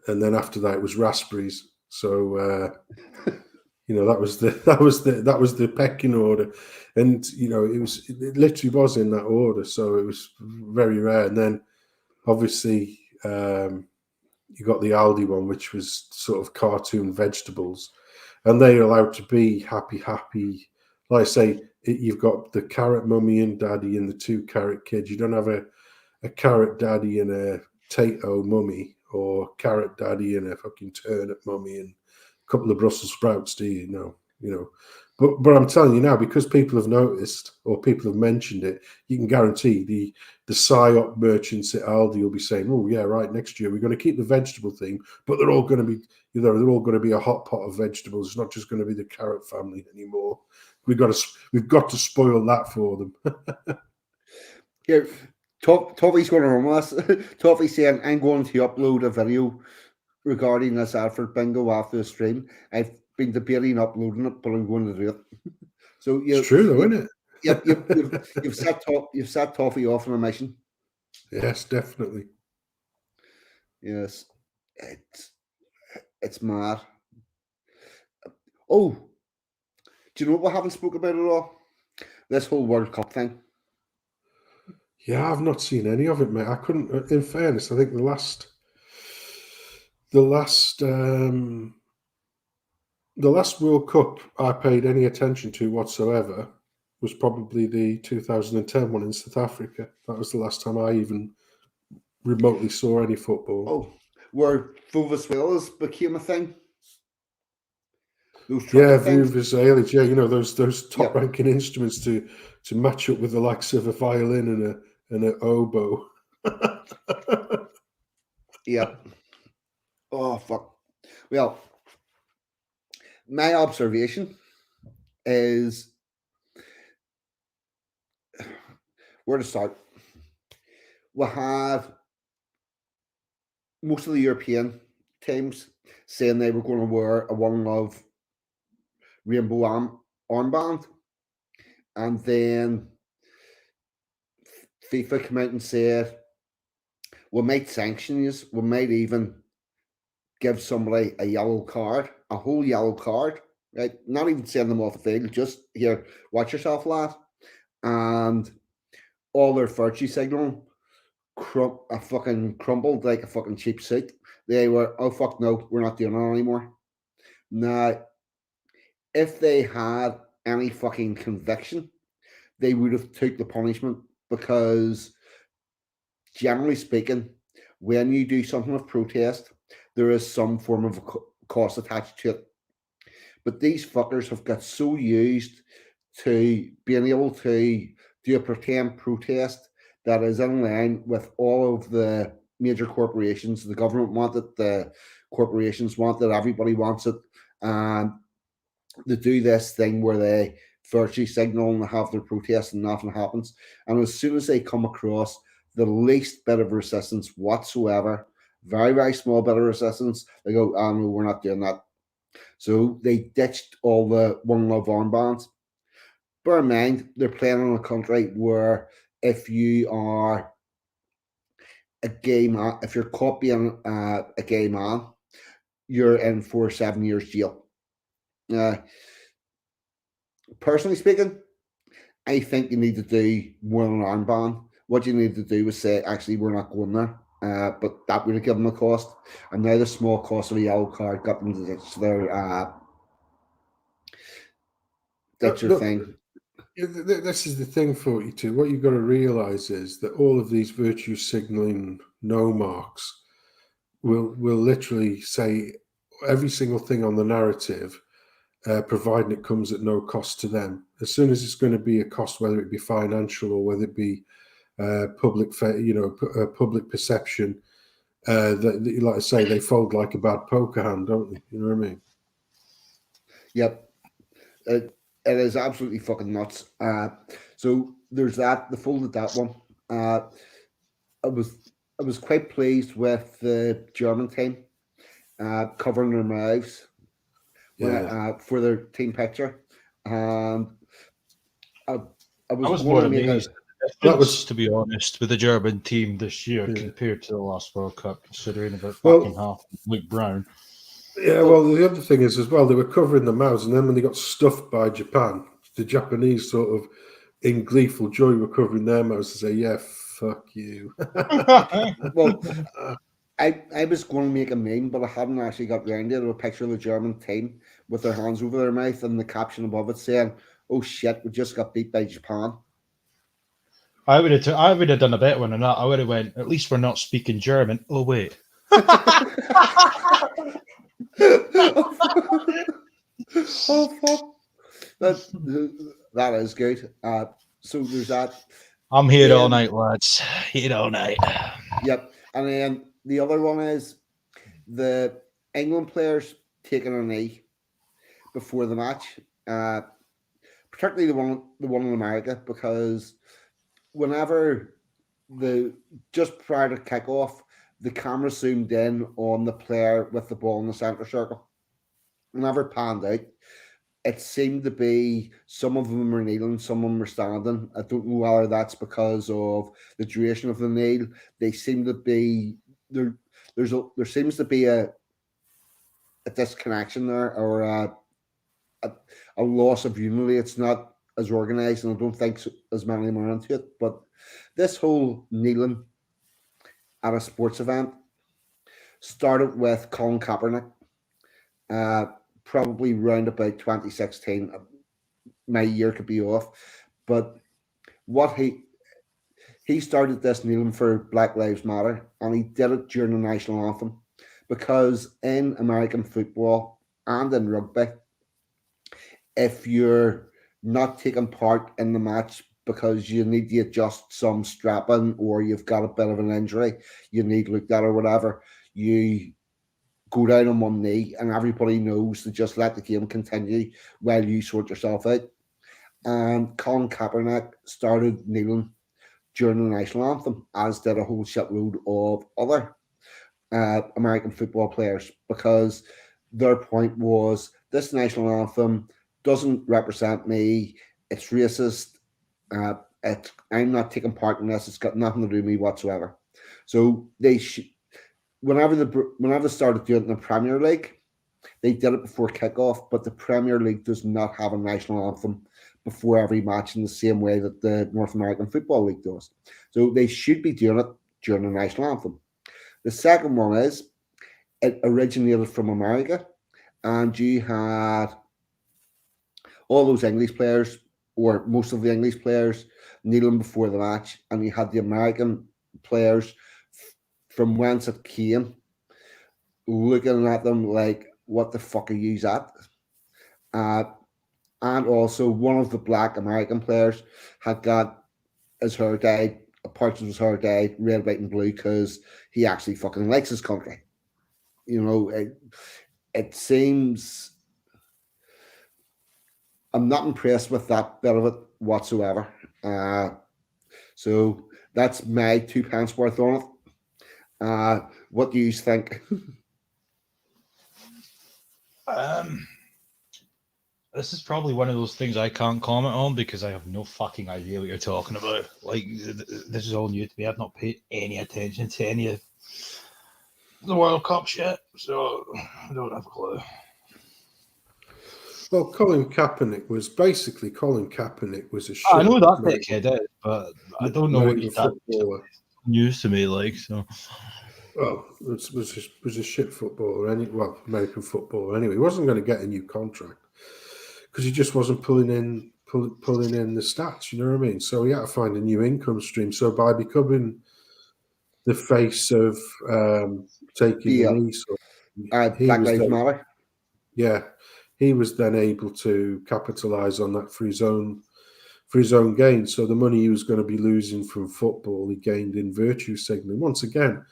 S3: and then after that it was raspberries. So you know, that was the pecking order, and you know, it literally was in that order. So it was very rare. And then obviously you got the Aldi one, which was sort of cartoon vegetables, and they're allowed to be happy. Like I say, you've got the carrot mummy and daddy and the two carrot kids. You don't have a carrot daddy and a potato mummy, or carrot daddy and a fucking turnip mummy and a couple of Brussels sprouts, do you? No, you know. But I'm telling you now, because people have noticed or people have mentioned it, you can guarantee the PSYOP merchants at Aldi will be saying, "Oh yeah, right. Next year we're going to keep the vegetable theme, but they're all going to be, you know, they're all going to be a hot pot of vegetables. It's not just going to be the carrot family anymore. We've got to spoil that for them."
S2: Here, Toffee's going to run us. Toffee's saying, I'm going to upload a video regarding this advert bingo after the stream. I've been debating uploading it, but I'm going to do it. So
S3: It's true, though, isn't it?
S2: You've set Toffee off on a mission.
S3: Yes, definitely.
S2: Yes, it's mad. Oh, do you know what we haven't spoke about at all? This whole World Cup thing.
S3: Yeah, I've not seen any of it, mate. I couldn't. In fairness, I think the last World Cup I paid any attention to whatsoever was probably the 2010 one in South Africa. That was the last time I even remotely saw any football.
S2: Oh, where Venezuela became a thing. Those
S3: Yeah,
S2: trumpet things.
S3: Vuvuzelas, yeah, you know, those top
S2: Yeah.
S3: ranking instruments to match up with the likes of a violin and an oboe.
S2: Yep. Oh fuck. Well, my observation is where to start. We have most of the European teams saying they were going to wear a One Love rainbow armband, and then FIFA came out and said we might sanction you, we might even give somebody a yellow card, a whole yellow card, right? Not even send them off the field, just here, watch yourself, lad. And all their virtue signaling fucking crumbled like a fucking cheap suit. They were, oh fuck no, we're not doing it anymore. Now, if they had any fucking conviction, they would have took the punishment, because generally speaking, when you do something of protest, there is some form of cost attached to it. But these fuckers have got so used to being able to do a pretend protest that is in line with all of the major corporations. The government want it, the corporations want it, everybody wants it. And they do this thing where they virtue signal and have their protest and nothing happens. And as soon as they come across the least bit of resistance whatsoever, very, very small bit of resistance, they go, oh no, we're not doing that. So they ditched all the One Love armbands. Bear in mind, they're playing in a country where if you are a gay man, if you're caught being a gay man, you're in for 7 years jail. Personally speaking, I think you need to do more than an armband. What you need to do is say, actually, we're not going there. But that would have given them a cost. And now the small cost of a yellow card got them to ditch their
S3: Look,
S2: thing.
S3: this is the thing, 42. What you've got to realise is that all of these virtue signalling no marks will literally say every single thing on the narrative, providing it comes at no cost to them. As soon as it's going to be a cost, whether it be financial or whether it be public perception, that, like I say, they fold like a bad poker hand, don't they? You know what I mean?
S2: Yep. It is absolutely fucking nuts. So there's that. They folded that one. I was quite pleased with the German team covering their mouths for their team picture, and I was
S4: I was
S2: going
S4: more
S2: to make
S4: amazed
S2: a.
S3: That was
S4: to be honest, with the German team this year
S3: Yeah.
S4: compared to the last World Cup, considering about
S3: Well-
S4: fucking half Luke Brown.
S3: Yeah, well, the other thing is as well, they were covering their mouths, and then when they got stuffed by Japan, the Japanese sort of, in gleeful joy, were covering their mouths and say, "Yeah, fuck you."
S2: Well, I was going to make a meme, but I hadn't actually got round to it. A picture of the German team with their hands over their mouth and the caption above it saying, "Oh shit, we just got beat by Japan."
S4: I would have done a better one than that. I would have went, at least we're not speaking German. Oh wait.
S2: Oh fuck! That is good. So there's that.
S4: I'm here all
S2: Then-
S4: night, lads. Here all night.
S2: Yep, and then the other one is the England players taking a knee before the match, particularly the one in America, because whenever just prior to kickoff, the camera zoomed in on the player with the ball in the center circle. Whenever panned out, it seemed to be some of them were kneeling, some of them were standing. I don't know whether that's because of the duration of the kneel. They seem to be there. There seems to be a disconnection there, or a loss of unity. It's not as organized, and I don't think as many of them are into it. But this whole kneeling at a sports event started with Colin Kaepernick, probably round about 2016. My year could be off, but what he started this kneeling for Black Lives Matter, and he did it during the national anthem, because in American football and in rugby, if you're not taking part in the match because you need to adjust some strapping or you've got a bit of an injury, you need looked at or whatever, you go down on one knee and everybody knows to just let the game continue while you sort yourself out. And Colin Kaepernick started kneeling during the national anthem, as did a whole shitload of other American football players, because their point was this national anthem doesn't represent me. It's racist. I'm not taking part in this. It's got nothing to do with me whatsoever. So whenever they started doing it in the Premier League, they did it before kickoff. But the Premier League does not have a national anthem before every match in the same way that the North American Football League does. So they should be doing it during the national anthem. The second one is it originated from America, and you had all those English players, or most of the English players, kneeling before the match, and you had the American players from whence it came looking at them like, what the fuck are you at? And also, one of the black American players had got his hair dyed, parts of his hair dyed red, white, and blue because he actually fucking likes his country. You know, it seems I'm not impressed with that bit of it whatsoever. So that's my 2 pence worth on it. What do you think?
S4: This is probably one of those things I can't comment on because I have no fucking idea what you're talking about. Like, this is all new to me. I've not paid any attention to any of the World Cup shit, so I don't have a clue.
S3: Well, Colin Kaepernick was a shit.
S4: I know that dickhead is, but I don't know what he's done. News to me, like, so.
S3: Well, was a shit footballer. American footballer anyway. He wasn't going to get a new contract because he just wasn't pulling in the stats. You know what I mean? So he had to find a new income stream. So by becoming the face of taking the knee, so
S2: Black Lives Matter.
S3: Yeah, he was then able to capitalize on that for his own gain. So the money he was going to be losing from football, he gained in virtue signaling. Once again,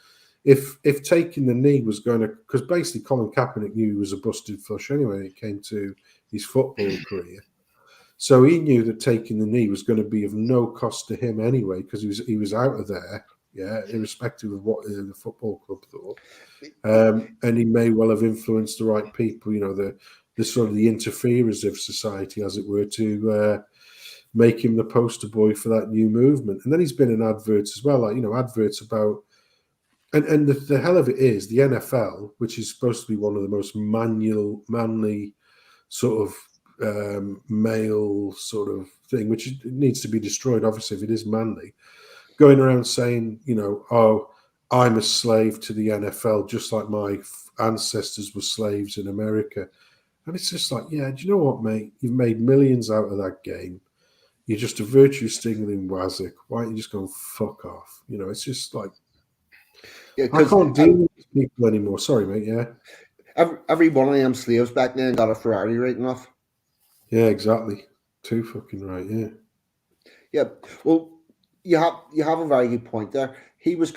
S3: if taking the knee was going to, because basically Colin Kaepernick knew he was a busted flush anyway when it came to his football career. So he knew that taking the knee was going to be of no cost to him anyway, because he was out of there, yeah, irrespective of what the football club thought. And he may well have influenced the right people, you know, the sort of the interferers of society, as it were, to make him the poster boy for that new movement. And then he's been in adverts as well, like, you know, adverts about, and the hell of it is the NFL, which is supposed to be one of the most manly sort of male sort of thing, which needs to be destroyed, obviously, if it is manly, going around saying, you know, oh, I'm a slave to the NFL, just like my ancestors were slaves in America. And it's just like, yeah, do you know what, mate? You've made millions out of that game. You're just a virtue signaling wazzick. Why don't you just go and fuck off? You know, it's just like, yeah, I can't deal with these people anymore. Sorry, mate. Yeah.
S2: Every one of them slaves back then got a Ferrari written off.
S3: Yeah, exactly. Too fucking right. Yeah.
S2: Yeah. Well, you have a very good point there. He was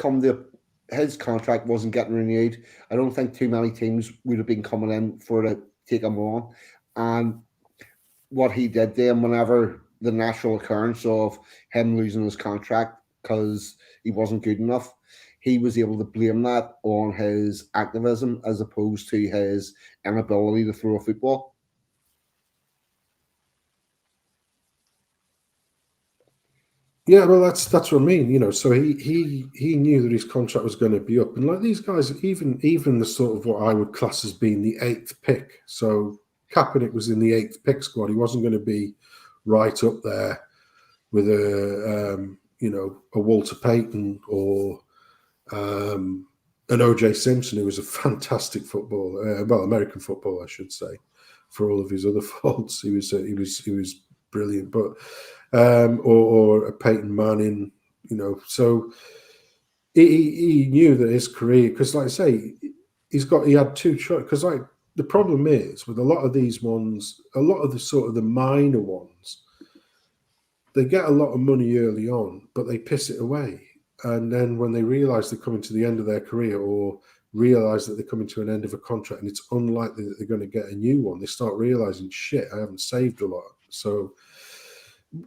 S2: his contract wasn't getting renewed. I don't think too many teams would have been coming in to take him on. And what he did then, whenever the natural occurrence of him losing his contract because he wasn't good enough, he was able to blame that on his activism as opposed to his inability to throw a football.
S3: Yeah, well, that's what I mean. You know, so he knew that his contract was going to be up, and like these guys, even the sort of what I would class as being the 8th pick. So Kaepernick was in the 8th pick squad. He wasn't going to be right up there with a Walter Payton or an O.J. Simpson, who was a fantastic footballer, American footballer, I should say, for all of his other faults. He was brilliant, but or a Peyton Manning, you know. So he knew that his career, because like I say, he had two choices. Because like the problem is with a lot of these ones, a lot of the sort of the minor ones, they get a lot of money early on, but they piss it away. And then when they realise they're coming to the end of their career or realise that they're coming to an end of a contract and it's unlikely that they're going to get a new one, they start realising, shit, I haven't saved a lot. So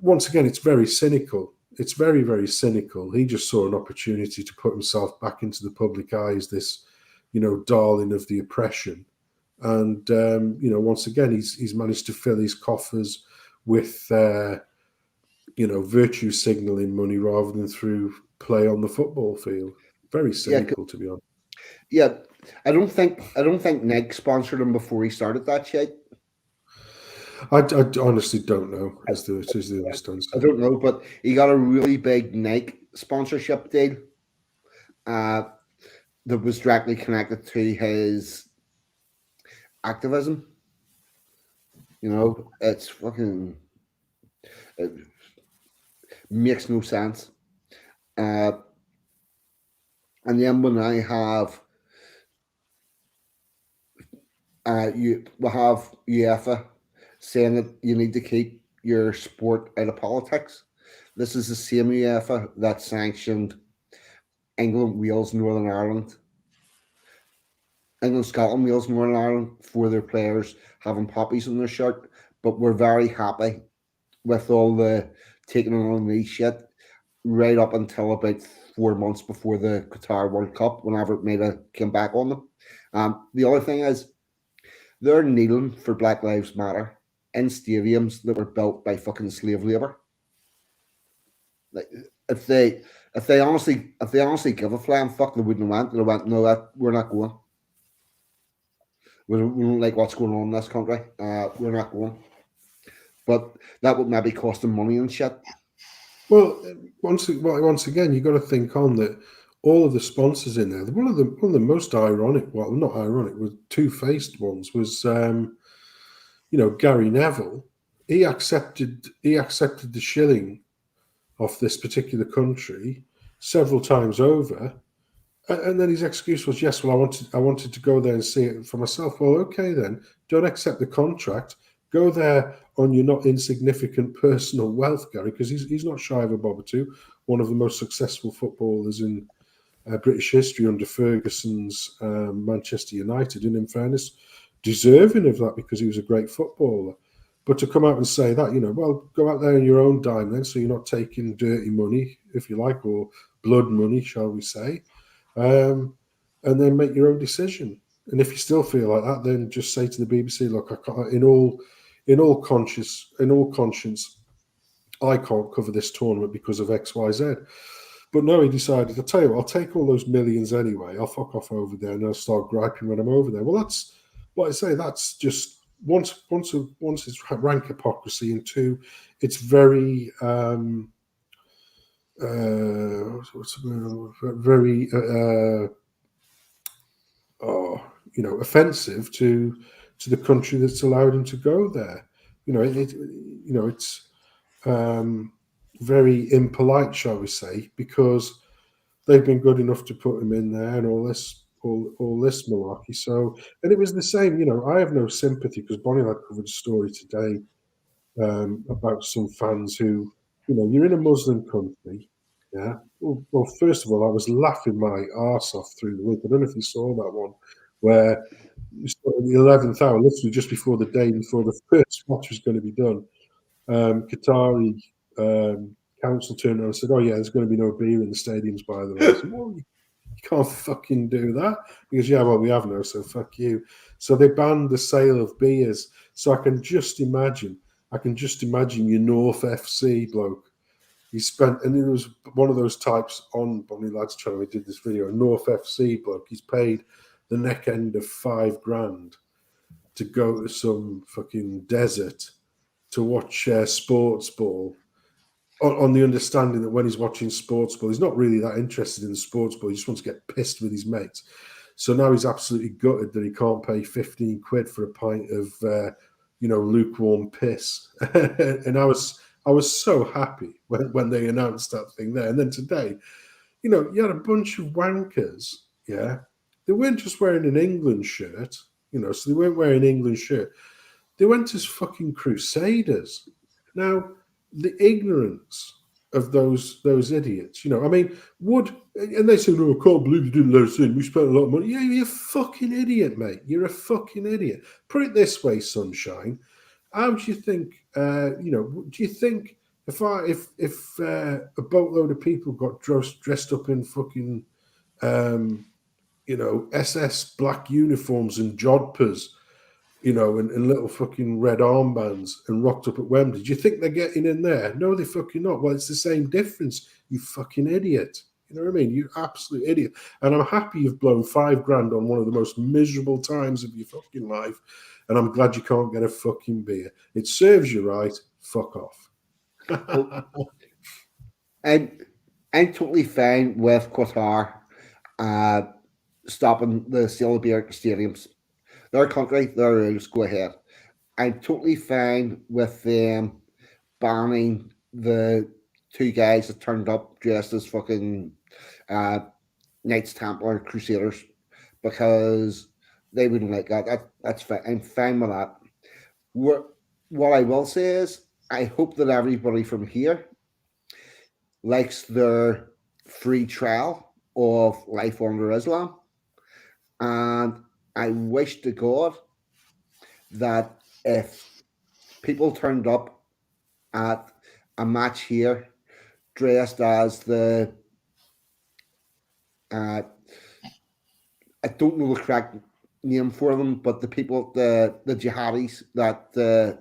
S3: once again, it's very cynical. It's very, very cynical. He just saw an opportunity to put himself back into the public eye as this, darling of the oppression. And, once again, he's managed to fill his coffers with, virtue signalling money rather than through play on the football field. Very cynical, to be honest.
S2: Yeah, I don't think Nike sponsored him before he started that shit.
S3: I honestly don't know as the honest answer.
S2: I don't know, but he got a really big Nike sponsorship deal that was directly connected to his activism. It's fucking... It makes no sense. And then when I have... we'll have UEFA saying that you need to keep your sport out of politics. This is the same UEFA that sanctioned England, Wales, Northern Ireland. England, Scotland, Wales, Northern Ireland for their players having poppies on their shirt, but we're very happy with all the taking on these shit right up until about 4 months before the Qatar World Cup, whenever it came back on them. The other thing is, they're kneeling for Black Lives Matter in stadiums that were built by fucking slave labor. Like, if they honestly give a flying fuck, they wouldn't have went. They went, no, we're not going. We don't like what's going on in this country. We're not going. But that would maybe cost them money and shit.
S3: Well, once again, you've got to think on that all of the sponsors in there. One of the most ironic, well, not ironic, was two-faced ones was, Gary Neville. He accepted the shilling off this particular country several times over, and then his excuse was, yes, well, I wanted to go there and see it for myself. Well, okay, then don't accept the contract. Go there on your not insignificant personal wealth, Gary, because he's not shy of a bob or two. One of the most successful footballers in British history under Ferguson's Manchester United, and in fairness, deserving of that because he was a great footballer. But to come out and say that, well, go out there on your own dime then, so you're not taking dirty money, if you like, or blood money, shall we say, and then make your own decision. And if you still feel like that, then just say to the BBC, look, I can't, in all conscience, I can't cover this tournament because of X, Y, Z. But no, he decided, I'll tell you what, I'll take all those millions anyway. I'll fuck off over there and I'll start griping when I'm over there. Well, that's what I say. That's just once it's rank hypocrisy, and two, it's very offensive to the country that's allowed him to go there. It's very impolite, shall we say, because they've been good enough to put him in there and all this malarkey. So, and it was the same. I have no sympathy because Bonnie had covered a story today about some fans who, you're in a Muslim country. Yeah. Well, first of all, I was laughing my arse off through the week. I don't know if you saw that one where you saw the 11th hour, literally just before the day before the first match was going to be done. Qatari council turned around and said, "Oh yeah, there's going to be no beer in the stadiums, by the way." I said, well, you can't fucking do that. Because yeah, well, we have no, so fuck you. So they banned the sale of beers. So I can just imagine your North FC bloke. He spent, and it was one of those types on Bonnie Lads channel. We did this video. A North FC bloke. He's paid the neck end of $5,000 to go to some fucking desert to watch sports ball, on the understanding that when he's watching sports ball, he's not really that interested in the sports ball. He just wants to get pissed with his mates. So now he's absolutely gutted that he can't pay 15 quid for a pint of, lukewarm piss. And I was so happy when they announced that thing there. And then today, you had a bunch of wankers, yeah. They weren't just wearing an England shirt, so they weren't wearing England shirt. They went as fucking crusaders. Now, the ignorance of those idiots, I mean, and they said, "Oh, I can't believe you didn't let us in. We spent a lot of money." Yeah, you're a fucking idiot, mate. You're a fucking idiot. Put it this way, Sunshine. How do you think? Do you think if a boatload of people got dressed up in fucking SS black uniforms and jodhpurs, and little fucking red armbands and rocked up at Wembley, do you think they're getting in there? No, they're fucking not. Well, it's the same difference, you fucking idiot. You know what I mean? You absolute idiot. And I'm happy you've blown $5,000 on one of the most miserable times of your fucking life. And I'm glad you can't get a fucking beer. It serves you right. Fuck off.
S2: I'm totally fine with Qatar stopping the sale of beer at the stadiums. Their country, their rules, go ahead. I'm totally fine with them banning the two guys that turned up dressed as fucking Knights Templar Crusaders because they wouldn't like that. That's fine. I'm fine with that. What I will say is, I hope that everybody from here likes their free trial of life under Islam. And I wish to God that if people turned up at a match here dressed as the I don't know the correct name for them, but the people, the jihadis that the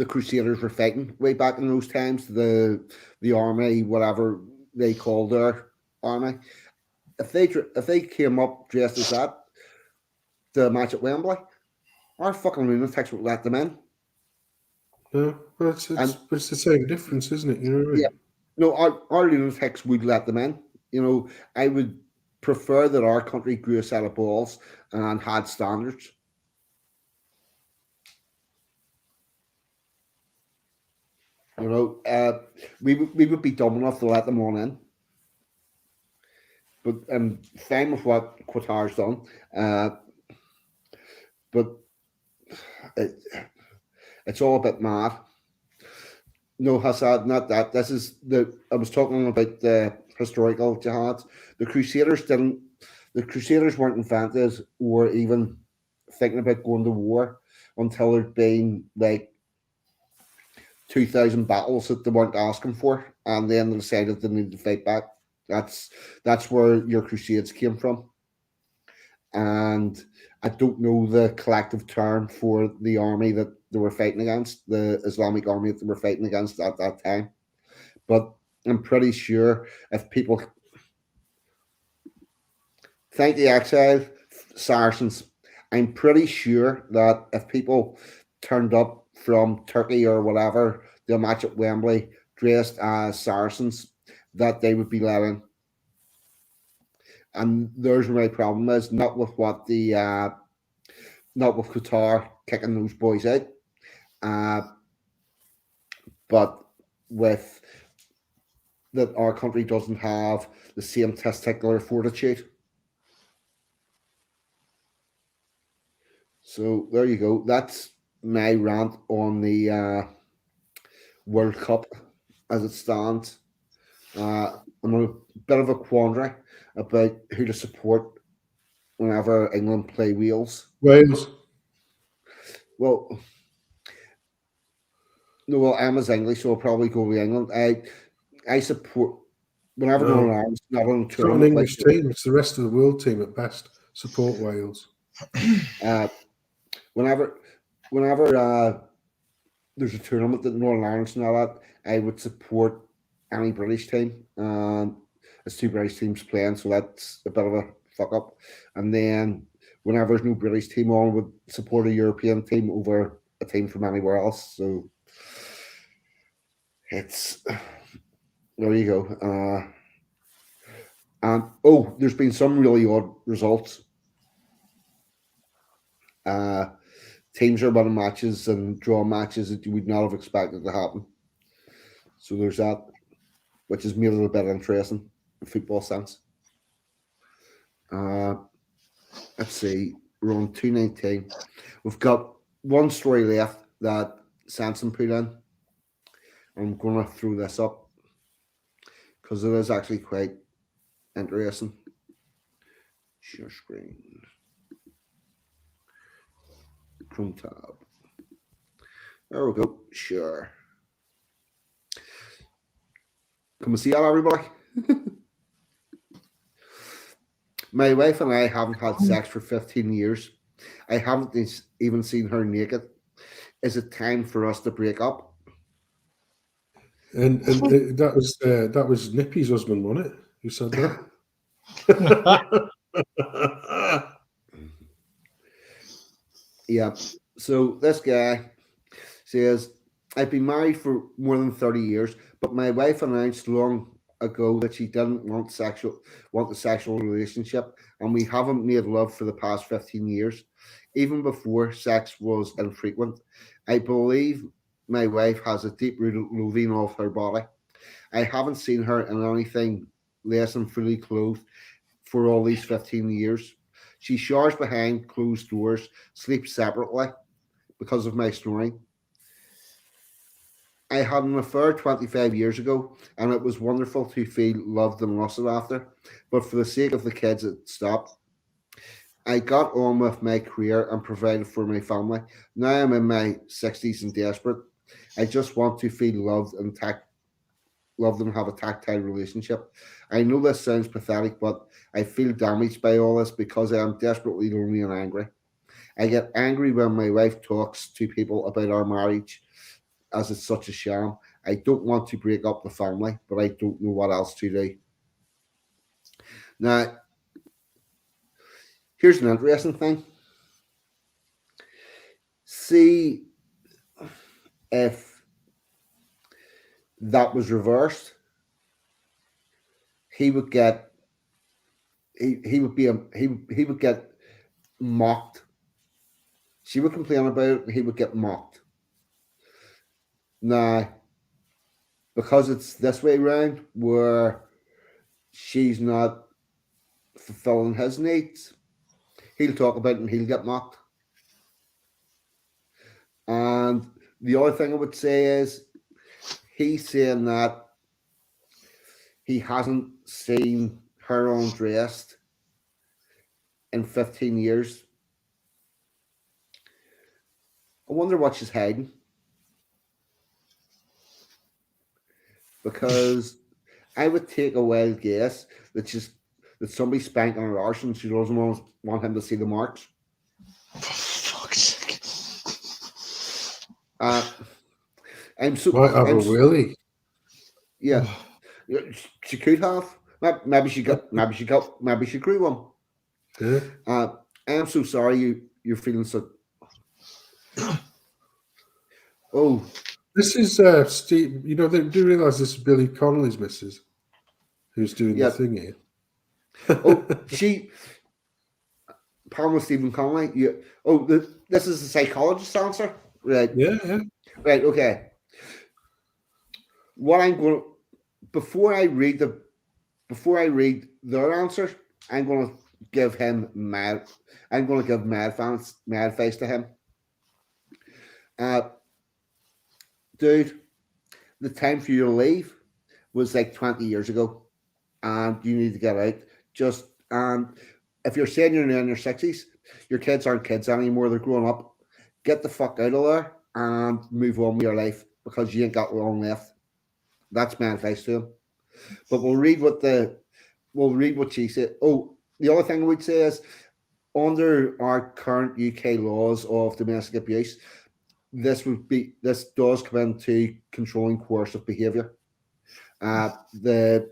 S2: Crusaders were fighting way back in those times, the army, whatever they called their army, if they came up dressed as that, the match at Wembley, our fucking lunatics would let them in.
S3: No, well, it's the same difference, isn't it? You know what I mean?
S2: Yeah. No, our lunatics would let them in. I would prefer that our country grew a set of balls and had standards. We would be dumb enough to let them on in. But I'm fine with what Qatar's done. But it's all a bit mad. No, Hassad, not that. I was talking about the historical jihad. The Crusaders weren't invented or even thinking about going to war until there'd been like 2,000 battles that they weren't asking for, and then they decided they needed to fight back. That's where your crusades came from. And I don't know the collective term for the army that they were fighting against, the Islamic army that they were fighting against at that time. But I'm pretty sure if people thank the exile Saracens, I'm pretty sure that if people turned up from Turkey or whatever, the match at Wembley dressed as Saracens, that they would be let in. And there's where my problem is, not with not with Qatar kicking those boys out, but with that our country doesn't have the same testicular fortitude. So there you go. That's my rant on the World Cup as it stands. I'm in a bit of a quandary about who to support whenever England play Wales.
S3: Wales.
S2: Well, no, well, Emma's English, so I'll probably go with England. I support whenever Northern Ireland's not on
S3: It's not an English team, it's the rest of the world team at best. Support Wales.
S2: Whenever there's a tournament that Northern Ireland's not at, I would support any British team. It's two British teams playing, so that's a bit of a fuck up. And then whenever there's no British team on, would support a European team over a team from anywhere else. So it's there you go. And there's been some really odd results. Teams are winning matches and draw matches that you would not have expected to happen. So there's that, which has made it a bit interesting in football sense. let's see, we're on 219. We've got one story left that Sensum put in. I'm going to throw this up because it is actually quite interesting. Share screen. Chrome tab. There we go. Sure. Come and see that, everybody. My wife and I haven't had sex for 15 years. I haven't even seen her naked. Is it time for us to break up?
S3: And that was Nippy's husband, wasn't it? Who said that?
S2: Yeah. So this guy says, I've been married for more than 30 years, but my wife announced long ago that she didn't want a sexual relationship, and we haven't made love for the past 15 years. Even before sex was infrequent. I believe my wife has a deep rooted loathing of her body. I haven't seen her in anything less than fully clothed for all these 15 years. She showers behind closed doors, sleeps separately because of my snoring. I had an affair 25 years ago, and it was wonderful to feel loved and lusted after. But for the sake of the kids, it stopped. I got on with my career and provided for my family. Now I'm in my 60s and desperate. I just want to feel loved and have a tactile relationship. I know this sounds pathetic, but I feel damaged by all this because I am desperately lonely and angry. I get angry when my wife talks to people about our marriage as it's such a sham. I don't want to break up the family, but I don't know what else to do. Now, here's an interesting thing. See if that was reversed, he would get he would be he would get mocked. She would complain about it, and he would get mocked. Now, because it's this way around, where she's not fulfilling his needs, he'll talk about it and he'll get mocked. And the other thing I would say is he's saying that he hasn't seen her undressed in 15 years. I wonder what she's hiding. Because I would take a wild guess that somebody's spanking her arse and she doesn't want him to see the marks.
S4: For fuck's sake.
S2: I'm so
S3: Might have
S2: I'm,
S3: a willy.
S2: yeah. She could have. Maybe she grew one.
S3: Yeah.
S2: I am so sorry you're feeling so. Oh,
S3: This is Steve. You know, they do realise this is Billy Connolly's missus, who's doing
S2: yeah.
S3: the thing here.
S2: Oh, Pamela Stephen Connolly. This is a psychologist answer, right?
S3: Yeah.
S2: Right. Okay. What I'm going before I read their answers, I'm going to give him mad. I'm going to give mad face to him. Dude, the time for you to leave was like 20 years ago, and you need to get out. Just and if you're saying you're in your 60s, your kids aren't kids anymore. They're growing up. Get the fuck out of there and move on with your life because you ain't got long left. That's my advice to him. But we'll read what she said. Oh, the other thing I would say is under our current UK laws of domestic abuse, this does come into controlling coercive behaviour. The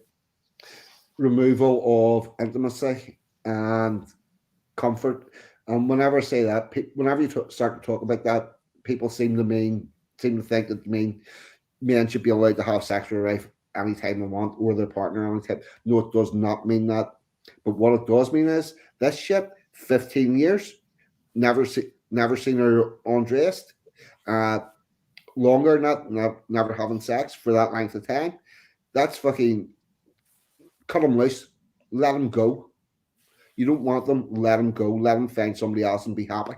S2: removal of intimacy and comfort. And whenever I say that, whenever you start to talk about that, people seem to think that men should be allowed to have sex with their wife anytime they want or their partner anytime. No, it does not mean that. But what it does mean is this shit, 15 years, never seen her undressed, longer never having sex for that length of time. That's fucking cut him loose, let him go. You don't want them, let them go. Let them find somebody else and be happy.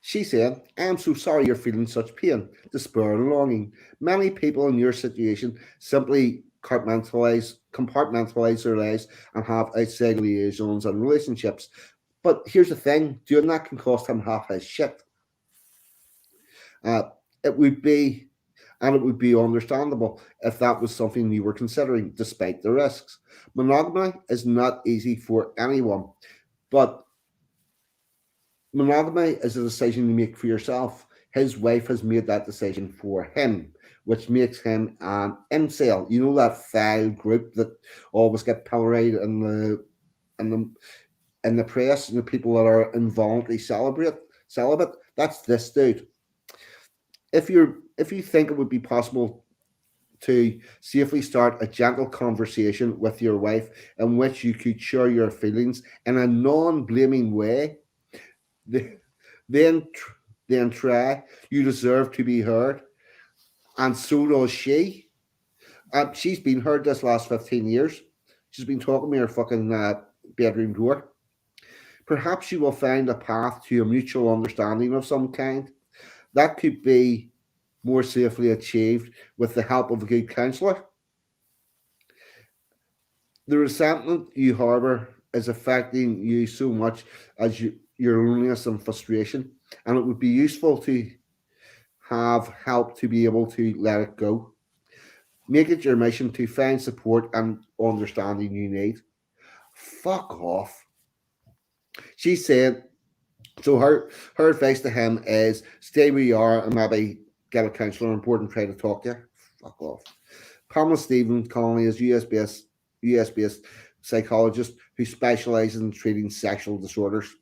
S2: She said, I am so sorry you're feeling such pain, despair, and longing. Many people in your situation simply compartmentalize their lives and have outside liaisons and relationships. But here's the thing, doing that can cost him half his shit. It would be understandable if that was something you were considering, despite the risks. Monogamy is not easy for anyone, but monogamy is a decision you make for yourself. His wife has made that decision for him, which makes him an incel. You know that foul group that always get pilloried in the press, and the people that are involuntary celibate. That's this dude. If you think it would be possible to safely start a gentle conversation with your wife in which you could share your feelings in a non-blaming way, then try. You deserve to be heard, and so does she. She's been heard this last 15 years. She's been talking to her fucking bedroom door. Perhaps you will find a path to a mutual understanding of some kind. That could be more safely achieved with the help of a good counsellor. The resentment you harbour is affecting you so much as your loneliness and frustration, and it would be useful to have help to be able to let it go. Make it your mission to find support and understanding you need. Fuck off. She said, so her advice to him is stay where you are and maybe get a counsellor on board and try to talk to you. Fuck off. Pamela Stephen Connolly is US-based psychologist who specialises in treating sexual disorders.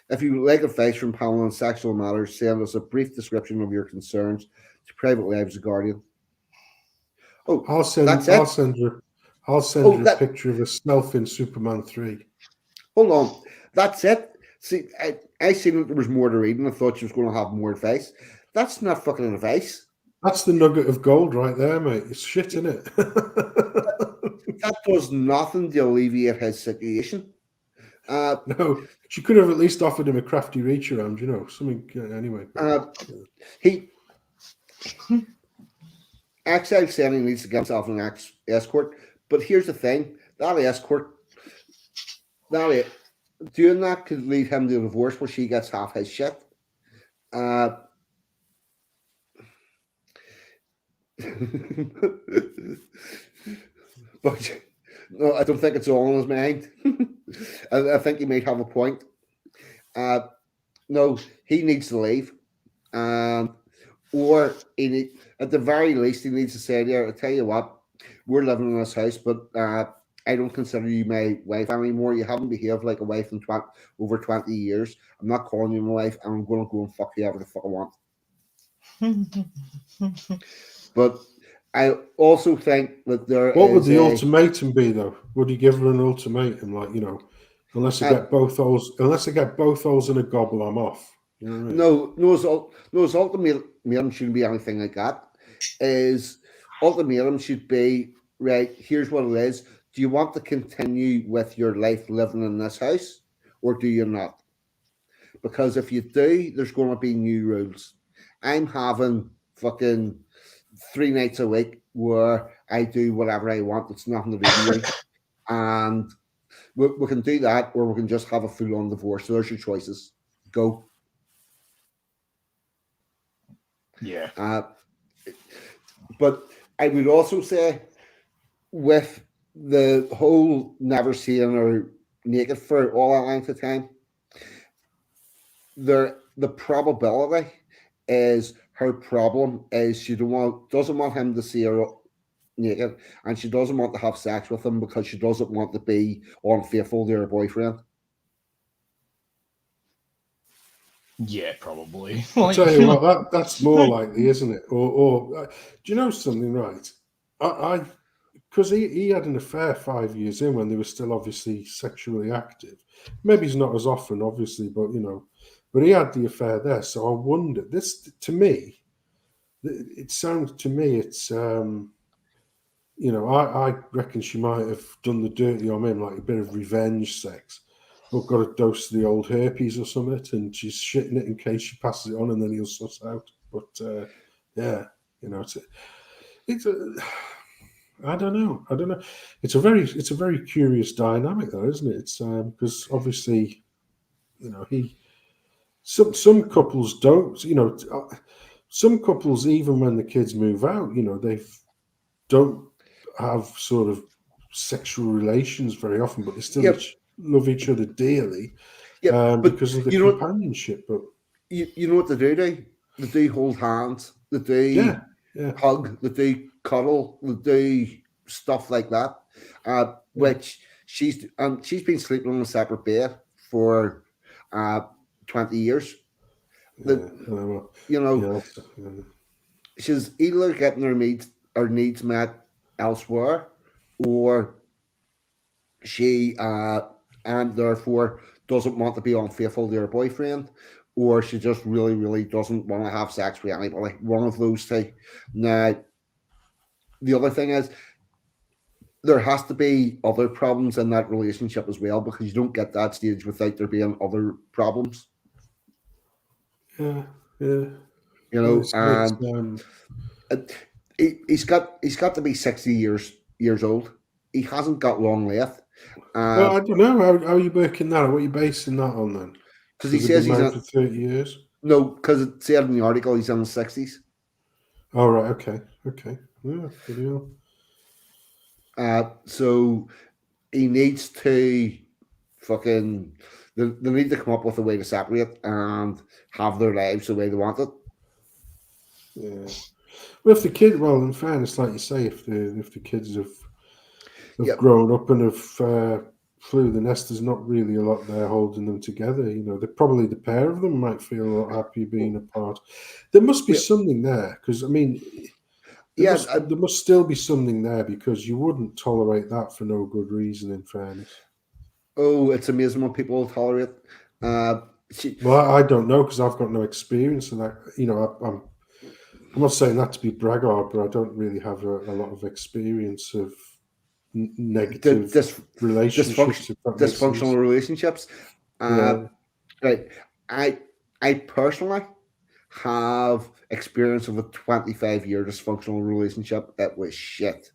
S2: If you would like advice from Pamela on sexual matters, send us a brief description of your concerns to Private Lives Guardian. Oh,
S3: I'll send her a picture of herself in Superman 3.
S2: Hold on. That's it. See, I seen that there was more to read and I thought she was going to have more advice. That's not fucking advice.
S3: That's the nugget of gold right there, mate. It's shit, isn't it?
S2: That does nothing to alleviate his situation.
S3: No, she could have at least offered him a crafty reach around, something. Anyway,
S2: Exile said he needs to get himself an escort, but here's the thing: doing that could lead him to a divorce where she gets half his shit. But no, I don't think it's all in his mind. I think he might have a point. No, he needs to leave, or at the very least, he needs to say, "There, I tell you what, we're living in this house, but I don't consider you my wife anymore. You haven't behaved like a wife in over 20 years. I'm not calling you my wife, and I'm going to go and fuck you whatever the fuck I want." But I also think that
S3: what would the ultimatum be, though? Would he give her an ultimatum, like, unless I get both holes in a gobble, I'm off? You know what I mean?
S2: No, his ultimatum shouldn't be anything like that. His ultimatum should be, right, here's what it is. Do you want to continue with your life living in this house, or do you not? Because if you do, there's going to be new rules. I'm having fucking 3 nights a week where I do whatever I want. It's nothing to do with you. And we can do that, or we can just have a full-on divorce. So there's your choices. Go.
S4: Yeah.
S2: But I would also say, with the whole never seeing her naked for all that length of time, the probability is her problem is she doesn't want him to see her naked, and she doesn't want to have sex with him because she doesn't want to be unfaithful to her boyfriend.
S4: Yeah, probably.
S3: I'll tell you what, that's more likely, isn't it? Or do you know something, right? Because he had an affair 5 years in when they were still obviously sexually active. Maybe it's not as often, obviously, but but he had the affair there. So I wonder, this to me, it sounds to me it's you know, I reckon she might have done the dirty on him, like a bit of revenge sex, or got a dose of the old herpes or something, and she's shitting it in case she passes it on, and then he'll suss out. But yeah, you know, it's a, I don't know. It's a very curious dynamic, though, isn't it? It's because obviously, you know, some couples don't, you know, some couples, even when the kids move out, you know, they don't have sort of sexual relations very often, but they still
S2: Yep.
S3: love each other dearly
S2: Yeah, but
S3: because of the
S2: you know,
S3: companionship. But
S2: you know what they do? They do hold hands. They do
S3: yeah,
S2: hug. They do cuddle. They do stuff like that. Which she's been sleeping on a separate bed for 20 years.
S3: yeah,
S2: You know,
S3: yeah.
S2: she's either getting her needs met elsewhere, or she and therefore doesn't want to be unfaithful to her boyfriend, or she just really, really doesn't want to have sex with anybody. One of those two. Now, the other thing is there has to be other problems in that relationship as well, because you don't get that stage without there being other problems.
S3: Yeah.
S2: You know,
S3: It's,
S2: and he's got to be 60 years old. He hasn't got long left.
S3: well, I don't know. How are you working that? What are you basing that on then?
S2: Because he
S3: Because they've
S2: says
S3: been
S2: he's
S3: married for 30 years.
S2: no, because it said in the article he's in the 60s.
S3: Oh, right. Okay. Yeah, pretty well.
S2: So he needs to fucking. They need to come up with a way to separate and have their lives the way they want it.
S3: Yeah. Well, if the kid, well, in fairness, like you say, if the kids have
S2: Yep.
S3: grown up and have flew the nest, there's not really a lot there holding them together. You know, probably the pair of them might feel a lot happier being apart. There must be something there, because I mean, there must still be something there, because you wouldn't tolerate that for no good reason. In fairness.
S2: Oh, it's amazing what people tolerate.
S3: Well, I don't know, because I've got no experience in that. You know, I'm not saying that to be braggart, but I don't really have a lot of experience of negative relationships.
S2: Dysfunctional relationships.
S3: Yeah.
S2: Right. I personally have experience of a 25-year dysfunctional relationship. It was shit.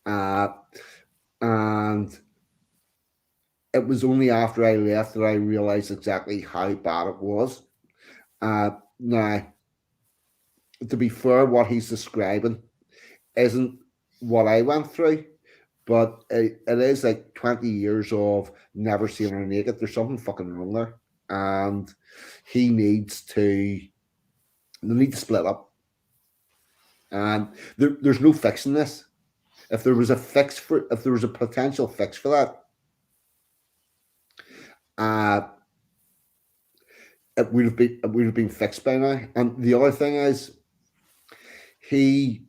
S2: And it was only after I left that I realized exactly how bad it was. Now, to be fair, what he's describing isn't what I went through, but it is like 20 years of never seeing her naked. There's something fucking wrong there. And they need to split up. And there's no fixing this. If there was a potential fix for that, it would have been fixed by now. And the other thing is, the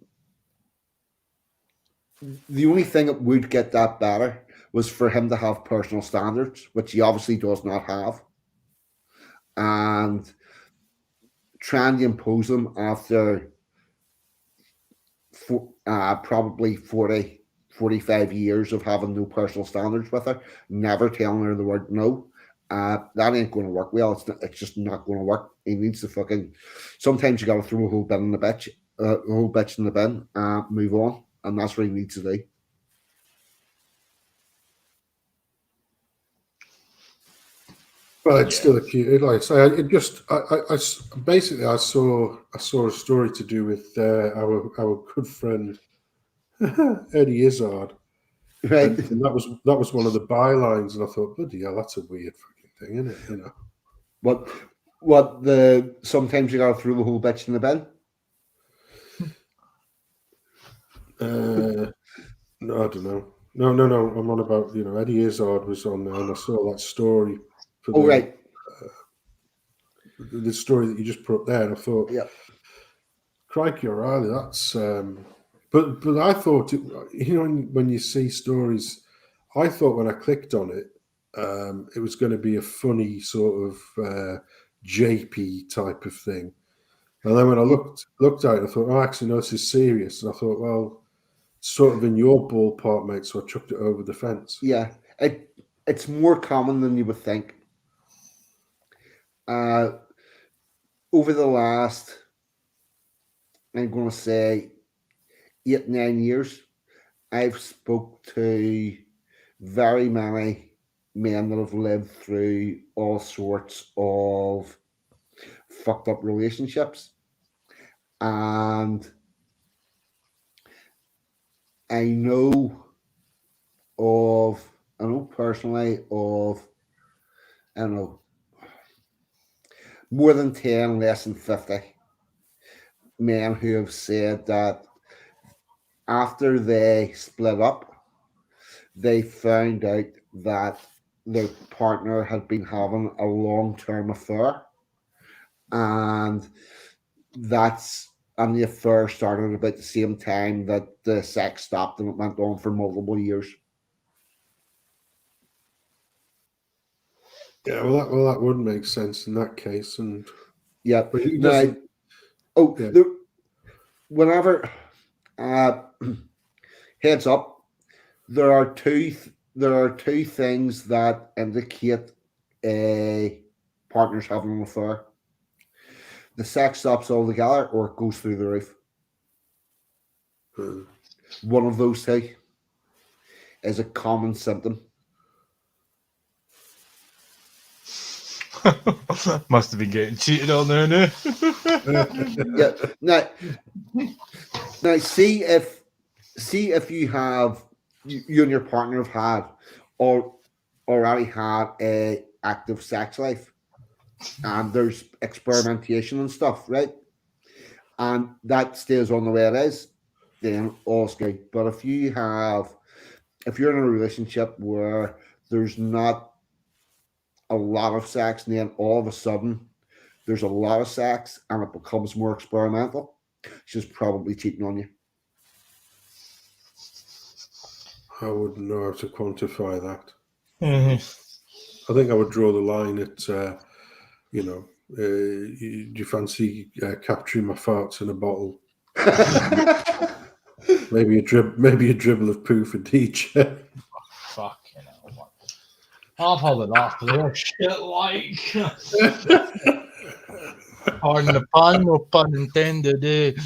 S2: only thing that would get that better was for him to have personal standards, which he obviously does not have, and trying to impose them after probably 40, 45 years of having no personal standards with her, never telling her the word no. That ain't going to work well. It's just not going to work. He needs to fucking. Sometimes you got to throw a whole bin in the bitch, a whole bitch in the bin, move on, and that's what he needs to do.
S3: Well, it's still a cute. Like I say, it just. I basically I saw a story to do with our good friend Eddie Izzard,
S2: Right.
S3: and that was one of the bylines, and I thought, bloody hell, that's a weird fucking thing, isn't it? You know.
S2: What the sometimes you gotta throw the whole bitch in the bin.
S3: No, I don't know. No. I'm on about, you know, Eddie Izzard was on there, and I saw that story.
S2: Right.
S3: The story that you just put up there, and I thought,
S2: Yeah.
S3: crikey, O'Reilly, that's. But I thought, you know, when you see stories, I thought when I clicked on it, it was going to be a funny sort of japey type of thing. And then when I looked at it, I thought, oh, actually, no, this is serious. And I thought, well, sort of in your ballpark, mate. So I chucked it over the fence.
S2: Yeah, it's more common than you would think. Over the last, I'm going to say, 8-9 years, I've spoke to very many men that have lived through all sorts of fucked up relationships, and I know personally of, I don't know, more than 10, less than 50 men who have said that after they split up, they found out that their partner had been having a long-term affair, and the affair started about the same time that the sex stopped, and it went on for multiple years.
S3: Yeah, well, that would make sense in that case. And
S2: Yeah,
S3: but he
S2: now,
S3: doesn't. Yeah.
S2: whenever heads up, there are two things that indicate a partner's having an affair. The sex stops altogether, or it goes through the roof. One of those two is a common symptom.
S4: Must have been getting cheated on there now.
S2: Yeah. Now, see if you and your partner have had or already had a active sex life, and there's experimentation and stuff, right? And that stays on the way it is, then all's good. But if you're in a relationship where there's not a lot of sex, and then all of a sudden there's a lot of sex and it becomes more experimental, she's probably cheating on you.
S3: I wouldn't know how to quantify that.
S4: Mm-hmm.
S3: I think I would draw the line at, do you fancy capturing my farts in a bottle? maybe a dribble of poo for DJ.
S4: Fucking hell. I'll probably laugh for their shit like. Pardon the pun, no pun intended.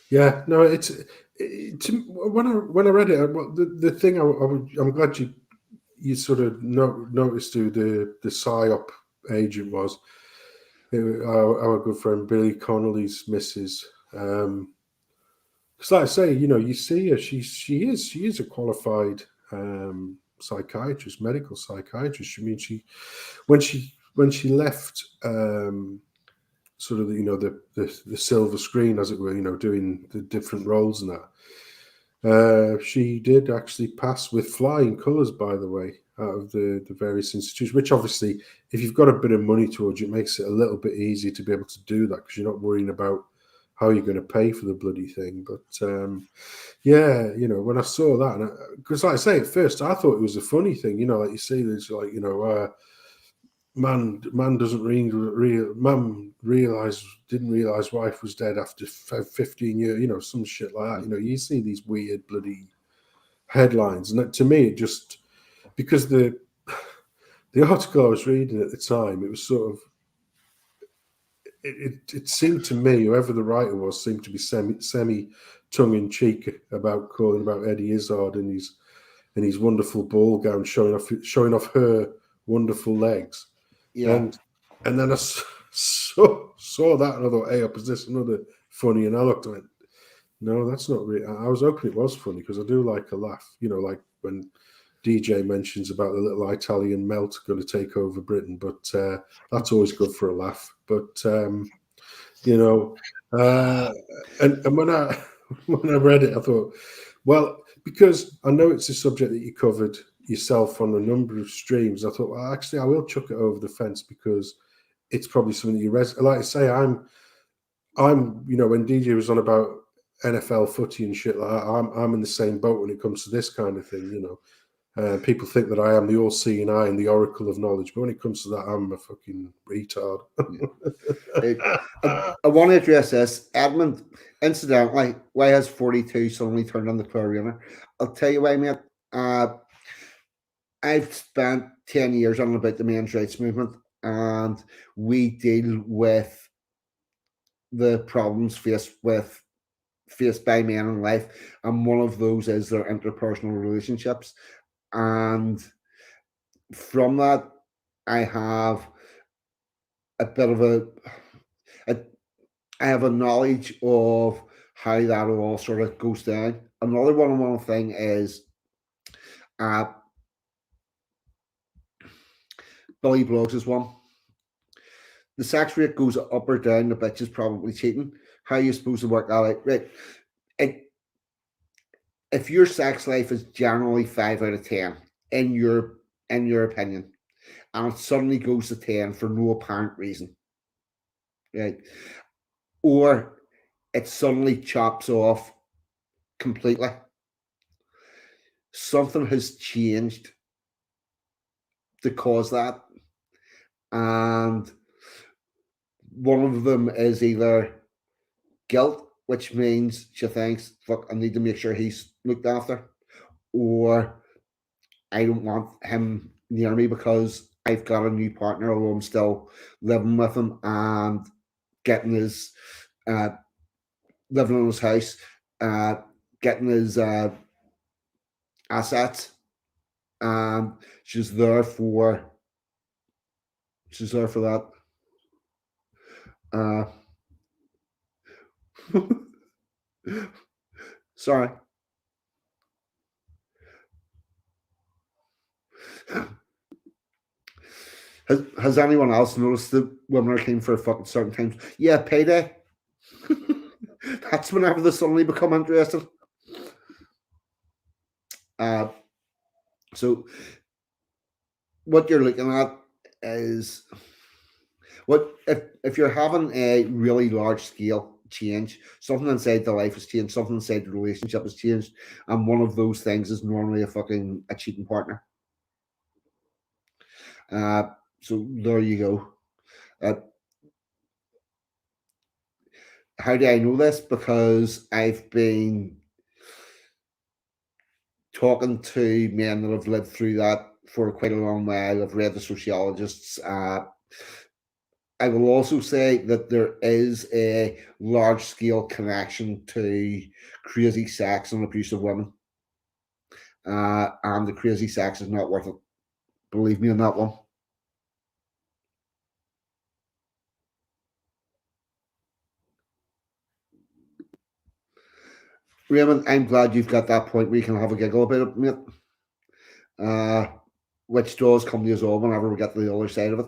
S3: Yeah, no, when I read it, the thing I'm glad you sort of noticed who the psyop agent was. Our good friend Billy Connolly's missus. Because, like I say, you see her. She is a qualified psychiatrist, medical psychiatrist. I mean, when she left. Sort of the silver screen, as it were, doing the different roles and that. She did actually pass with flying colours, by the way, out of the various institutions, which obviously, if you've got a bit of money towards you, it makes it a little bit easier to be able to do that, because you're not worrying about how you're going to pay for the bloody thing. But when I saw that, because like I say, at first I thought it was a funny thing, like you see, there's like, man didn't realize wife was dead after 15 years, some shit like that. You see these weird bloody headlines, and to me it just, because the article I was reading at the time, it was sort of, it seemed to me, whoever the writer was, seemed to be semi tongue-in-cheek about calling about Eddie Izzard and his wonderful ball gown, showing off her wonderful legs.
S2: Yeah.
S3: And then I saw that, and I thought, hey, is this another funny? And I looked and went, no, that's not really. I was hoping it was funny, because I do like a laugh. Like when DJ mentions about the little Italian melt going to take over Britain, but that's always good for a laugh. But and when I read it, I thought, well, because I know it's a subject that you covered yourself on a number of streams, I thought, well, actually, I will chuck it over the fence, because it's probably something that you like I say, I'm when DJ was on about NFL footy and shit like that, I'm in the same boat when it comes to this kind of thing. People think that I am the all-seeing eye and the oracle of knowledge, but when it comes to that, I'm a fucking retard.
S2: I want to address this. Edmund, incidentally, why has 42 suddenly turned on the Clariona? I'll tell you why, mate. I've spent 10 years on about the men's rights movement, and we deal with the problems faced by men in life, and one of those is their interpersonal relationships. And from that, I have a bit of I have a knowledge of how that all sort of goes down. Another one thing is Billy Blogs is one. The sex rate goes up or down, the bitch is probably cheating. How are you supposed to work that out? Right. If your sex life is generally 5 out of 10 in your opinion, and it suddenly goes to 10 for no apparent reason, right? Or it suddenly chops off completely. Something has changed to cause that. And one of them is either guilt, which means she thinks, fuck, I need to make sure he's looked after, or I don't want him near me because I've got a new partner, although I'm still living with him and getting his living in his house, getting his assets, and she's there for that. Sorry. Has anyone else noticed that women are keen for fucking certain times? Yeah, payday. That's whenever they suddenly become interested. So what you're looking at is what if you're having a really large scale change, something inside the life has changed, something inside the relationship has changed, and one of those things is normally a cheating partner. So there you go. How do I know this? Because I've been talking to men that have lived through that for quite a long while. I've read the sociologists. I will also say that there is a large scale connection to crazy sex and abuse of women. And the crazy sex is not worth it. Believe me on that one. Raymond, I'm glad you've got that point where you can have a giggle about it, mate. Which does come to us all whenever we get to the other side of it.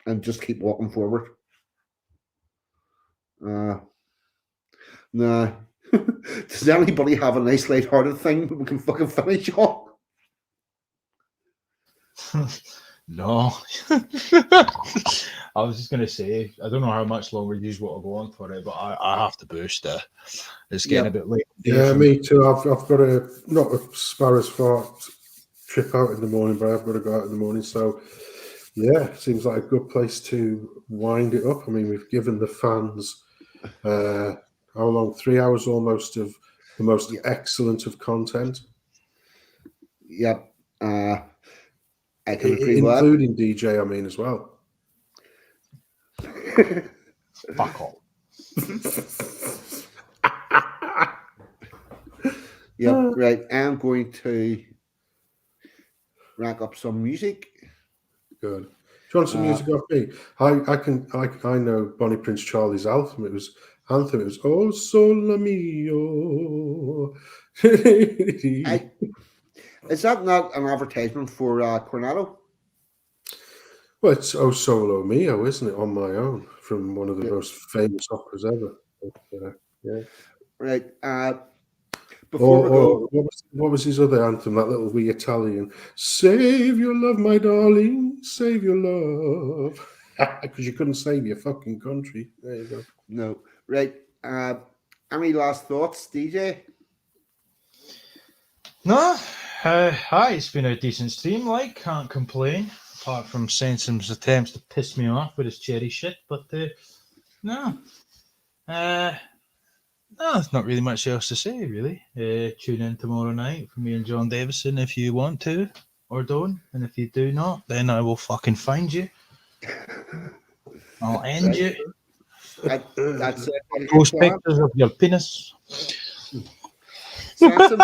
S2: And just keep walking forward. No. Does anybody have a nice light-hearted thing that we can fucking finish on?
S4: No. I was just going to say, I don't know how much longer you want to go on for it, but I have to boost it. It's getting a bit late.
S3: Yeah, me too. I've got a, not a sparrow's fart trip out in the morning, but I've got to go out in the morning. So, yeah, seems like a good place to wind it up. I mean, we've given the fans, how long? 3 hours almost of the most excellent of content.
S2: Yep. I can agree with that.
S3: Including DJ, I mean, as well.
S4: Fuck off.
S2: Yep, right. I'm going to rack up some music.
S3: Good. Do you want some music off me? I know Bonnie Prince Charlie's anthem. It was Oh Sole Mio.
S2: Is that not an advertisement for Cornetto?
S3: Well, it's Oh Solo Mio, isn't it? On My Own, from one of the most famous operas ever. But, yeah.
S2: Right. Before we go,
S3: what was his other anthem? That little wee Italian. Save your love, my darling. Save your love. Because you couldn't save your fucking country. There you go.
S2: No. Right. Any last thoughts, DJ?
S4: No, Hi, it's been a decent stream, like, can't complain. Apart from Sensum's attempts to piss me off with his cherry shit, but no. No, there's not really much else to say, really. Tune in tomorrow night for me and John Davison if you want to, or don't. And if you do not, then I will fucking find you. I'll end
S2: Right.
S4: you.
S2: That's it.
S4: Post pictures of your penis.
S2: Sensum,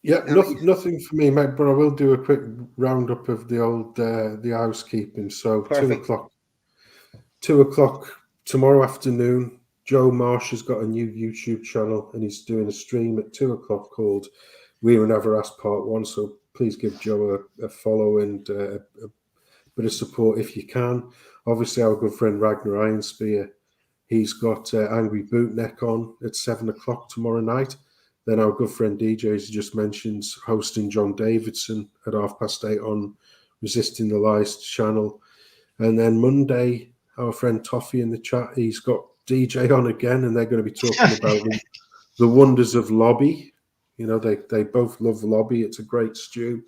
S3: Yeah, nothing for me, mate. But I will do a quick roundup of the old the housekeeping. So
S2: Perfect.
S3: 2 o'clock tomorrow afternoon. Joe Marsh has got a new YouTube channel, and he's doing a stream at 2 o'clock called "We Were Never Asked Part 1." So please give Joe a follow and a bit of support if you can. Obviously, our good friend Ragnar Ironspear, he's got Angry Bootneck on at 7 o'clock tomorrow night. Then our good friend DJ, as he just mentioned, hosting John Davidson at 8:30 on Resisting the Lies channel. And then Monday, our friend Toffee in the chat, he's got DJ on again, and they're going to be talking about the wonders of lobby. You know, they both love lobby. It's a great stew.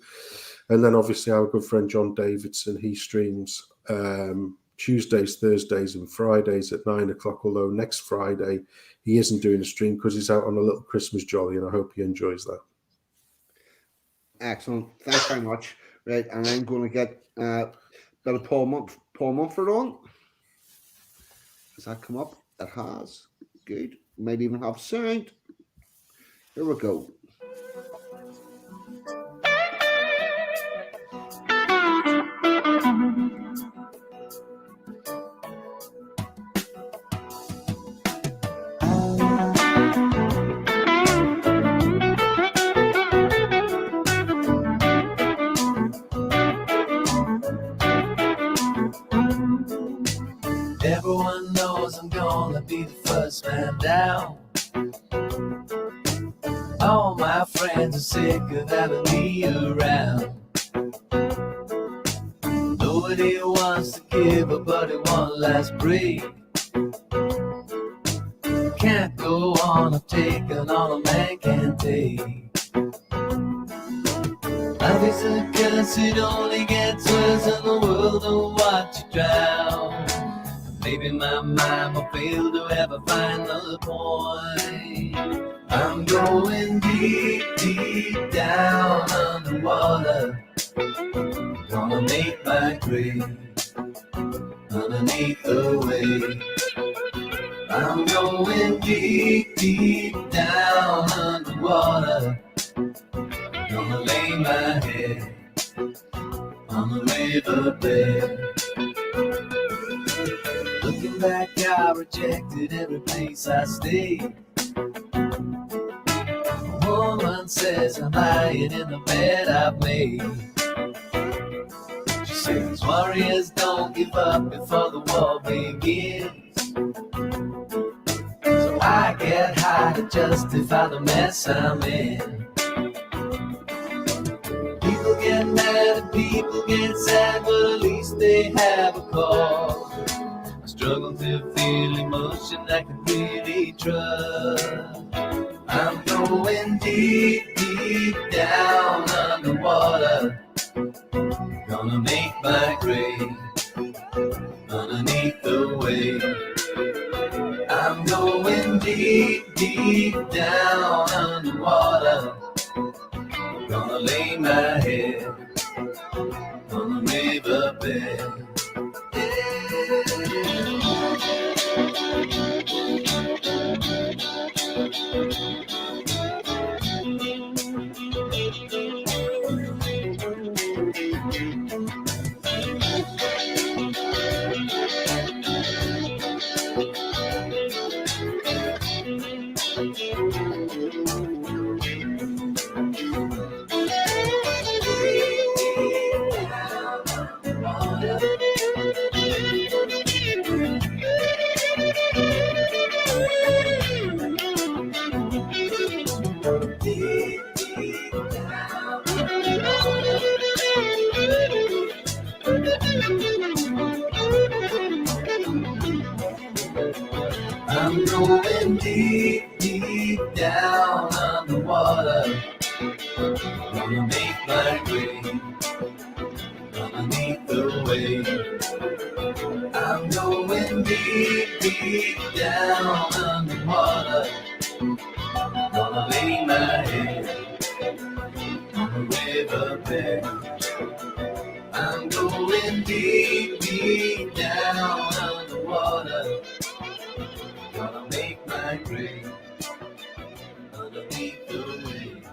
S3: And then obviously our good friend John Davidson, he streams Tuesdays, Thursdays, and Fridays at 9 o'clock. Although next Friday he isn't doing a stream because he's out on a little Christmas jolly, and I hope he enjoys that.
S2: excellent. Thanks very much. Right, and I'm going to get bit of Paul Mumford on. Has that come up? It has. Good. Might even have sound. Here we go.
S5: Everyone knows I'm gonna be the first man down. All my friends are sick of having me around. Nobody wants to give a buddy one last break. Can't go on, I've taken all a man can take. Life is a curse, it only gets worse, and the world don't watch you drown. Maybe my mind will fail to ever find the point. I'm going deep, deep down underwater. Gonna make my grave underneath the wave. I'm going deep, deep down underwater. Gonna lay my head on the riverbed. Looking back, I rejected every place I stayed. A woman says I'm lying in the bed I've made. She says warriors don't give up before the war begins. So I get high to justify the mess I'm in. People get mad and people get sad, but at least they have a cause. Struggle to feel emotion I can really trust. I'm going deep, deep down underwater. Gonna make my grave underneath the wave. I'm going deep, deep down underwater. Gonna lay my head on the riverbed. I'm going deep, deep down away. I'm going deep, deep down underwater. Gonna lay my head on the riverbed. I'm going deep, deep down underwater. Gonna make my grave underneath the waves.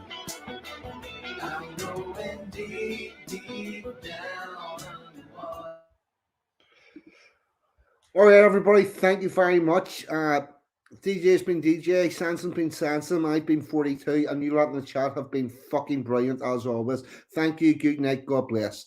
S5: I'm going deep, deep down underwater.
S2: All right, everybody. Thank you very much. DJ's been DJ, Sensum's been Sensum, I've been 42, and you lot in the chat have been fucking brilliant as always. Thank you. Good night. God bless.